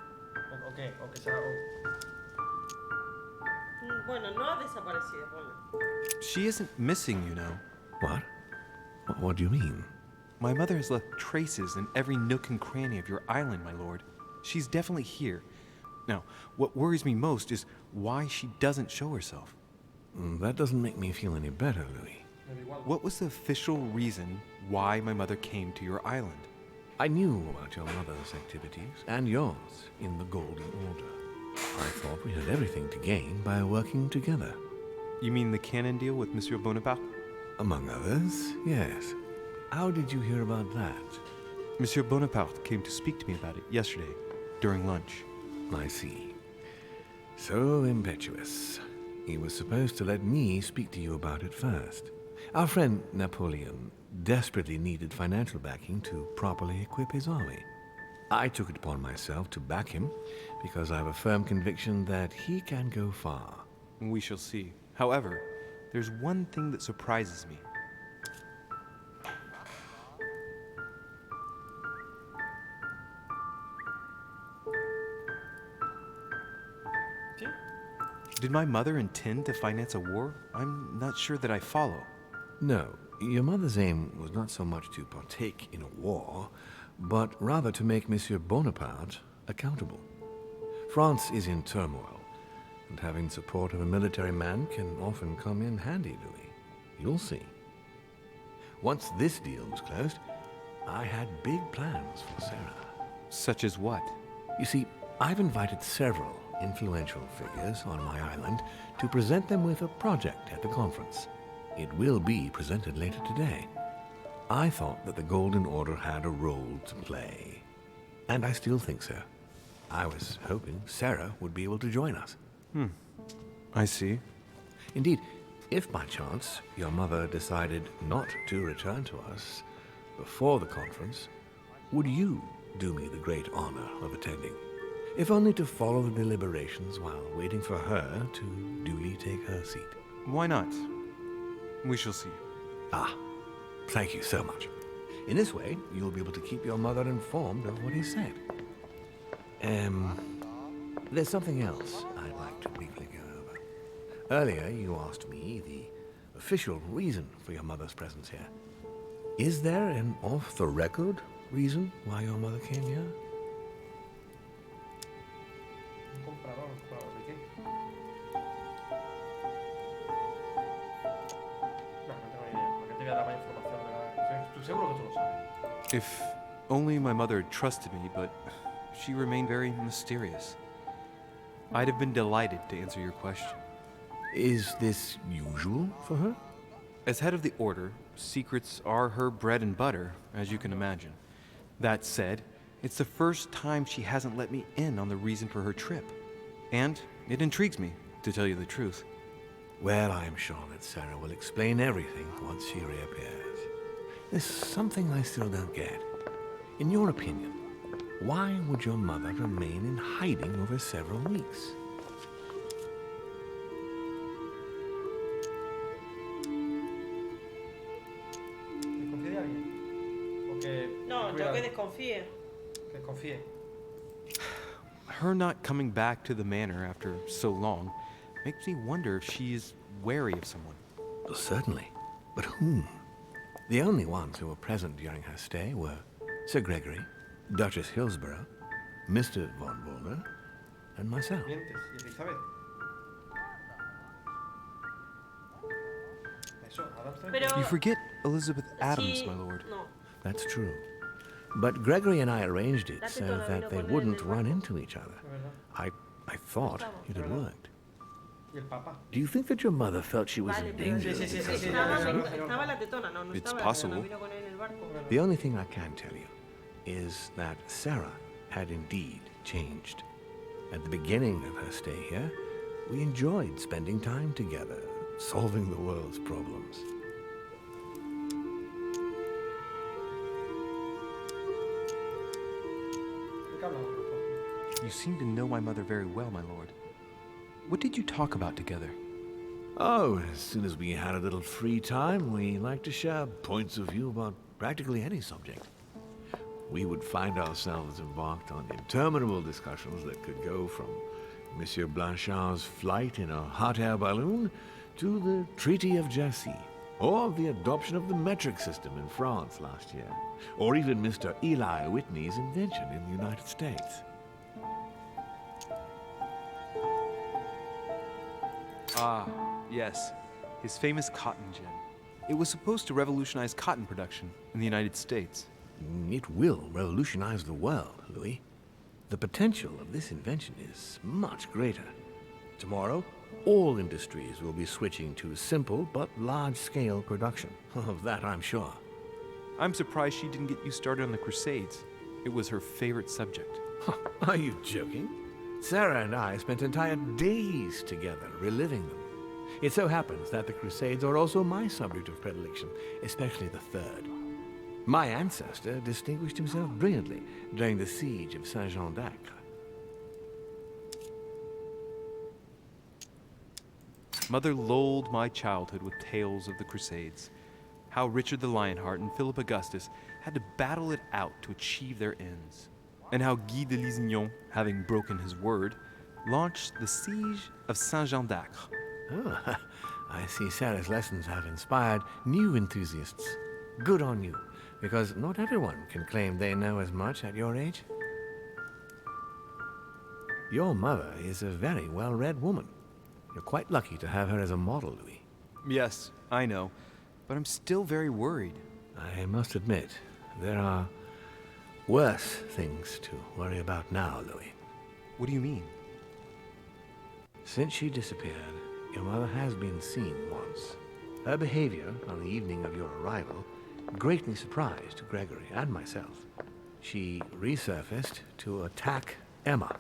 ¿O qué? ¿O que sea...? Bueno, no ha desaparecido, bueno. She isn't missing, you know. What? What do you mean? My mother has left traces in every nook and cranny of your island, my lord. She's definitely here. Now, what worries me most is why she doesn't show herself. That doesn't make me feel any better, Louis. What was the official reason why my mother came to your island? I knew about your mother's activities, and yours, in the Golden Order. I thought we had everything to gain by working together. You mean the cannon deal with Monsieur Bonaparte? Among others, yes. How did you hear about that? Monsieur Bonaparte came to speak to me about it yesterday, during lunch. I see. So impetuous. He was supposed to let me speak to you about it first. Our friend Napoleon desperately needed financial backing to properly equip his army. I took it upon myself to back him because I have a firm conviction that he can go far. We shall see. However, there's one thing that surprises me. Did my mother intend to finance a war? I'm not sure that I follow. No, your mother's aim was not so much to partake in a war, but rather to make Monsieur Bonaparte accountable. France is in turmoil, and having the support of a military man can often come in handy, Louis. You'll see. Once this deal was closed, I had big plans for Sarah. Such as what? You see, I've invited several influential figures on my island to present them with a project at the conference. It will be presented later today. I thought that the Golden Order had a role to play, and I still think so. I was hoping Sarah would be able to join us. I see. Indeed, if by chance your mother decided not to return to us before the conference, would you do me the great honor of attending? If only to follow the deliberations while waiting for her to duly take her seat. Why not? We shall see. Ah, thank you so much. In this way, you'll be able to keep your mother informed of what he said. There's something else I'd like to briefly go over. Earlier, you asked me the official reason for your mother's presence here. Is there an off-the-record reason why your mother came here? comprador de qué? No tengo ni idea. ¿Por qué te voy a dar más información de la... Estoy seguro que tú lo sabes. If only my mother had trusted me, but she remained very mysterious. I'd have been delighted to answer your question. Is this usual for her? As head of the Order, secrets are her bread and butter, as you can imagine. That said, it's the first time she hasn't let me in on the reason for her trip. And it intrigues me, to tell you the truth. Well, I'm sure that Sarah will explain everything once she reappears. There's something I still don't get. In your opinion, why would your mother remain in hiding over several weeks? ¿Desconfía de alguien? ¿O que... No, yo que desconfíe. Que desconfíe. Her not coming back to the manor after so long makes me wonder if she is wary of someone. Well, certainly. But whom? The only ones who were present during her stay were Sir Gregory, Duchess Hillsborough, Mr. von Walder, and myself. Mientes, y Elizabeth. Eso, Adams también. Pero... You forget Elizabeth Adams, Sí, my lord. No. That's true. But Gregory and I arranged it so that they wouldn't run into each other. I thought it had worked. ¿Y el papá? Do you think that your mother felt she was Vale, in pero danger? estaba la tetona, no It's estaba possible. la vino con él en el barco. The only thing I can tell you is that Sarah had indeed changed. At the beginning of her stay here, we enjoyed spending time together, solving the world's problems. You seem to know my mother very well, my lord. What did you talk about together? Oh, as soon as we had a little free time, we liked to share points of view about practically any subject. We would find ourselves embarked on interminable discussions that could go from Monsieur Blanchard's flight in a hot air balloon to the Treaty of Jassy, or the adoption of the metric system in France last year, or even Mr. Eli Whitney's invention in the United States. Ah, yes. His famous cotton gin. It was supposed to revolutionize cotton production in the United States. It will revolutionize the world, Louis. The potential of this invention is much greater. Tomorrow, all industries will be switching to simple but large-scale production. Of that, I'm sure. I'm surprised she didn't get you started on the Crusades. It was her favorite subject. Are you joking? Sarah and I spent entire days together reliving them. It so happens that the Crusades are also my subject of predilection, especially the third. My ancestor distinguished himself brilliantly during the siege of Saint-Jean d'Acre. Mother lulled my childhood with tales of the Crusades. How Richard the Lionheart and Philip Augustus had to battle it out to achieve their ends. And how Guy de Lusignan, having broken his word, launched the siege of Saint-Jean d'Acre. Oh, I see Sarah's lessons have inspired new enthusiasts. Good on you, because not everyone can claim they know as much at your age. Your mother is a very well-read woman. You're quite lucky to have her as a model, Louis. Yes, I know, but I'm still very worried. I must admit, there are worse things to worry about now, Louis. What do you mean? Since she disappeared, your mother has been seen once. Her behavior on the evening of your arrival greatly surprised Gregory and myself. She resurfaced to attack Emma,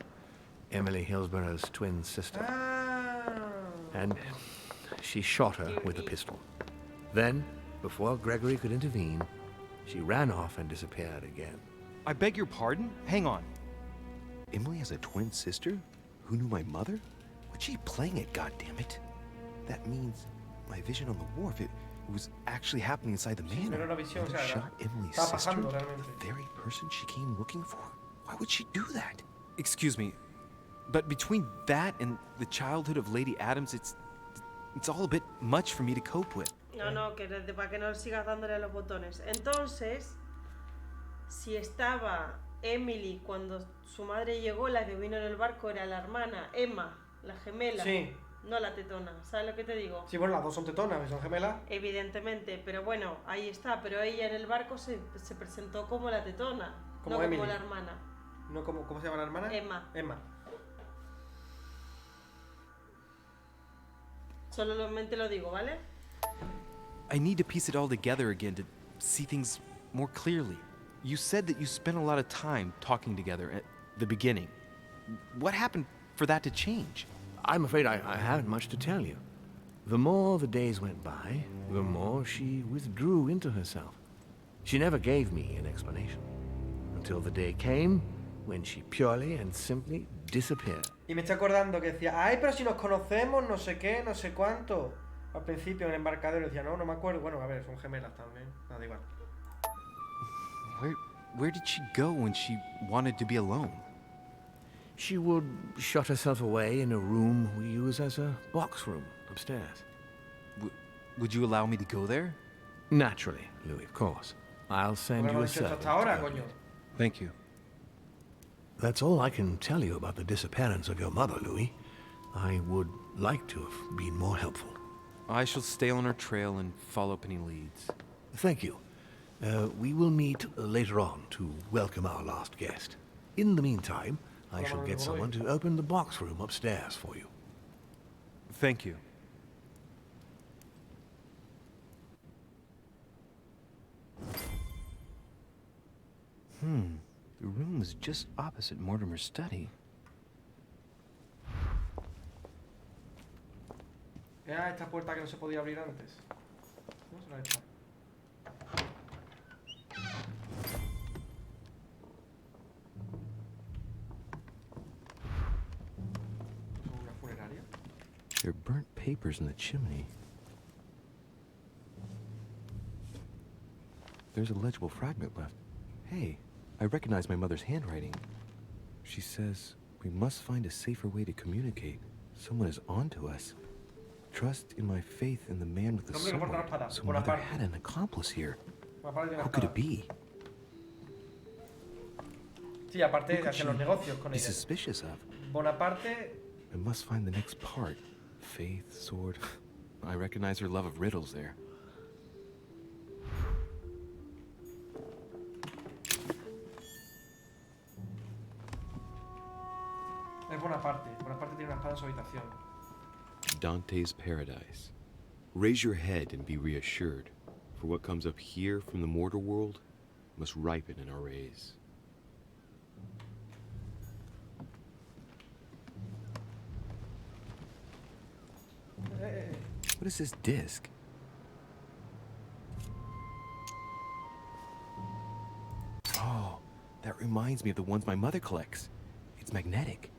Emily Hillsborough's twin sister. And she shot her with a pistol. Then, before Gregory could intervene, she ran off and disappeared again. I beg your pardon? Hang on. Emily has a twin sister who knew my mother? What's she playing at, goddammit? That means my vision on the wharf, it was actually happening inside the manor. Mother shot Emily's sister, the very person she came looking for. Why would she do that? Excuse me, but between that and the childhood of Lady Adams, it's all a bit much for me to cope with. No, que para que no sigas dándole a los botones. Entonces, si estaba Emily, cuando su madre llegó, la que vino en el barco era la hermana, Emma, la gemela. Sí. No la tetona, ¿sabes lo que te digo? Sí, bueno, las dos son tetonas, son gemelas. Evidentemente, pero bueno, ahí está. Pero ella en el barco se presentó como la tetona, Como no Emily. como la hermana. No, ¿cómo se llama la hermana? Emma. Emma. Solamente lo digo, ¿vale? I need to piece it all together again to see things more clearly. You said that you spent a lot of time talking together at the beginning. What happened for that to change? I'm afraid I haven't much to tell you. The more the days went by, the more she withdrew into herself. She never gave me an explanation. Until the day came when she purely and simply disappeared. Y me estoy acordando que decía, ay, pero si nos conocemos, no sé qué, no sé cuánto. Al principio en el embarcadero decía, no me acuerdo. Bueno, a ver, son gemelas también. Nada, igual. Where did she go when she wanted to be alone? She would shut herself away in a room we use as a box room upstairs. Would you allow me to go there? Naturally, Louis, of course. I'll send you a servant. Thank you. That's all I can tell you about the disappearance of your mother, Louis. I would like to have been more helpful. I shall stay on her trail and follow up any leads. Thank you. We will meet later on to welcome our last guest. In the meantime, I shall get someone to open the box room upstairs for you. Thank you. The room was just opposite Mortimer's study. Era esta puerta que no se podía abrir antes. ¿Cómo será esta? ¿Una funeraria? There are burnt papers in the chimney. There's a legible fragment left. Hey, I recognize my mother's handwriting. She says, we must find a safer way to communicate. Someone is on to us. Trust in my faith in the man with the sword. So mother had an accomplice here. Who could it be? Sí, aparte de hacer los negocios con Be ella. suspicious of. Bonaparte. I must find the next part. Faith, sword. I recognize her love of riddles there. Es Bonaparte. Bonaparte tiene una espada en su habitación. Dante's Paradise. Raise your head and be reassured, for what comes up here from the mortal world must ripen in our rays. What is this disc? Oh, that reminds me of the ones my mother collects. It's magnetic.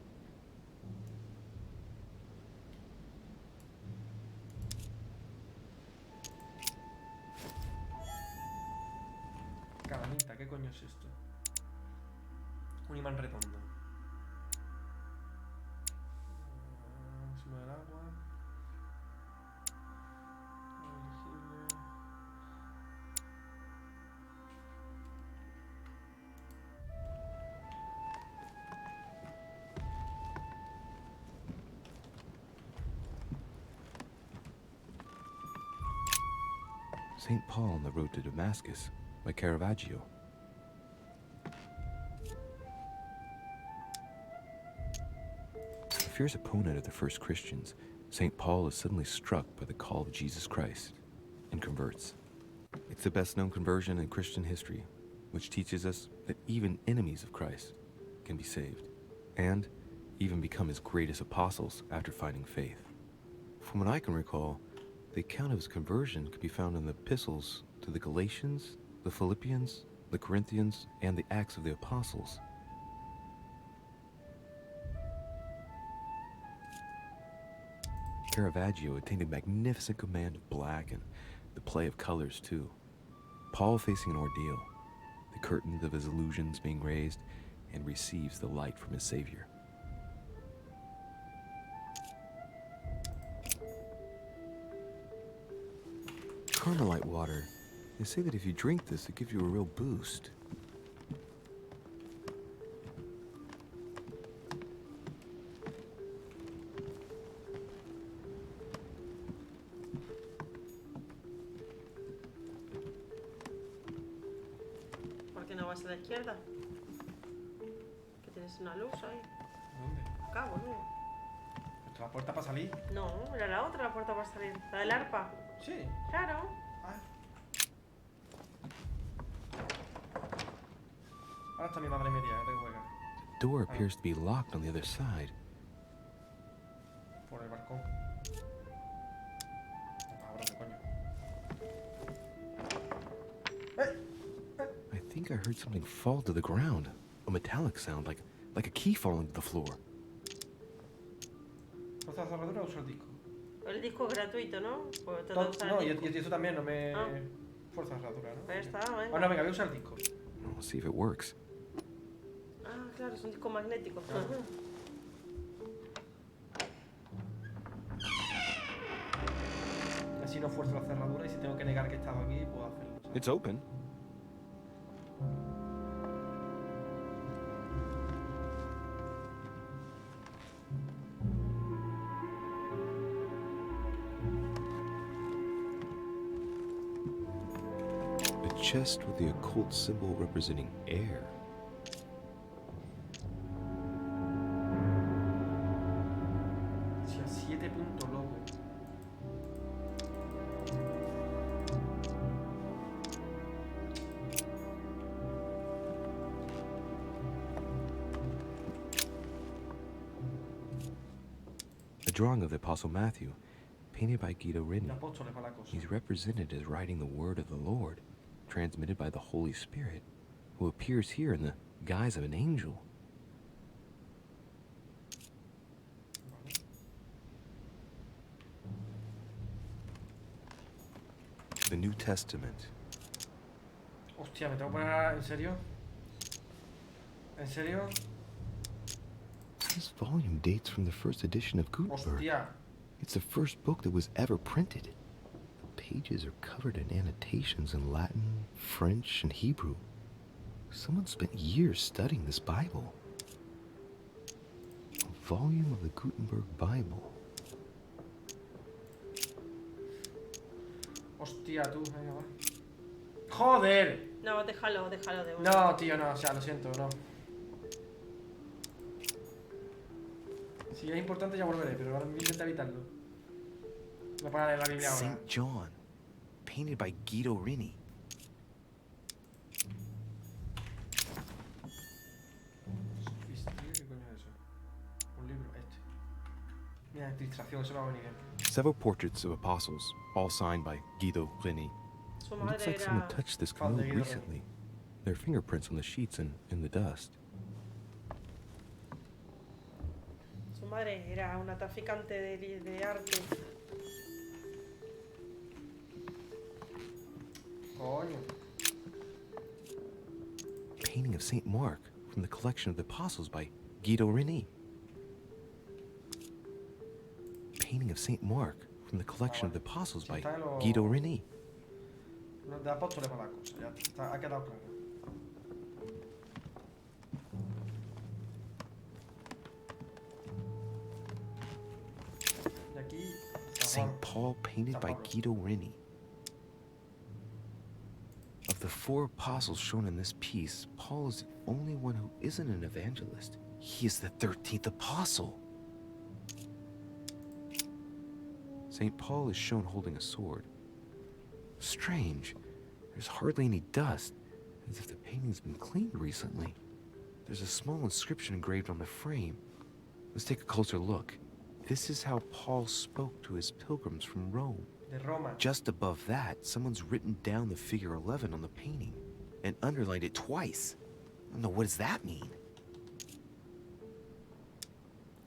Calamita, ¿qué coño es esto? Un imán redondo. Encima del agua. Elegible. St. Paul on the road to Damascus by Caravaggio. A fierce opponent of the first Christians, St. Paul is suddenly struck by the call of Jesus Christ and converts. It's the best known conversion in Christian history, which teaches us that even enemies of Christ can be saved, and even become his greatest apostles after finding faith. From what I can recall, the account of his conversion could be found in the epistles to the Galatians, the Philippians, the Corinthians, and the Acts of the Apostles. Caravaggio attained a magnificent command of black and the play of colors too. Paul facing an ordeal, the curtains of his illusions being raised, and receives the light from his Savior. Carmelite water. They say that if you drink this, it gives you a real boost. no vas a la izquierda. Que tienes una luz ahí. ¿Dónde? Acá, boludo. ¿Esto es la puerta para salir? No, era la otra la puerta para salir. La del arpa. Sí. Claro. Ahora está mi madre media, tengo que jugar. The door appears to be locked on the other side. Por el balcón. Ahora qué coño. I think I heard something fall to the ground. A metallic sound, like a key falling to the floor. ¿Fuerza de cerradura o uso el disco? El disco es gratuito, ¿no? Pues No, y esto también no me... Fuerza de cerradura, ¿no? Ahí está, venga. Ah, no, venga, voy a usar el disco. We'll see if it works. Ah, claro, es un disco magnético. Así no fuerzo la cerradura y si tengo que negar que he estado aquí, puedo hacerlo. It's open. A chest with the occult symbol representing air. Sí, a 7 puntos, loco. A drawing of the Apostle Matthew, painted by Guido Rini. El apóstol es para la cosa. He's represented as writing the word of the Lord, transmitted by the Holy Spirit, who appears here in the guise of an angel. The New Testament. Hostia, me tengo que poner... ¿En serio? ¿En serio? This volume dates from the first edition of Gutenberg. Hostia. It's the first book that was ever printed. The pages are covered in annotations in Latin, French, and Hebrew. Someone spent years studying this Bible. A volume of the Gutenberg Bible. Hostia, tú, venga, va. ¡Joder! No, déjalo de una. No, tío, no, o sea, lo siento, no. Si es importante ya volveré, pero ahora voy a intentar evitarlo. No para leer la Biblia ahora. St. John, painted by Guido Rini. ¿Qué coño es eso? Un libro, este. Mira, distracción, eso me va a venir bien. Several portraits of apostles, all signed by Guido Rini. Su It looks madre like someone era... touched this Fan de canoe Guido recently. There are fingerprints on the sheets and in the dust. Su madre era una traficante de arte. Coño. Painting of St. Mark from the collection of the apostles by Guido Rini. Painting of St. Mark from the collection of the apostles by Guido Rini. No, de apóstoles para la cosa, ya está, ha quedado claro. Y aquí... St. Paul, painted by Guido Rini. Of the 4 apostles shown in this piece, Paul is the only one who isn't an evangelist. He is the 13th apostle. St. Paul is shown holding a sword. Strange. There's hardly any dust, as if the painting's been cleaned recently. There's a small inscription engraved on the frame. Let's take a closer look. This is how Paul spoke to his pilgrims from Rome. De Roma. Just above that, someone's written down the figure 11 on the painting and underlined it twice. I don't know, what does that mean?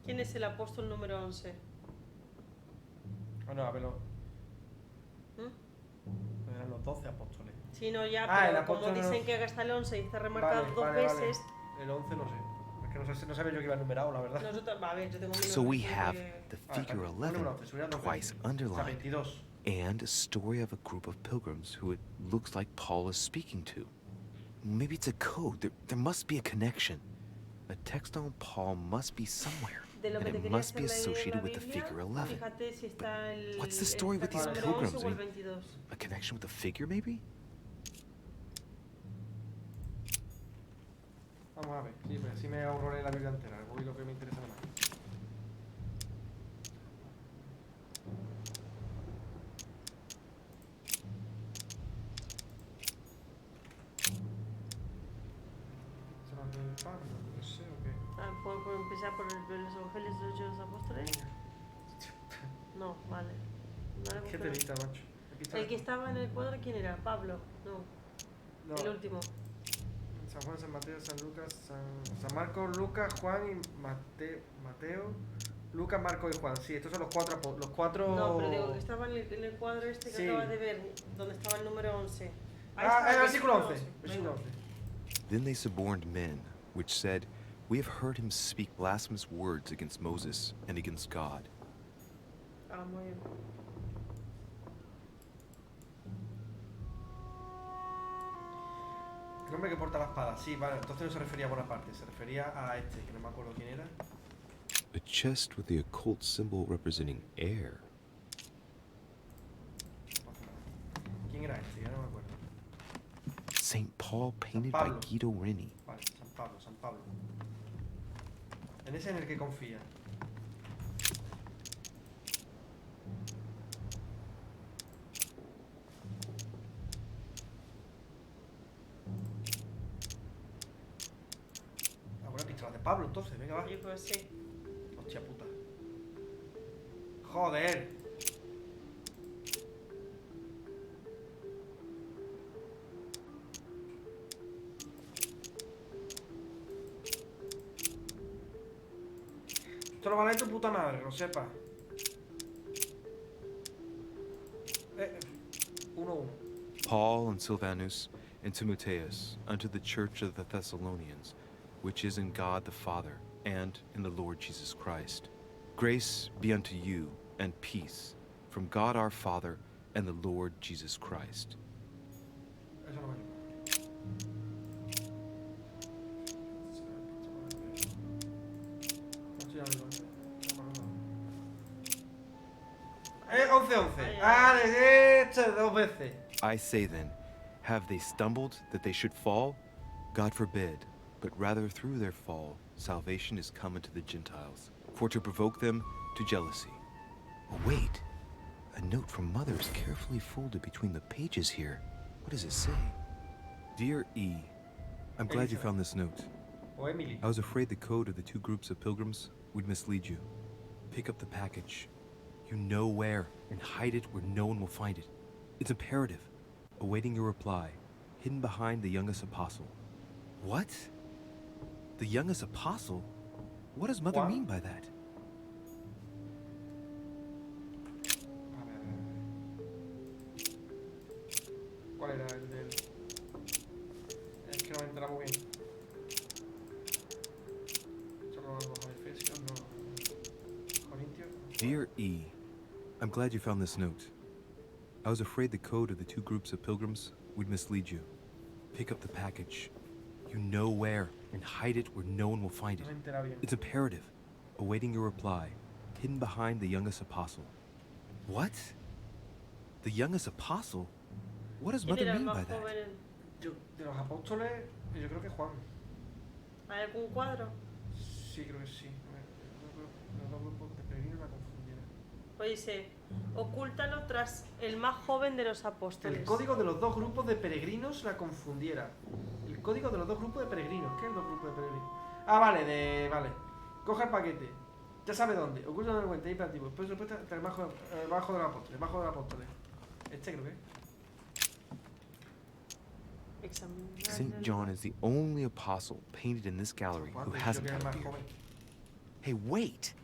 ¿Quién es el apóstol número 11? Bueno, a verlo. Eran los 12 apóstoles. Sí, no, ya, Ah, el pero como apóstol dicen no... que haga hasta el 11 y está remarcado Vale, dos vale, vale. veces. El 11 no sé. Es que no sabía yo que iba numerado, la verdad. Nosotros, a ver, yo tengo So we have the figure 11 twice underlined and a story of a group of pilgrims who it looks like Paul is speaking to. Maybe it's a code. There must be a connection. A text on Paul must be somewhere, and it must be associated with the figure 11. Fíjate si está el, What's the story with these número pilgrims? 11 o el 22. A connection with the figure, maybe? Vamos a ver, sí, pues así me ahorro la Biblia entera, voy lo que me interesa más. No sé, ¿o qué? ¿Puedo empezar por los evangelios de los apóstoles? No, vale. ¿Qué telita, macho? El que estaba en el cuadro, ¿quién era? ¿Pablo? No. El último. San Juan, San Mateo, San Lucas, San Marcos, Lucas, Juan y Mateo, Lucas, Marcos y Juan. Sí, estos son los cuatro... No, pero digo que estaba en el cuadro este que sí. Acabas de ver, donde estaba el número 11. El versículo 11. Versículo 11. Then they suborned men, which said, "We have heard him speak blasphemous words against Moses and against God." Muy bien. El hombre que porta la espada, sí, vale, entonces no se refería a Bonaparte, se refería a este, que no me acuerdo quién era. A chest with the occult symbol representing air. ¿Quién era este? Ya no me acuerdo. Saint Paul painted by Guido Reni. Vale, San Pablo. En ese en el que confía. Pistola de Pablo, entonces, venga, va. Yo creo que sí. Hostia puta. Joder. Esto lo vale tu puta madre, que lo sepa. 1-1. Paul and Silvanus and Timotheus unto the church of the Thessalonians, which is in God the Father, and in the Lord Jesus Christ. Grace be unto you, and peace, from God our Father, and the Lord Jesus Christ. I say then, have they stumbled that they should fall? God forbid. But rather through their fall, salvation is come unto the Gentiles, for to provoke them to jealousy. Oh, wait. A note from Mother is carefully folded between the pages here. What does it say? Dear E, I'm glad you found this note. I was afraid the code of the two groups of pilgrims would mislead you. Pick up the package. You know where, and hide it where no one will find it. It's imperative. Awaiting your reply, hidden behind the youngest apostle. What? The youngest apostle? What does Mother mean by that? ¿Cuál era el del...? Es que no me entra muy bien. Solo los Efesios, no. Corintios. Dear E, I'm glad you found this note. I was afraid the code of the two groups of pilgrims would mislead you. Pick up the package. You know where, and hide it where no one will find it. It's imperative. Awaiting your reply, hidden behind the youngest apostle. What? The youngest apostle? What does Mother mean by that? De los apóstoles, yo creo que Juan. ¿Hay algún cuadro? Sí, creo que sí. Los dos grupos de peregrinos la confundieron. Pues dice, ocúltalo tras el más joven de los apóstoles. El código de los dos grupos de peregrinos la confundiera. El código de los dos grupos de peregrinos. ¿Qué es los grupos de peregrinos? Ah, vale, vale. Coge el paquete. Ya sabe dónde. Oculta en el cuenta imperativo. Después respuesta el bajo de los apóstoles. Bajo de los apóstoles. Este creo que St. John is the only apostle painted in this gallery who hasn't got a beard. Hey, wait!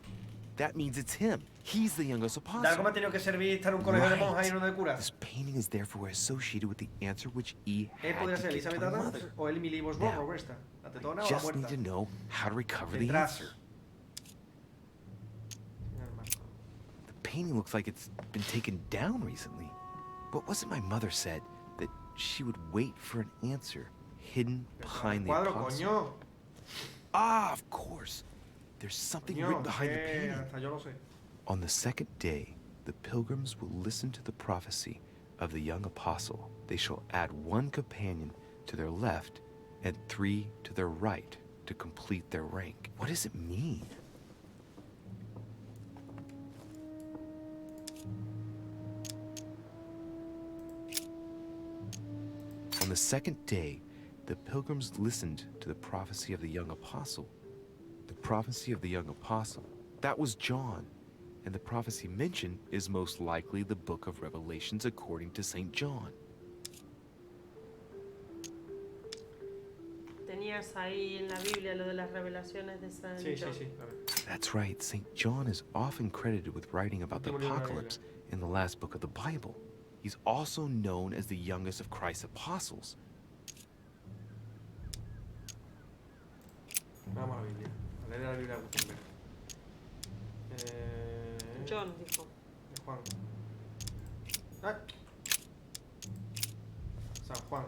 That means it's him. He's the youngest apostle. ¿De algo me ha tenido que servir estar en un colegio de monjas y no de curas? This painting is therefore associated with the answer which E had podría to ser give to Elizabeth Adams Mother. o Emily Boswell o esta. La tetona o la Just need muerta. to know how to recover the Detrás. answer. The painting looks like it's been taken down recently. But wasn't my mother said that she would wait for an answer hidden behind the Cuadro, apostle? coño. Ah, of course. There's something Coño, written behind the painting. Hasta yo lo sé. On the second day, the pilgrims will listen to the prophecy of the young apostle. They shall add one companion to their left and 3 to their right to complete their rank. What does it mean? On the second day, the pilgrims listened to the prophecy of the young apostle. The prophecy of the young apostle. That was John. And the prophecy mentioned is most likely the book of Revelations according to St. John. Tenías ahí en la Biblia lo de las revelaciones de San John. That's right. St. John is often credited with writing about the apocalypse in the last book of the Bible. He's also known as the youngest of Christ's apostles. Vamos a la Biblia. A leer la Biblia de Gutenberg. John dijo. De Juan. ¡Ah! San Juan.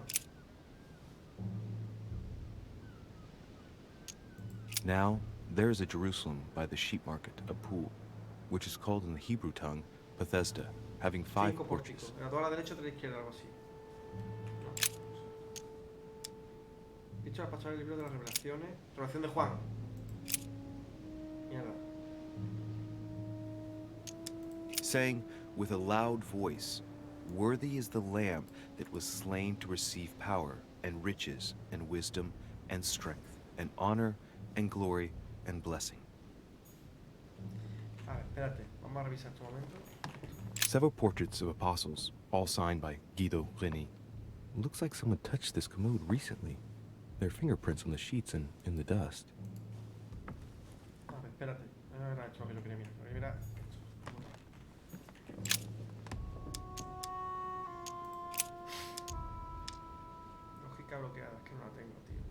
Now, there is a Jerusalem by the sheep market, a pool, which is called in the Hebrew tongue Bethesda, having 5 porches. A toda la derecha o a la izquierda, algo así. Dicho al pasar el libro de las revelaciones. Revelación de Juan. Mierda. Saying with a loud voice, "Worthy is the Lamb that was slain to receive power and riches and wisdom and strength and honor and glory and blessing." A ver, espérate. Vamos a revisar este momento. Several portraits of apostles, all signed by Guido Reni. Looks like someone touched this commode recently. There are fingerprints on the sheets and in the dust. A ver, espérate. No era esto lo que yo quería mirar. Lo que quería mirar. Lógica bloqueada, es que no la tengo, tío.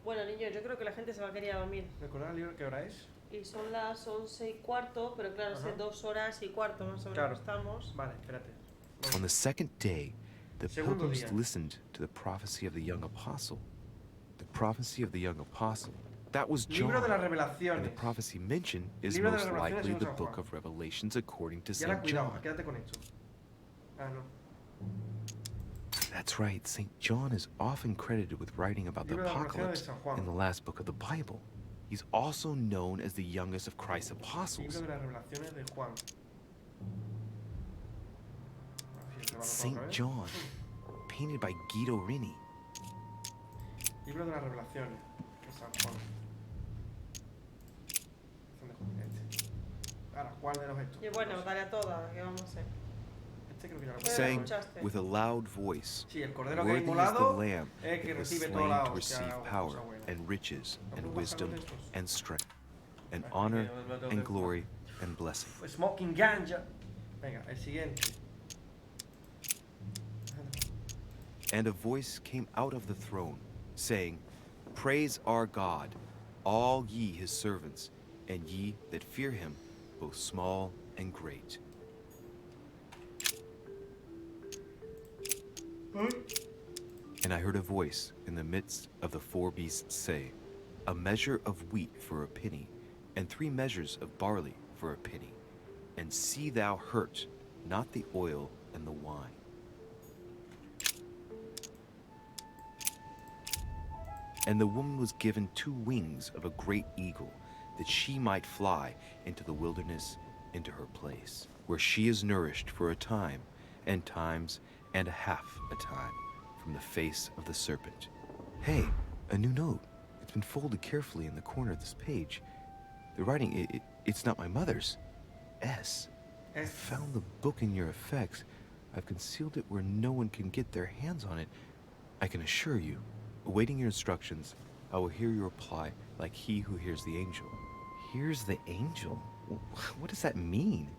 Bueno, niños, yo creo que la gente se va a querer ir a dormir. ¿Recordad el libro qué hora es? Y son las 11:15, pero claro, hace 2 horas y cuarto más o menos Claro. estamos. Vale, espérate. On the second day, the Segundo pilgrims día. listened to the prophecy of the young apostle. The prophecy of the young apostle. That was John. Libro de las And the revelaciones. prophecy mentioned is Libro de most las revelaciones likely según the San book Juan. of Revelations according to Y ahora St. cuidado, John. quédate con esto. Ah, no. That's right. St. John is often credited with writing about the Libro de las revelaciones de apocalypse San Juan. in the last book of the Bible. He's also known as the youngest of Christ's Libro apostles. de las revelaciones de Juan. St. John, painted by Guido Reni. Libro de las revelaciones de San Juan. Ahora, ¿cuál de los estos? Y bueno, dale a todas, ¿qué vamos a hacer? Este creo que ya lo Saying escuchaste. with a loud voice, Sí, el cordero que "Worthy hay is the inmolado Lamb es que that was recibe slain toda la to hostia, receive cosa power buena. and riches and ¿No puedo wisdom pasar los de estos? and strength and honor and glory and blessing." Smoking ganja. Venga, el siguiente. And a voice came out of the throne, saying, "Praise our God, all ye his servants, and ye that fear him, both small and great." And I heard a voice in the midst of the 4 beasts say, "A measure of wheat for a penny, and 3 measures of barley for a penny, and see thou hurt not the oil and the wine." And the woman was given 2 wings of a great eagle, that she might fly into the wilderness, into her place, where she is nourished for a time, and times and a half a time, from the face of the serpent. Hey, a new note. It's been folded carefully in the corner of this page. The writing, it's not my mother's. S. I found the book in your effects. I've concealed it where no one can get their hands on it. I can assure you, awaiting your instructions, I will hear your reply like he who hears the angel. Hears the angel? What does that mean?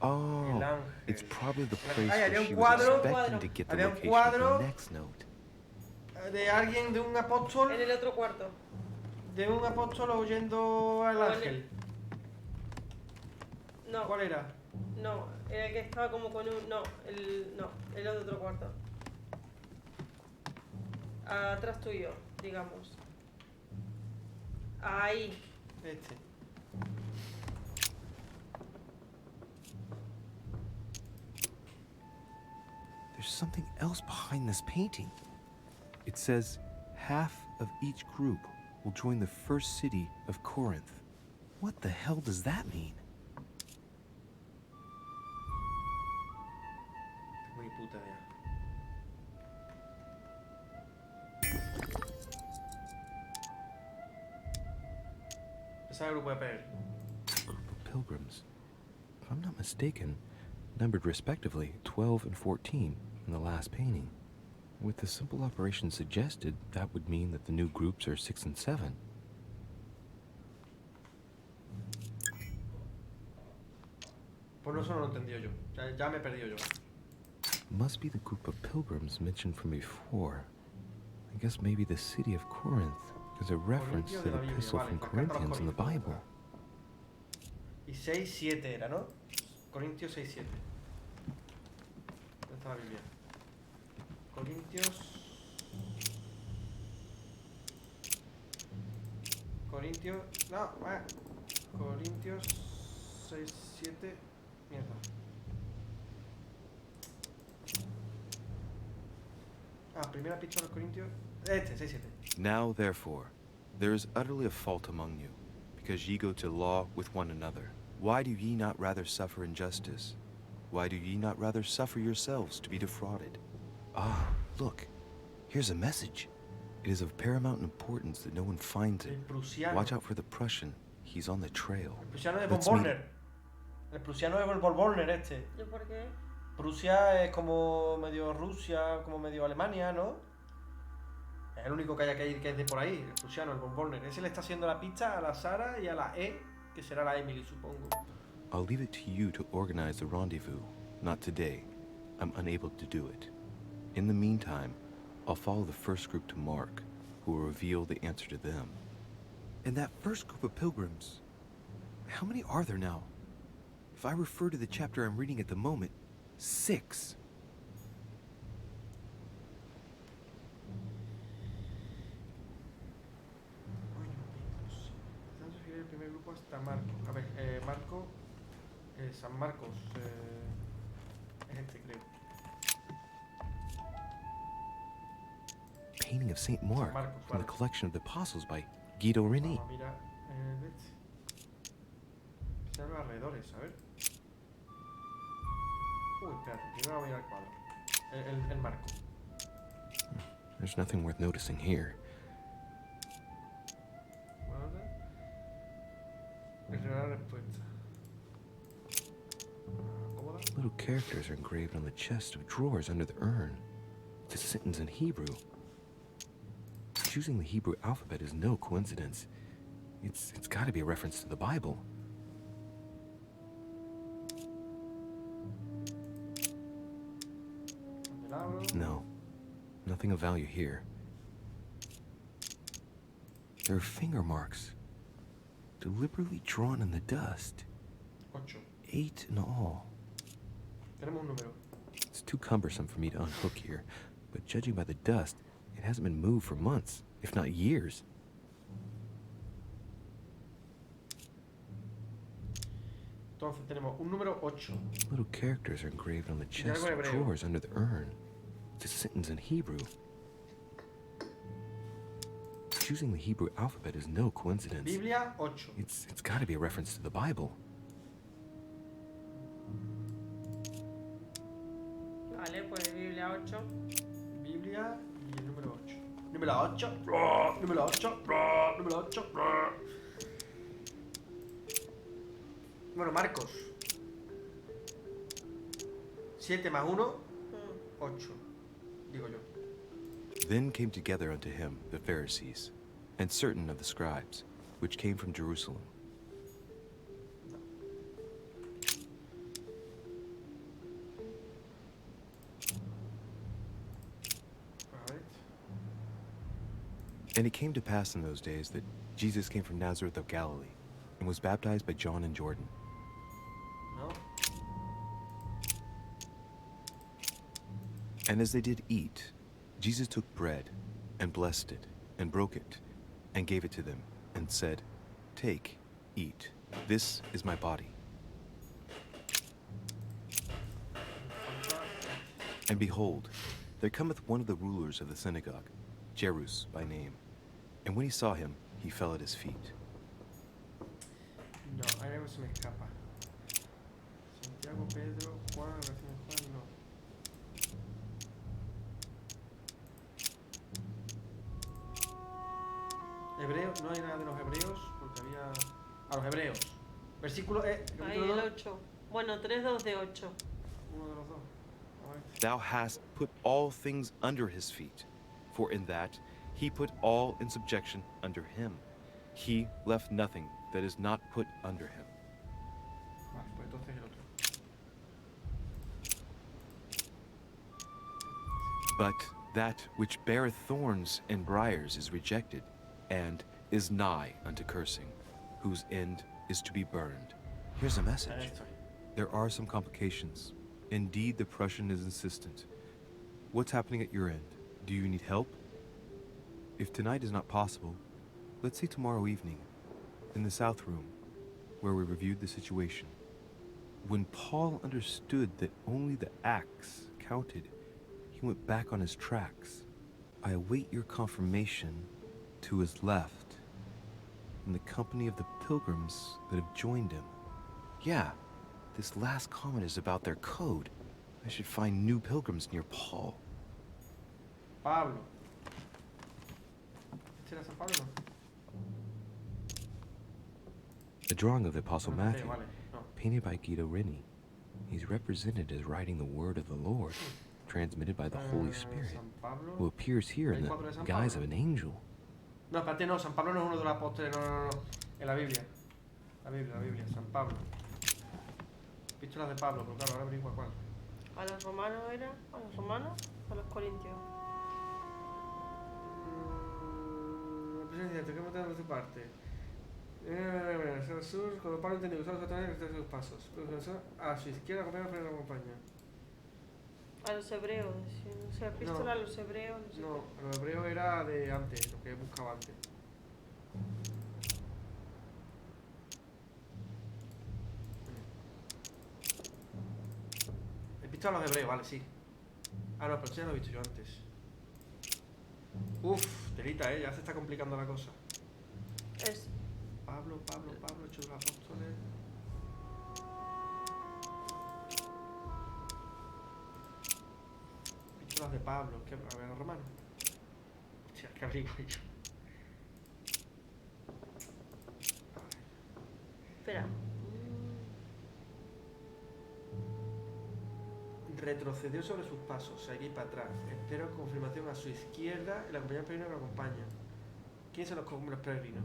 Oh, it's probably the place where she was expecting to get the location of the next note. De alguien, de un apóstol. En el otro cuarto. De un apóstol oyendo al ángel. No. ¿Cuál era? No, era el que estaba como con un... No, el otro cuarto. Atrás tuyo, digamos. Ahí. Este. There's something else behind this painting. It says, "Half of each group will join the first city of Corinth. What the hell does that mean? Muy puta idea. Ese es el grupo de Perry. Group of pilgrims, if I'm not mistaken, numbered respectively 12 and 14 in the last painting. With the simple operation suggested, that would mean that the new groups are 6 and 7. Pues no, eso no lo he entendido yo. Ya me he perdido yo. Must be the group of pilgrims mentioned from before. I guess maybe the city of Corinth is a reference to the epistle from Corinthians in the Bible. Y 6-7 era, ¿no? Corintios 6-7. ¿Dónde está la Biblia? Corintios... No, Corintios 6-7... Mierda. Primera epístola a los Corintios... 6-7. Now, therefore, there is utterly a fault among you, because ye go to law with one another. Why do ye not rather suffer injustice? Why do ye not rather suffer yourselves to be defrauded? Ah, look, here's a message. It is of paramount importance that no one finds it. Watch out for the Prussian. He's on the trail. El prusiano es von Borner. El prusiano es el von Borner este. ¿Y por qué? Prusia es como medio Rusia, como medio Alemania, ¿no? Es el único que haya que ir que es de por ahí, el prusiano, el von Borner. Ese le está haciendo la pista a la Sara y a la E, que será la Emily, supongo. I'll leave it to you to organize the rendezvous. Not today. I'm unable to do it. In the meantime, I'll follow the first group to Mark, who will reveal the answer to them. And that first group of pilgrims, how many are there now? If I refer to the chapter I'm reading at the moment, 6. El primer grupo hasta Marco. A ver, Marco, San Marcos, es este, creo. Painting of Saint Mark from the collection of the Apostles by Guido Reni. Mira, están los alrededores, a ver. Uy, espérate, primero voy a mirar el cuadro. El marco. There's nothing worth noticing here. Little characters are engraved on the chest of drawers under the urn. It's a sentence in Hebrew. Choosing the Hebrew alphabet is no coincidence. It's got to be a reference to the Bible. No, nothing of value here. There are finger marks, deliberately drawn in the dust. 8 in all. Tenemos un número. It's too cumbersome for me to unhook here, but judging by the dust, it hasn't been moved for months, if not years. Entonces tenemos un número 8. Little characters are engraved on the chest of drawers under the urn. It's a sentence in Hebrew. Choosing the Hebrew alphabet is no coincidence. Biblia 8. It's got to be a reference to the Bible. Vale, pues Biblia 8. Biblia y el número 8. Número 8. Número 8. Número 8. Bueno, Marcos. 7 más 1, 8. Digo yo. Then came together unto him the Pharisees, and certain of the scribes, which came from Jerusalem. And it came to pass in those days that Jesus came from Nazareth of Galilee, and was baptized by John in Jordan. No. And as they did eat, Jesus took bread, and blessed it, and broke it, and gave it to them, and said, Take, eat, this is my body. And behold, there cometh one of the rulers of the synagogue, Jairus by name, And when he saw him, he fell at his feet. No, hay algo que se me escapa. Santiago, Pedro, Juan, Juan, no. Hebreos, no hay nada de los hebreos, porque había... A los hebreos. Versículo... Ahí el 8. Bueno, 3, 2 de 8. Uno de los dos. Thou hast put all things under his feet, for in that he put all in subjection under him. He left nothing that is not put under him. Vale, pues entonces el otro. But that which beareth thorns and briars is rejected, and is nigh unto cursing, whose end is to be burned. Here's a message. There are some complications. Indeed, the Prussian is insistent. What's happening at your end? Do you need help? If tonight is not possible, let's see tomorrow evening, in the South Room, where we reviewed the situation. When Paul understood that only the axe counted, he went back on his tracks. I await your confirmation to his left, in the company of the pilgrims that have joined him. Yeah, this last comment is about their code. I should find new pilgrims near Paul. Pablo. ¿Este era San Pablo o no? A drawing of the Apostle Matthew, Vale, no. painted by Guido Reni. He's represented as writing the word of the Lord, transmitted by the Holy Spirit, San Pablo. who appears here in the guise of an angel. No, espérate, no, San Pablo no es uno de los apóstoles, no. En la Biblia. La Biblia, San Pablo. Epístolas de Pablo, pero claro, ahora averigua cuál. ¿A los romanos era? ¿A los romanos o a los corintios? La presencia de que hemos de su parte. Sur, cuando Pablo entendió que usaba Satanás en sus pasos. A su izquierda, acompaña, acompaña. A los hebreos, no sé, epístola a los hebreos. No, sé no, a los hebreos era de antes, lo que buscaba antes. Epístola a los hebreos, vale, sí. Ah, no, pero eso ya lo he visto yo antes. Uf, telita, ya se está complicando la cosa. Es Pablo, Hechos de los Apóstoles. Epístolas de Pablo, ¿qué? A ver, los romanos. Hostia, qué rico yo. Espera. Retrocedió sobre sus pasos, seguí para atrás. Espero confirmación a su izquierda y la compañía peregrina que lo acompaña. ¿Quiénes son los peregrinos?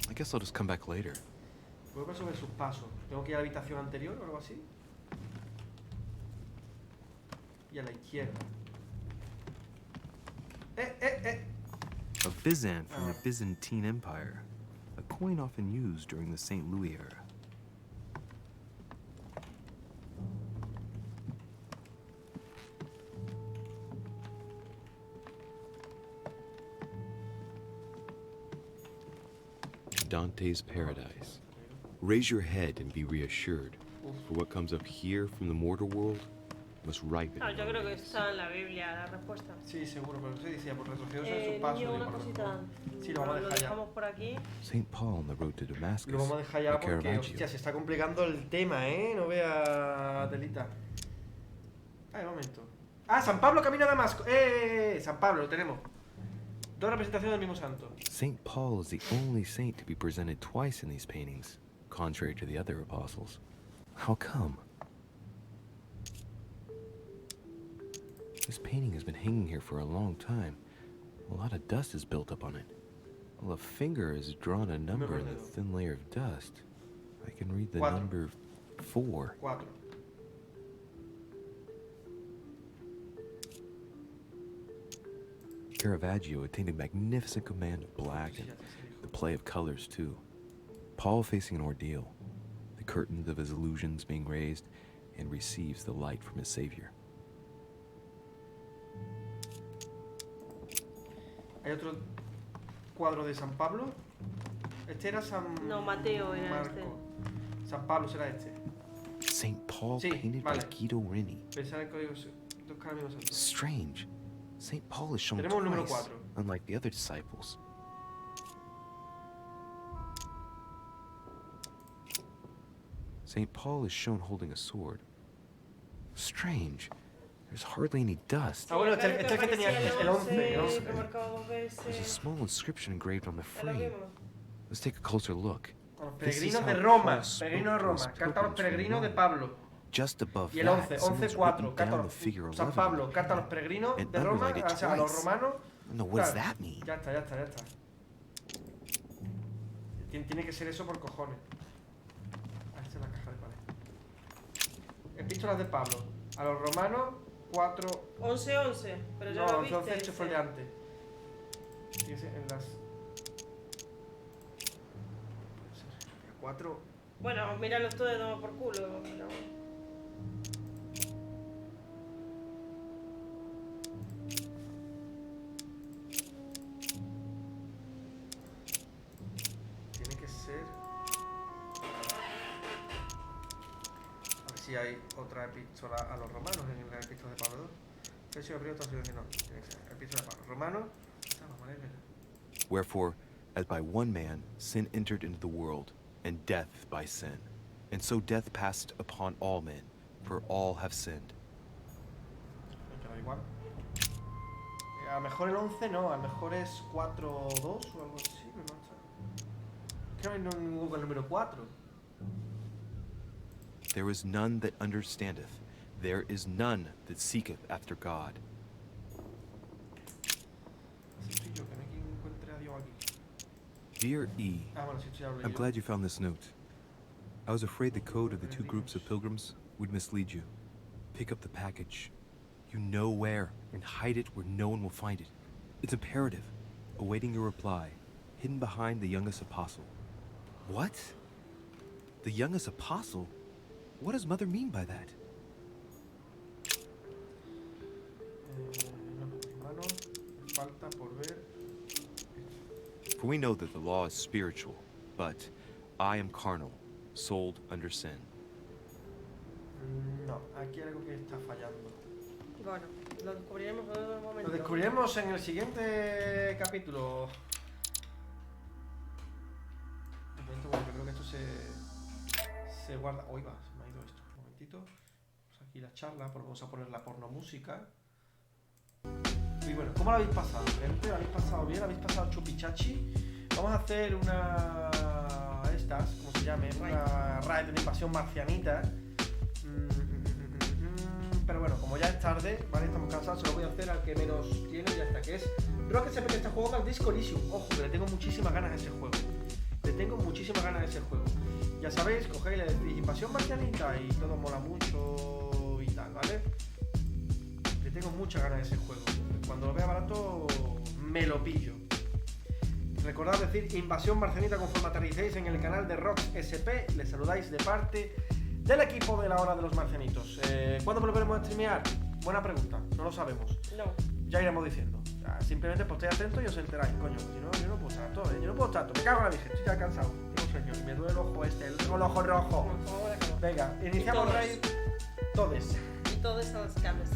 I guess I'll just come back later. Vuelvo sobre sus pasos. ¿Tengo que ir a la habitación anterior o algo así? Y a la izquierda. A Byzant from the Byzantine Empire, a coin often used during the St. Louis era. Dante's Paradise. Raise your head and be reassured, for what comes up here from the mortal world must ripen. No, yo creo que está en la Biblia la respuesta. Sí, seguro, pero se decía por retroceder sobre sus pasos. Niño, una cosita. Sí, lo vamos a dejar ya. Dejamos por aquí. St. Paul on the road to Damascus. Lo vamos a dejar ya porque, hostia, se está complicando el tema, ¿eh? No vea, telita. Ay, un momento. Ah, San Pablo camino a Damasco. San Pablo, lo tenemos. Dos representaciones del mismo santo. St. Paul is the only saint to be presented twice in these paintings, contrary to the other apostles. How come? This painting has been hanging here for a long time. A lot of dust has built up on it. Well, a finger has drawn a number in the thin layer of dust. I can read the number 4. Caravaggio attained a magnificent command of black and the play of colors too. Paul facing an ordeal, the curtains of his illusions being raised, and receives the light from his Savior. Hay otro cuadro de San Pablo. Este era San... No, Mateo era Marco. San Pablo será este. St. Paul Sí, painted vale. by Guido Reni. Pensar el código... Dos caminos santos. Strange. St. Paul is shown Tenemos el número twice, 4. unlike the other disciples. St. Paul is shown holding a sword. Strange. There's hardly any dust. Ah, bueno, este es el que tenía el 11. El 11. There's a small inscription engraved on the frame. Let's take a closer look. Los This is peregrinos how de Roma. Paul spoke Peregrinos de to his Roma. Carta a los pilgrims from peregrinos de Rome. Pablo. Just above Y el that, 11, someone's 11-4, written carta down a the figure San 11 Pablo, carta a los peregrinos and de Roma, underlined it o sea, a los twice. romanos. No, what does Claro, that mean? Ya está, ya está, ya está. Tiene que ser eso por cojones. Ah, esta es la caja de pared. Epístolas de Pablo. A los romanos, 4... 11-11, pero ya no, lo viste. 11 fue el de antes. Fíjese en las... 4... Bueno, míralo todo de nuevo por culo. Pero... Tiene que ser... A ver si hay otra epístola a los romanos en la epístola de Pablo 2. Tercio de Hebreo, no, tiene que ser epístola de Pablo. Romanos... Vamos a leer. Wherefore, as by one man sin entered into the world, and death by sin, and so death passed upon all men, for all have sinned. Igual. A lo mejor el 11 no, a lo mejor es 4-2 o algo así, no sé. Creo que no hay ningún con el número 4. There is none that understandeth, there is none that seeketh after God. Dear E, I'm glad you found this note. I was afraid the code of the two groups of pilgrims would mislead you. Pick up the package. You know where, and hide it where no one will find it. It's imperative. Awaiting your reply, hidden behind the youngest apostle. What? The youngest apostle? What does Mother mean by that? Falta por ver. For we know that the law is spiritual, but I am carnal, sold under sin. No, aquí hay algo que está fallando. Bueno, lo descubriremos en otro momento. Lo descubriremos en el siguiente capítulo. De momento, bueno, yo creo que esto se guarda. Oiga, se me ha ido esto. Un momentito. Pues aquí la charla, pues vamos a poner la pornomúsica. Y bueno, ¿cómo lo habéis pasado, gente? ¿Lo habéis pasado bien? ¿Lo habéis pasado chupichachi? Vamos a hacer una... estas, ¿cómo se llame? Una raid de una invasión marcianita. Pero bueno, como ya es tarde, ¿vale? Estamos cansados, se lo voy a hacer al que menos tiene y ya está. Que es Rocket se está jugando al Disco Elysium. Ojo, que le tengo muchísimas ganas a ese juego. Le tengo muchísimas ganas a ese juego. Ya sabéis, cogéis, le decís invasión marcianita y todo mola mucho y tal, ¿vale? Le tengo muchas ganas a ese juego. Cuando lo vea barato, me lo pillo. Recordad decir invasión marcianita conforme aterricéis en el canal de Rox SP. Le saludáis de parte del equipo de la hora de los marcianitos. ¿Cuándo volveremos a streamear? Buena pregunta, no lo sabemos. No. Ya iremos diciendo. Ya, simplemente pues estéis atentos y os enteráis, coño. Si no, yo no puedo estar todo, yo no puedo estar todo. Me cago en la virgen, estoy ya cansado. Tengo sueño y me duele el ojo este, el ojo rojo. Venga, iniciamos raid. Todes. Y todos a las camas.